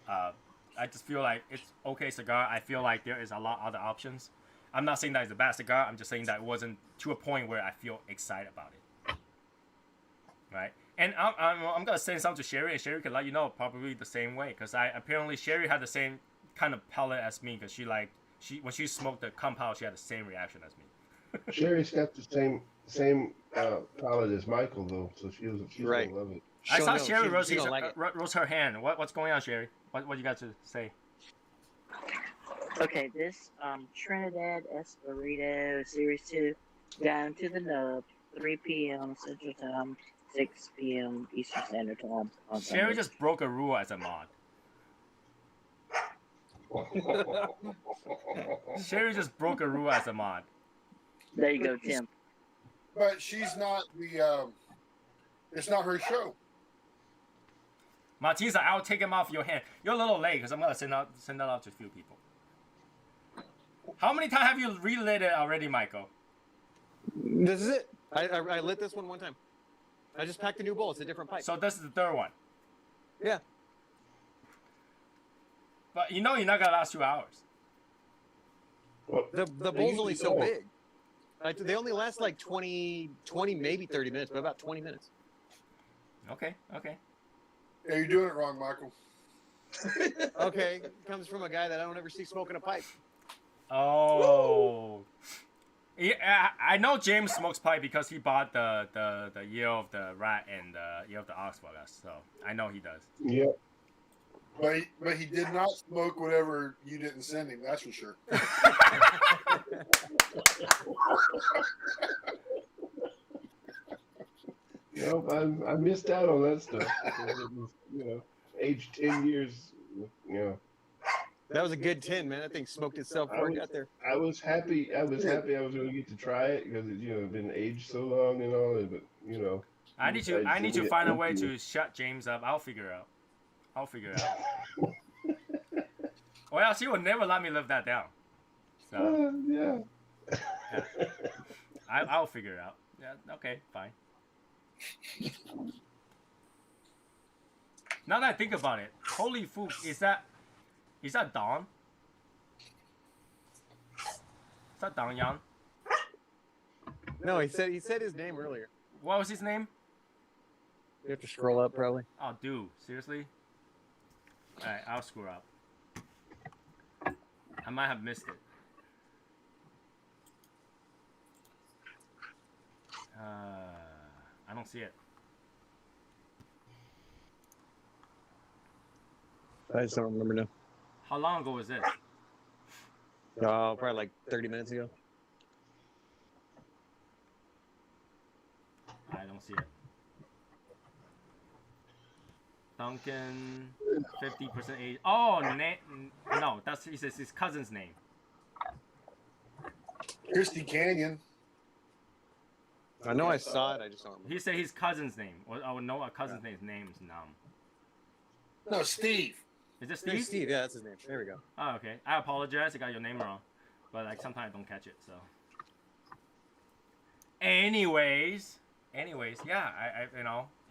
I just feel like it's okay cigar. I feel like there is a lot of other options. I'm not saying that it's a bad cigar. I'm just saying that it wasn't to a point where I feel excited about it. Right? And I'm going to send some to Sherry, and Sherry can let you know probably the same way. Because apparently Sherry had the same kind of palate as me. Because when she smoked the compound, she had the same reaction as me. Sherry's got the same palate as Michael, though. So she's right. gonna love it. I saw know. Sherry She rose her hand. What's going on, Sherry? What you got to say? Okay, this Trinidad Espirito Series 2 down to the nub, 3 p.m. Central Time, 6 p.m. Eastern Standard Time. On Sherry Sunday. just broke a rule as a mod. Sherry just broke a rule as a mod. There you go, Tim. But she's not the. It's not her show. Martin's like, I'll take him off your hand. You're a little late because I'm gonna send that out to a few people. How many times have you relit it already, Michael? This is it. I lit this one time. I just packed a new bowl. It's a different pipe. So this is the third one. Yeah. But you know you're not gonna last 2 hours. The bowl's only so big. They only last like 20, maybe 30 minutes, but about 20 minutes. Okay. Yeah, you're doing it wrong, Michael. Okay, comes from a guy that I don't ever see smoking a pipe. Oh. Yeah, I know James smokes pipe because he bought the Year of the Rat and the Year of the Ox for us, so I know he does. Yeah. But he did not smoke whatever you didn't send him. That's for sure. Nope, I missed out on that stuff. It was, you know, aged 10 years. You know. That was a good 10, man. That thing smoked itself before I got there. I was happy. I was happy I was going to get to try it because it, been aged so long and all. But I need to find a way to shut James up. I'll figure it out. Or else he will never let me live that down. So yeah. I'll figure it out. Yeah. Okay. Fine. Now that I think about it, holy food, is that Don? Is that Don Yang? No, he said his name earlier. What was his name? You have to scroll up, probably. Oh, dude, seriously? Alright, I'll screw up. I might have missed it. I don't see it. I just don't remember now. How long ago was this? Probably like 30 minutes ago. I don't see it. Duncan, 50% age. Oh, no, that's his cousin's name. Christy Canyon. I know I saw it. I just don't remember. He said his cousin's name. I would know a cousin's name's Nam. No, Steve. Is it Steve? Steve, yeah, that's his name. There we go. Oh, okay. I apologize. I got your name wrong. But like sometimes I don't catch it, so. Anyways, yeah, I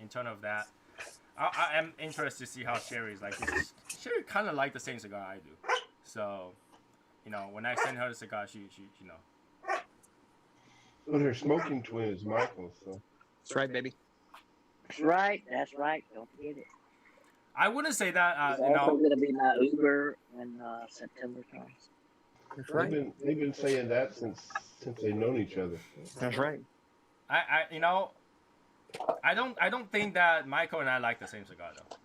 in terms of that, I am interested to see how Sherry's like. Sherry kind of like the same cigar I do. So, when I send her the cigar, she But her smoking twin is Michael, so. That's right, baby. That's right. That's right. Don't forget it. I wouldn't say that. It's also going to be my Uber when September comes. That's right. They've been saying that since they've known each other. That's right. I don't think that Michael and I like the same cigar though.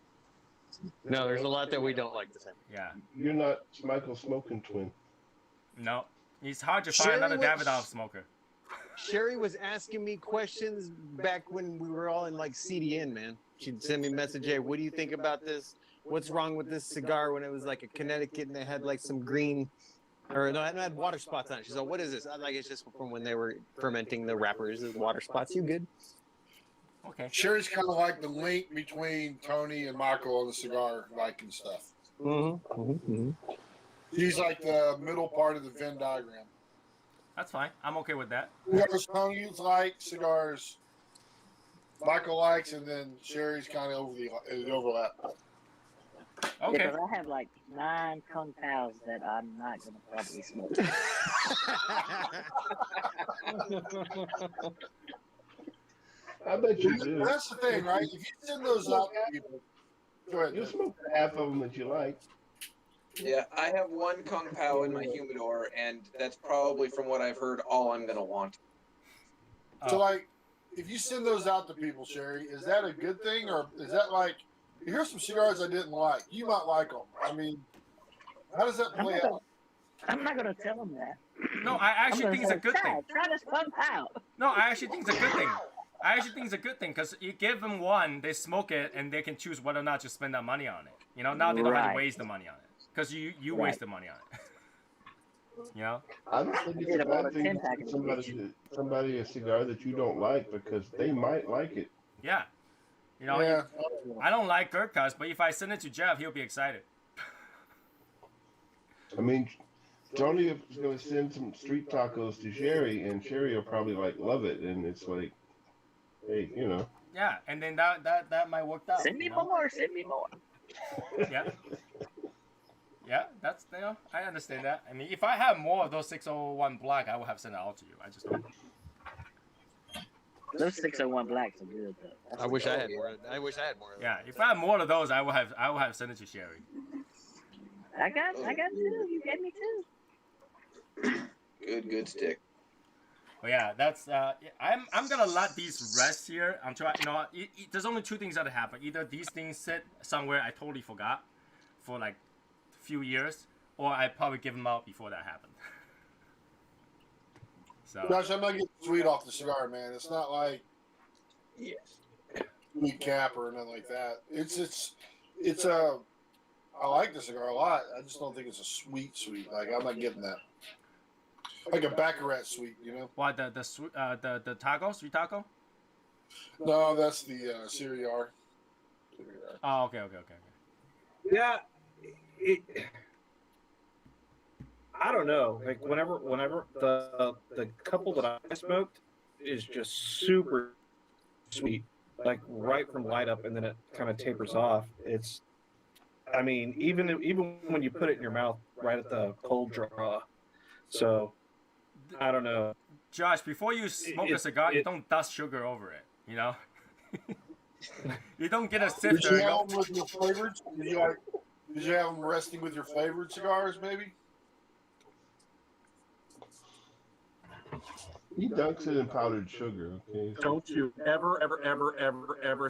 No, there's a lot that we don't like the same. Yeah. You're not Michael's smoking twin. No, it's hard to find another Davidoff smoker. Sherry was asking me questions back when we were all in like CDN, man. She'd send me a message, hey, what do you think about this? What's wrong with this cigar? When it was like a Connecticut and they had like some green, or no, it had water spots on it. She's like, what is this? I'm like, it's just from when they were fermenting the wrappers. There's water spots. You good? Okay. Sherry's kind of like the link between Tony and Michael on the cigar liking stuff. He's like the middle part of the Venn diagram. That's fine. I'm okay with that. Cigars Tony's like, cigars Michael likes, and then Sherry's kind of over the overlap. Okay. Because I have like 9 Kung Paos that I'm not going to probably smoke. I bet you do. That's the thing, right? If you send those out to people, go ahead. You'll smoke half of them that you like. Yeah, I have 1 Kung Pao in my humidor, and that's probably, from what I've heard, all I'm going to want. So, like, if you send those out to people, Sherry, is that a good thing, or is that like, here's some cigars I didn't like. You might like them. I mean, how does that play out? I'm not going to tell them that. No, I actually think it's a good thing. Try this Kung Pao. No, I actually think it's a good thing. Because you give them one, they smoke it, and they can choose whether or not to spend that money on it. Now they don't have to waste the money on it. Because you waste the money on it. I don't think it's a bad thing to give somebody a cigar that you don't like because they might like it. Yeah. I don't like Gurkhas, but if I send it to Jeff, he'll be excited. I mean, Tony is going to send some street tacos to Sherry, and Sherry will probably love it, and it's like, hey, Yeah, and then that might work out. Send me more. Send me more. Yeah. Yeah, that's I understand that. I mean, if I have more of those 601 black, I would have sent it all to you. I just don't. Those 601 blacks are good though. I wish I had more. I wish I had more of them. Yeah, if I had more of those, I would have sent it to Sherry. I got 2. You gave me 2. Good stick. But yeah, that's I'm gonna let these rest here. I'm trying. There's only 2 things that happen. Either these things sit somewhere I totally forgot for like a few years, or I probably give them out before that happened. So. Gosh, I'm not getting sweet off the cigar, man. It's not like sweet cap or nothing like that. It's a I like the cigar a lot. I just don't think it's a sweet. Like I'm not getting that. Like a Baccarat sweet, you know? What the taco, sweet taco? No, that's the Syriar. Oh, okay. Yeah, I don't know. Like whenever the couple that I smoked is just super sweet, like right from light up, and then it kind of tapers off. It's, I mean, even when you put it in your mouth right at the cold draw. So I don't know. Josh, before you smoke a cigar, you don't dust sugar over it. You know, you don't get a Did sifter. you have them with your flavored? Did you have them resting with your flavored cigars, maybe? He dunks it in powdered sugar. Okay. Don't you ever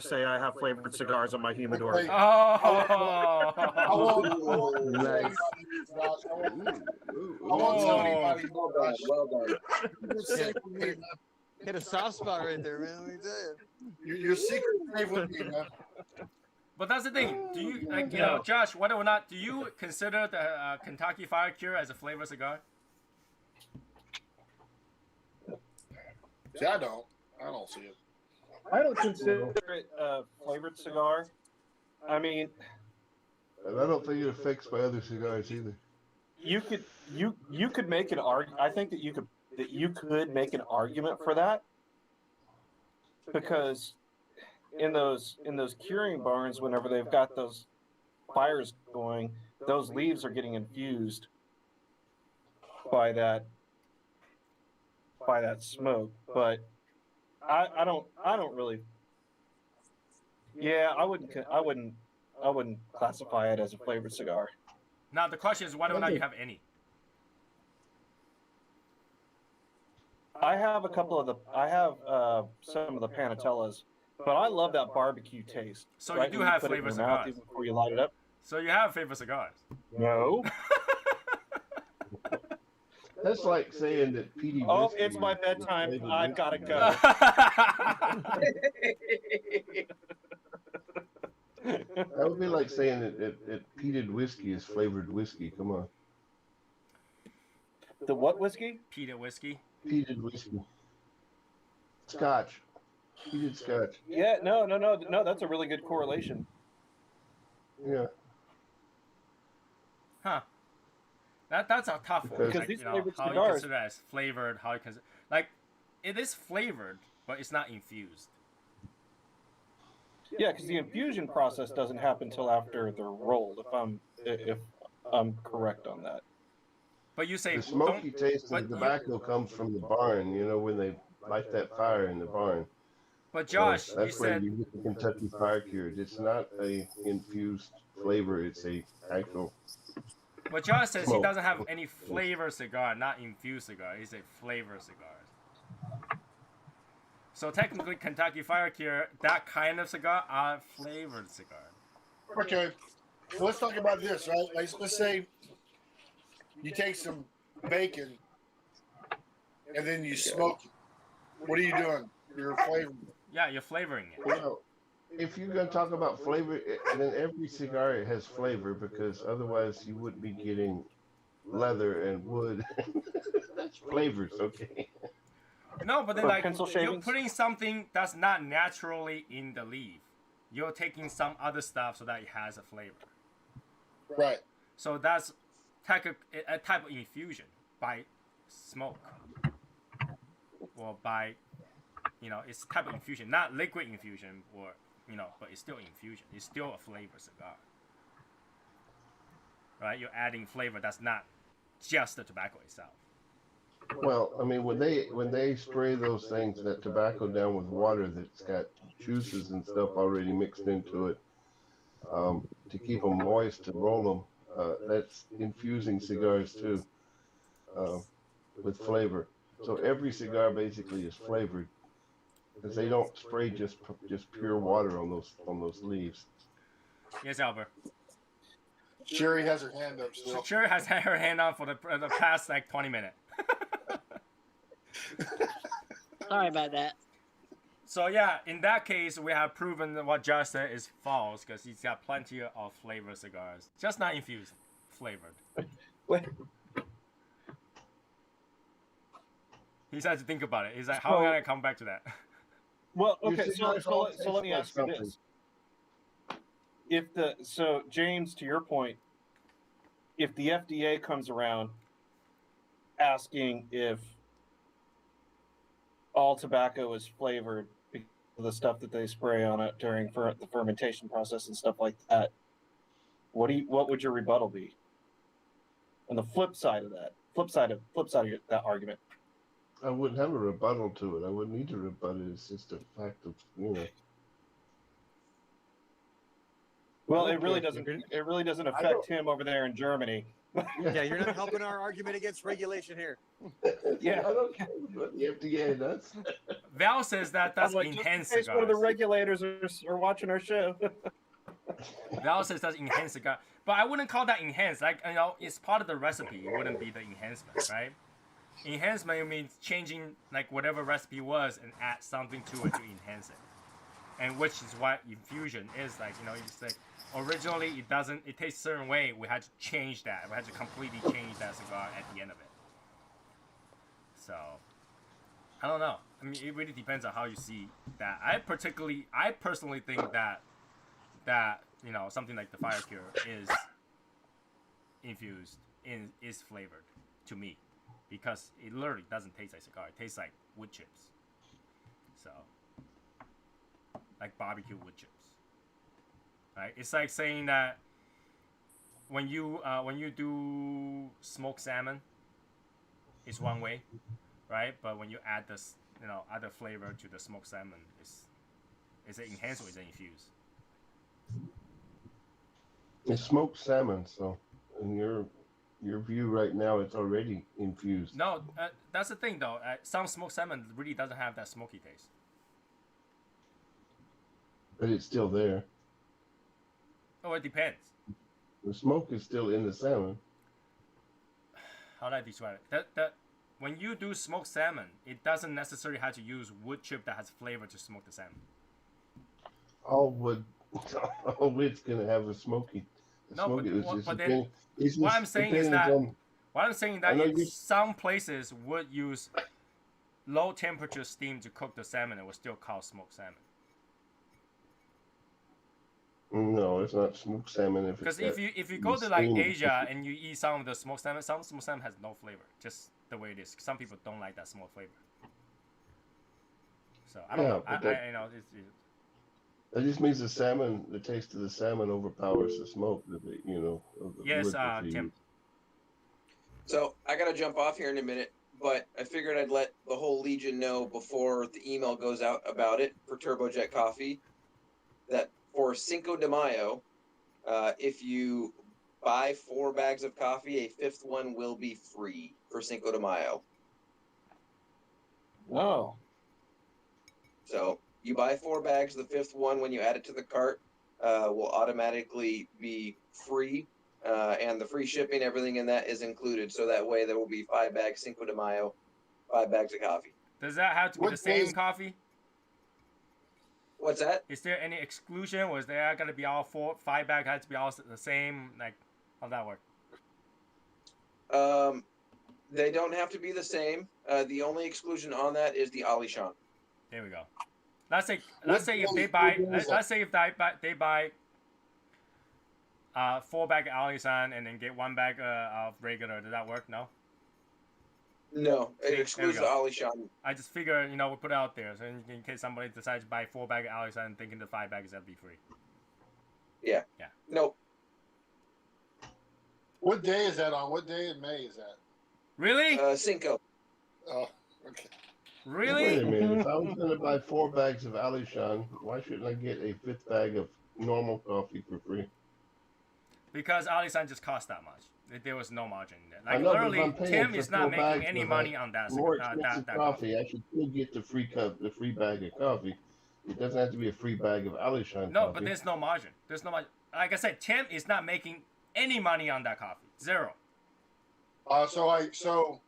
say I have flavored cigars on my humidor. Hey, Oh, I won't Nice. I won't tell anybody. Well done. Hit a soft spot right there, man. Let me tell you. Your secret safe with me, man. but that's the thing. Do you like, No. Josh? Whether or not do you consider the Kentucky Fire Cure as a flavor cigar? See, I don't see it. I don't consider it a flavored cigar. I mean, And I don't think it affects my other cigars either. you could make an argument. I think that you could make an argument for that, because in those curing barns, whenever they've got those fires going, those leaves are getting infused by that smoke. But I don't really. Yeah, I wouldn't classify it as a flavored cigar. Now the question is whether or not you have any. I have some of the Panatellas, but I love that barbecue taste. So right you do when have put it in flavored your mouth cigars. even before you light it up. So you have favorite cigars. No. That's like saying that Petey Oh, whiskey it's my is bedtime. flavored I've got to whiskey. go. That would be like saying that peated whiskey is flavored whiskey. Come on, The what whiskey? Peter whiskey. peated whiskey. Scotch, peated Scotch. Yeah, no. That's a really good correlation. Yeah, Huh. That's a tough one. Because Like, these you know, flavored how you cigars- consider it as flavored? How you consider like it is flavored, but it's not infused. Yeah, because the infusion process doesn't happen until after they're rolled. If I'm correct on that. But you say the smoky don't. taste but of you- the tobacco comes from the barn. You know, when they light that fire in the barn. But Josh, So you that's where said you get the Kentucky Fire Cured. It's not a infused flavor. It's a actual. But Josh says he Smoke. doesn't have any flavor cigar, not infused cigar. He's a flavor cigars. So technically, Kentucky Fire Cure, that kind of cigar, are flavored cigar. Okay, so let's talk about this, right? Like, let's say you take some bacon and then you smoke it. What are you doing? You're flavoring it. Yeah, you're flavoring it. Well, if you're going to talk about flavor, then every cigar has flavor, because otherwise you wouldn't be getting leather and wood. That's flavors, okay? No, but then Or like pencil you're shavings? putting something that's not naturally in the leaf. You're taking some other stuff so that it has a flavor. Right. So that's a type of infusion by smoke. Or by, it's type of infusion, not liquid infusion, or but it's still infusion. It's still a flavor cigar. Right? You're adding flavor that's not just the tobacco itself. Well, I mean, when they spray those things, that tobacco down with water that's got juices and stuff already mixed into it, to keep them moist to roll them, that's infusing cigars too, with flavor. So every cigar basically is flavored, because they don't spray just pure water on those leaves. Yes, Albert. Sherry has her hand up still. Sure has had her hand on for the past like 20 minutes. Sorry about that. So yeah, in that case, we have proven that what Josh said is false because he's got plenty of flavored cigars, just not infused, flavored. Wait, He's had to think about it. He's like, how am I gonna come back to that? well, Your okay, cigars so all let me taste ask you like this: so James, to your point, if the FDA comes around asking if all tobacco is flavored because of the stuff that they spray on it during the fermentation process and stuff like that, what would your rebuttal be? On the flip side of that, flip side of that argument. I wouldn't have a rebuttal to it. I wouldn't need to rebut it. It's just a fact of, Well, Okay. it really doesn't. It really doesn't affect him over there in Germany. Yeah, you're not helping our argument against regulation here. Yeah. I don't care what the FDA does. Val says that that's Like, enhanced just in case one of the cigars. regulators are watching our show. Val says that's enhanced cigar, but I wouldn't call that enhanced. Like, it's part of the recipe. It wouldn't be the enhancement, right? Enhancement means changing like whatever recipe was and add something to it to enhance it, and which is what infusion is like. It's like originally it tastes a certain way. We had to change that. We had to completely change that cigar at the end of it. So I don't know. I mean, it really depends on how you see that. I personally think that something like the Fire Cure is infused is flavored to me, because it literally doesn't taste like cigar. It tastes like wood chips. So like barbecue wood chips. Right? It's like saying that when you do smoked salmon, it's one way, right? But when you add this, other flavor to the smoked salmon, is it enhanced or is it infused? It's smoked salmon, so in your view right now, it's already infused. No, that's the thing though. Some smoked salmon really doesn't have that smoky taste. But it's still there. Oh, it depends. The smoke is still in the salmon. How do I describe it? That when you do smoked salmon, it doesn't necessarily have to use wood chip that has flavor to smoke the salmon. All wood's gonna have a smoky. No, but then it's what just I'm saying is depending that I know some places would use low temperature steam to cook the salmon and would still call smoked salmon. No, it's not smoked salmon. Because if you go to like Asia and you eat some of the smoked salmon, some smoked salmon has no flavor, just the way it is. Some people don't like that smoked flavor. So I don't know. I know it's that just means the taste of the salmon overpowers the smoke. Yes, Tim. So I gotta jump off here in a minute, but I figured I'd let the whole Legion know before the email goes out about it for Turbojet Coffee that for Cinco de Mayo, if you buy 4 bags of coffee, a 5th one will be free for Cinco de Mayo. Oh. So you buy 4 bags, the 5th one, when you add it to the cart, will automatically be free, and the free shipping, everything in that is included. So that way there will be 5 bags Cinco de Mayo, 5 bags of coffee. Does that have to be the same coffee? What's that? Is there any exclusion? Was there going to be all 5 bags had to be all the same? Like, how'd that work? They don't have to be the same. The only exclusion on that is the Alishan. There we go. Let's say if they buy 4 bag of Alishan and then get 1 bag of regular. Does that work? No. No, it excludes the Alishan. I just figure, we put it out there, so in case somebody decides to buy 4 bag of Alishan thinking the 5 bags that'd be free. Yeah. Yeah. Nope. What day is that on? What day in May is that? Really? Cinco. Oh, okay. Really? Wait a minute. If I was going to buy 4 bags of Alishan, why shouldn't I get a 5th bag of normal coffee for free? Because Alishan just cost that much. There was no margin in there. I Like know, literally, Tim is not making any money on that. More expensive coffee. I should still get the free bag of coffee. It doesn't have to be a free bag of Alishan. No, coffee. but there's no margin. There's no margin. Like I said, Tim is not making any money on that coffee. Zero. So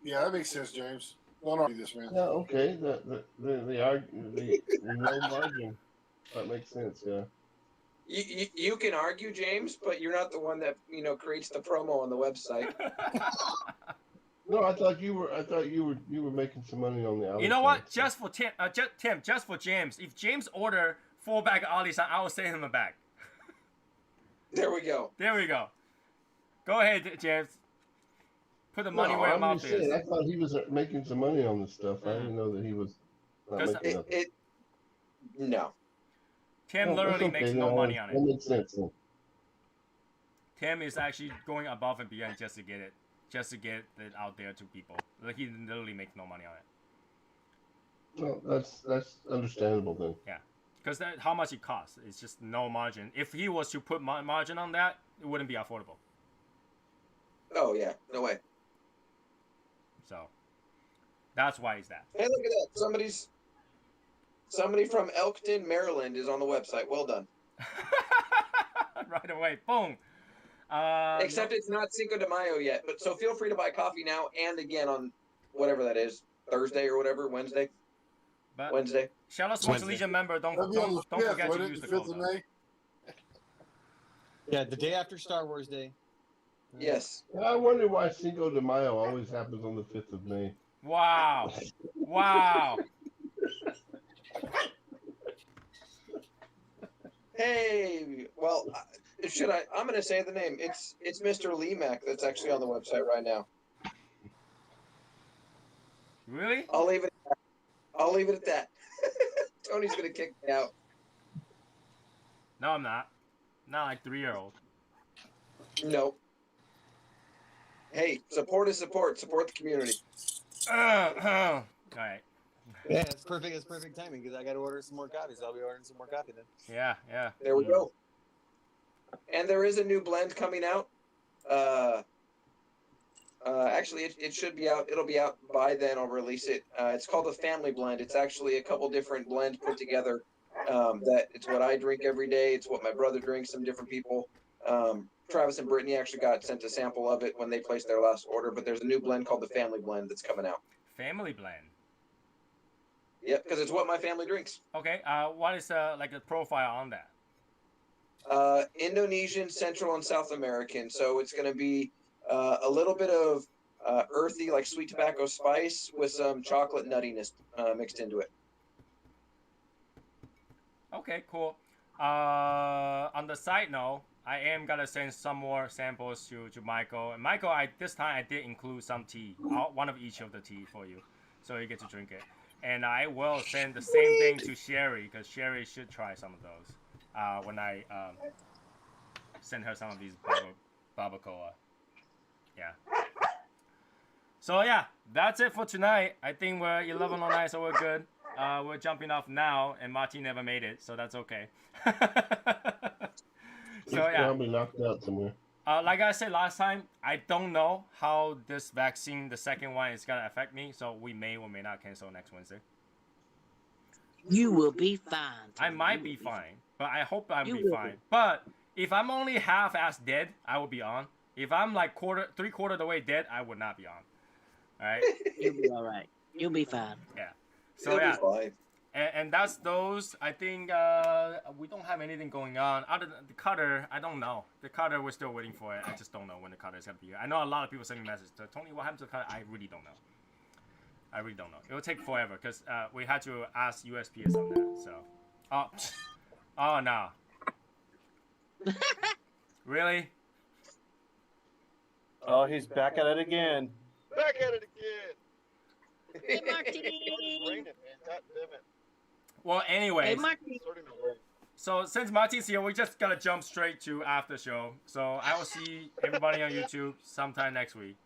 yeah, that makes sense, James. Don't argue this, man. Yeah, okay. The no margin. That makes sense. Yeah. You can argue, James, but you're not the one that creates the promo on the website. No, I thought you were making some money on the other You know side, what? so. Just for Tim, just for James. If James order 4 bag of Alisan, I will send him a bag. There we go. There we go. Go ahead, James. Put the money where your I'm mouth just saying, is. I thought he was making some money on this stuff. I Mm. didn't know that he was not Because making nothing. No. Tim Well, literally that's okay, makes no money on That it. makes sense. Then. Tim is actually going above and beyond just to get it out there to people. Like he literally makes no money on it. Well, that's understandable then. Yeah, because how much it costs? It's just no margin. If he was to put margin on that, it wouldn't be affordable. Oh yeah, no way. So that's why it's that. Hey, look at that! Somebody from Elkton, Maryland, is on the website. Well done. Right away, boom. Except it's not Cinco de Mayo yet, but so feel free to buy coffee now and again on whatever that is, Thursday or whatever, Wednesday. Shout out Smokes Legion member. Don't forget to use the code. 5th of May. Yeah, the day after Star Wars Day. Yes. I wonder why Cinco de Mayo always happens on the 5th of May. Wow. Wow. Hey, well, I'm going to say the name. It's Mr. Lee Mac that's actually on the website right now. Really? I'll leave it at that. Tony's going to kick me out. No, I'm not. Not like 3-year-old. Nope. Hey, support is support. Support the community. All right. Yeah, it's perfect. It's perfect timing because I got to order some more coffee. So I'll be ordering some more coffee then. Yeah, yeah. There we go. And there is a new blend coming out. Actually, it should be out. It'll be out by then. I'll release it. It's called a family blend. It's actually a couple different blends put together. That it's what I drink every day. It's what my brother drinks. Some different people. Travis and Brittany actually got sent a sample of it when they placed their last order. But there's a new blend called the family blend that's coming out. Family blend. Yep, because it's what my family drinks. Okay. What is like a profile on that? Indonesian, Central, and South American. So it's going to be a little bit of earthy, like sweet tobacco spice with some chocolate nuttiness mixed into it. Okay, cool. On the side note, I am gonna send some more samples to Michael. And Michael, this time I did include some tea, one of each of the tea for you, so you get to drink it. And I will send the same thing to Sherry, because Sherry should try some of those when I send her some of these Barbacoa. Yeah. So yeah, that's it for tonight. I think we're 11:09, so we're good. We're jumping off now, and Marty never made it, so that's okay. So yeah. Probably knocked out somewhere. Like I said last time, I don't know how this vaccine, the second one, is gonna affect me. So we may or may not cancel next Wednesday. You will be fine. I might be fine, but I hope I'll be fine. But if I'm only half-ass dead, I will be on. If I'm like three-quarter of the way dead, I would not be on. All right. You'll be all right. You'll be fine. Yeah. So yeah. And that's those. I think we don't have anything going on. Other than the cutter, I don't know. The cutter, we're still waiting for it. I just don't know when the cutter is going to be here. I know a lot of people send me messages. Tony, what happened to the cutter? I really don't know. It will take forever because we had to ask USPS on that. So, oh no. Really? Oh, he's back at it again. Back at it again. Hey, Marty. It's raining, man. God damn it. Well, anyways. Hey, Marty. So since Marty's here, we just gotta jump straight to after show. So I will see everybody on YouTube sometime next week.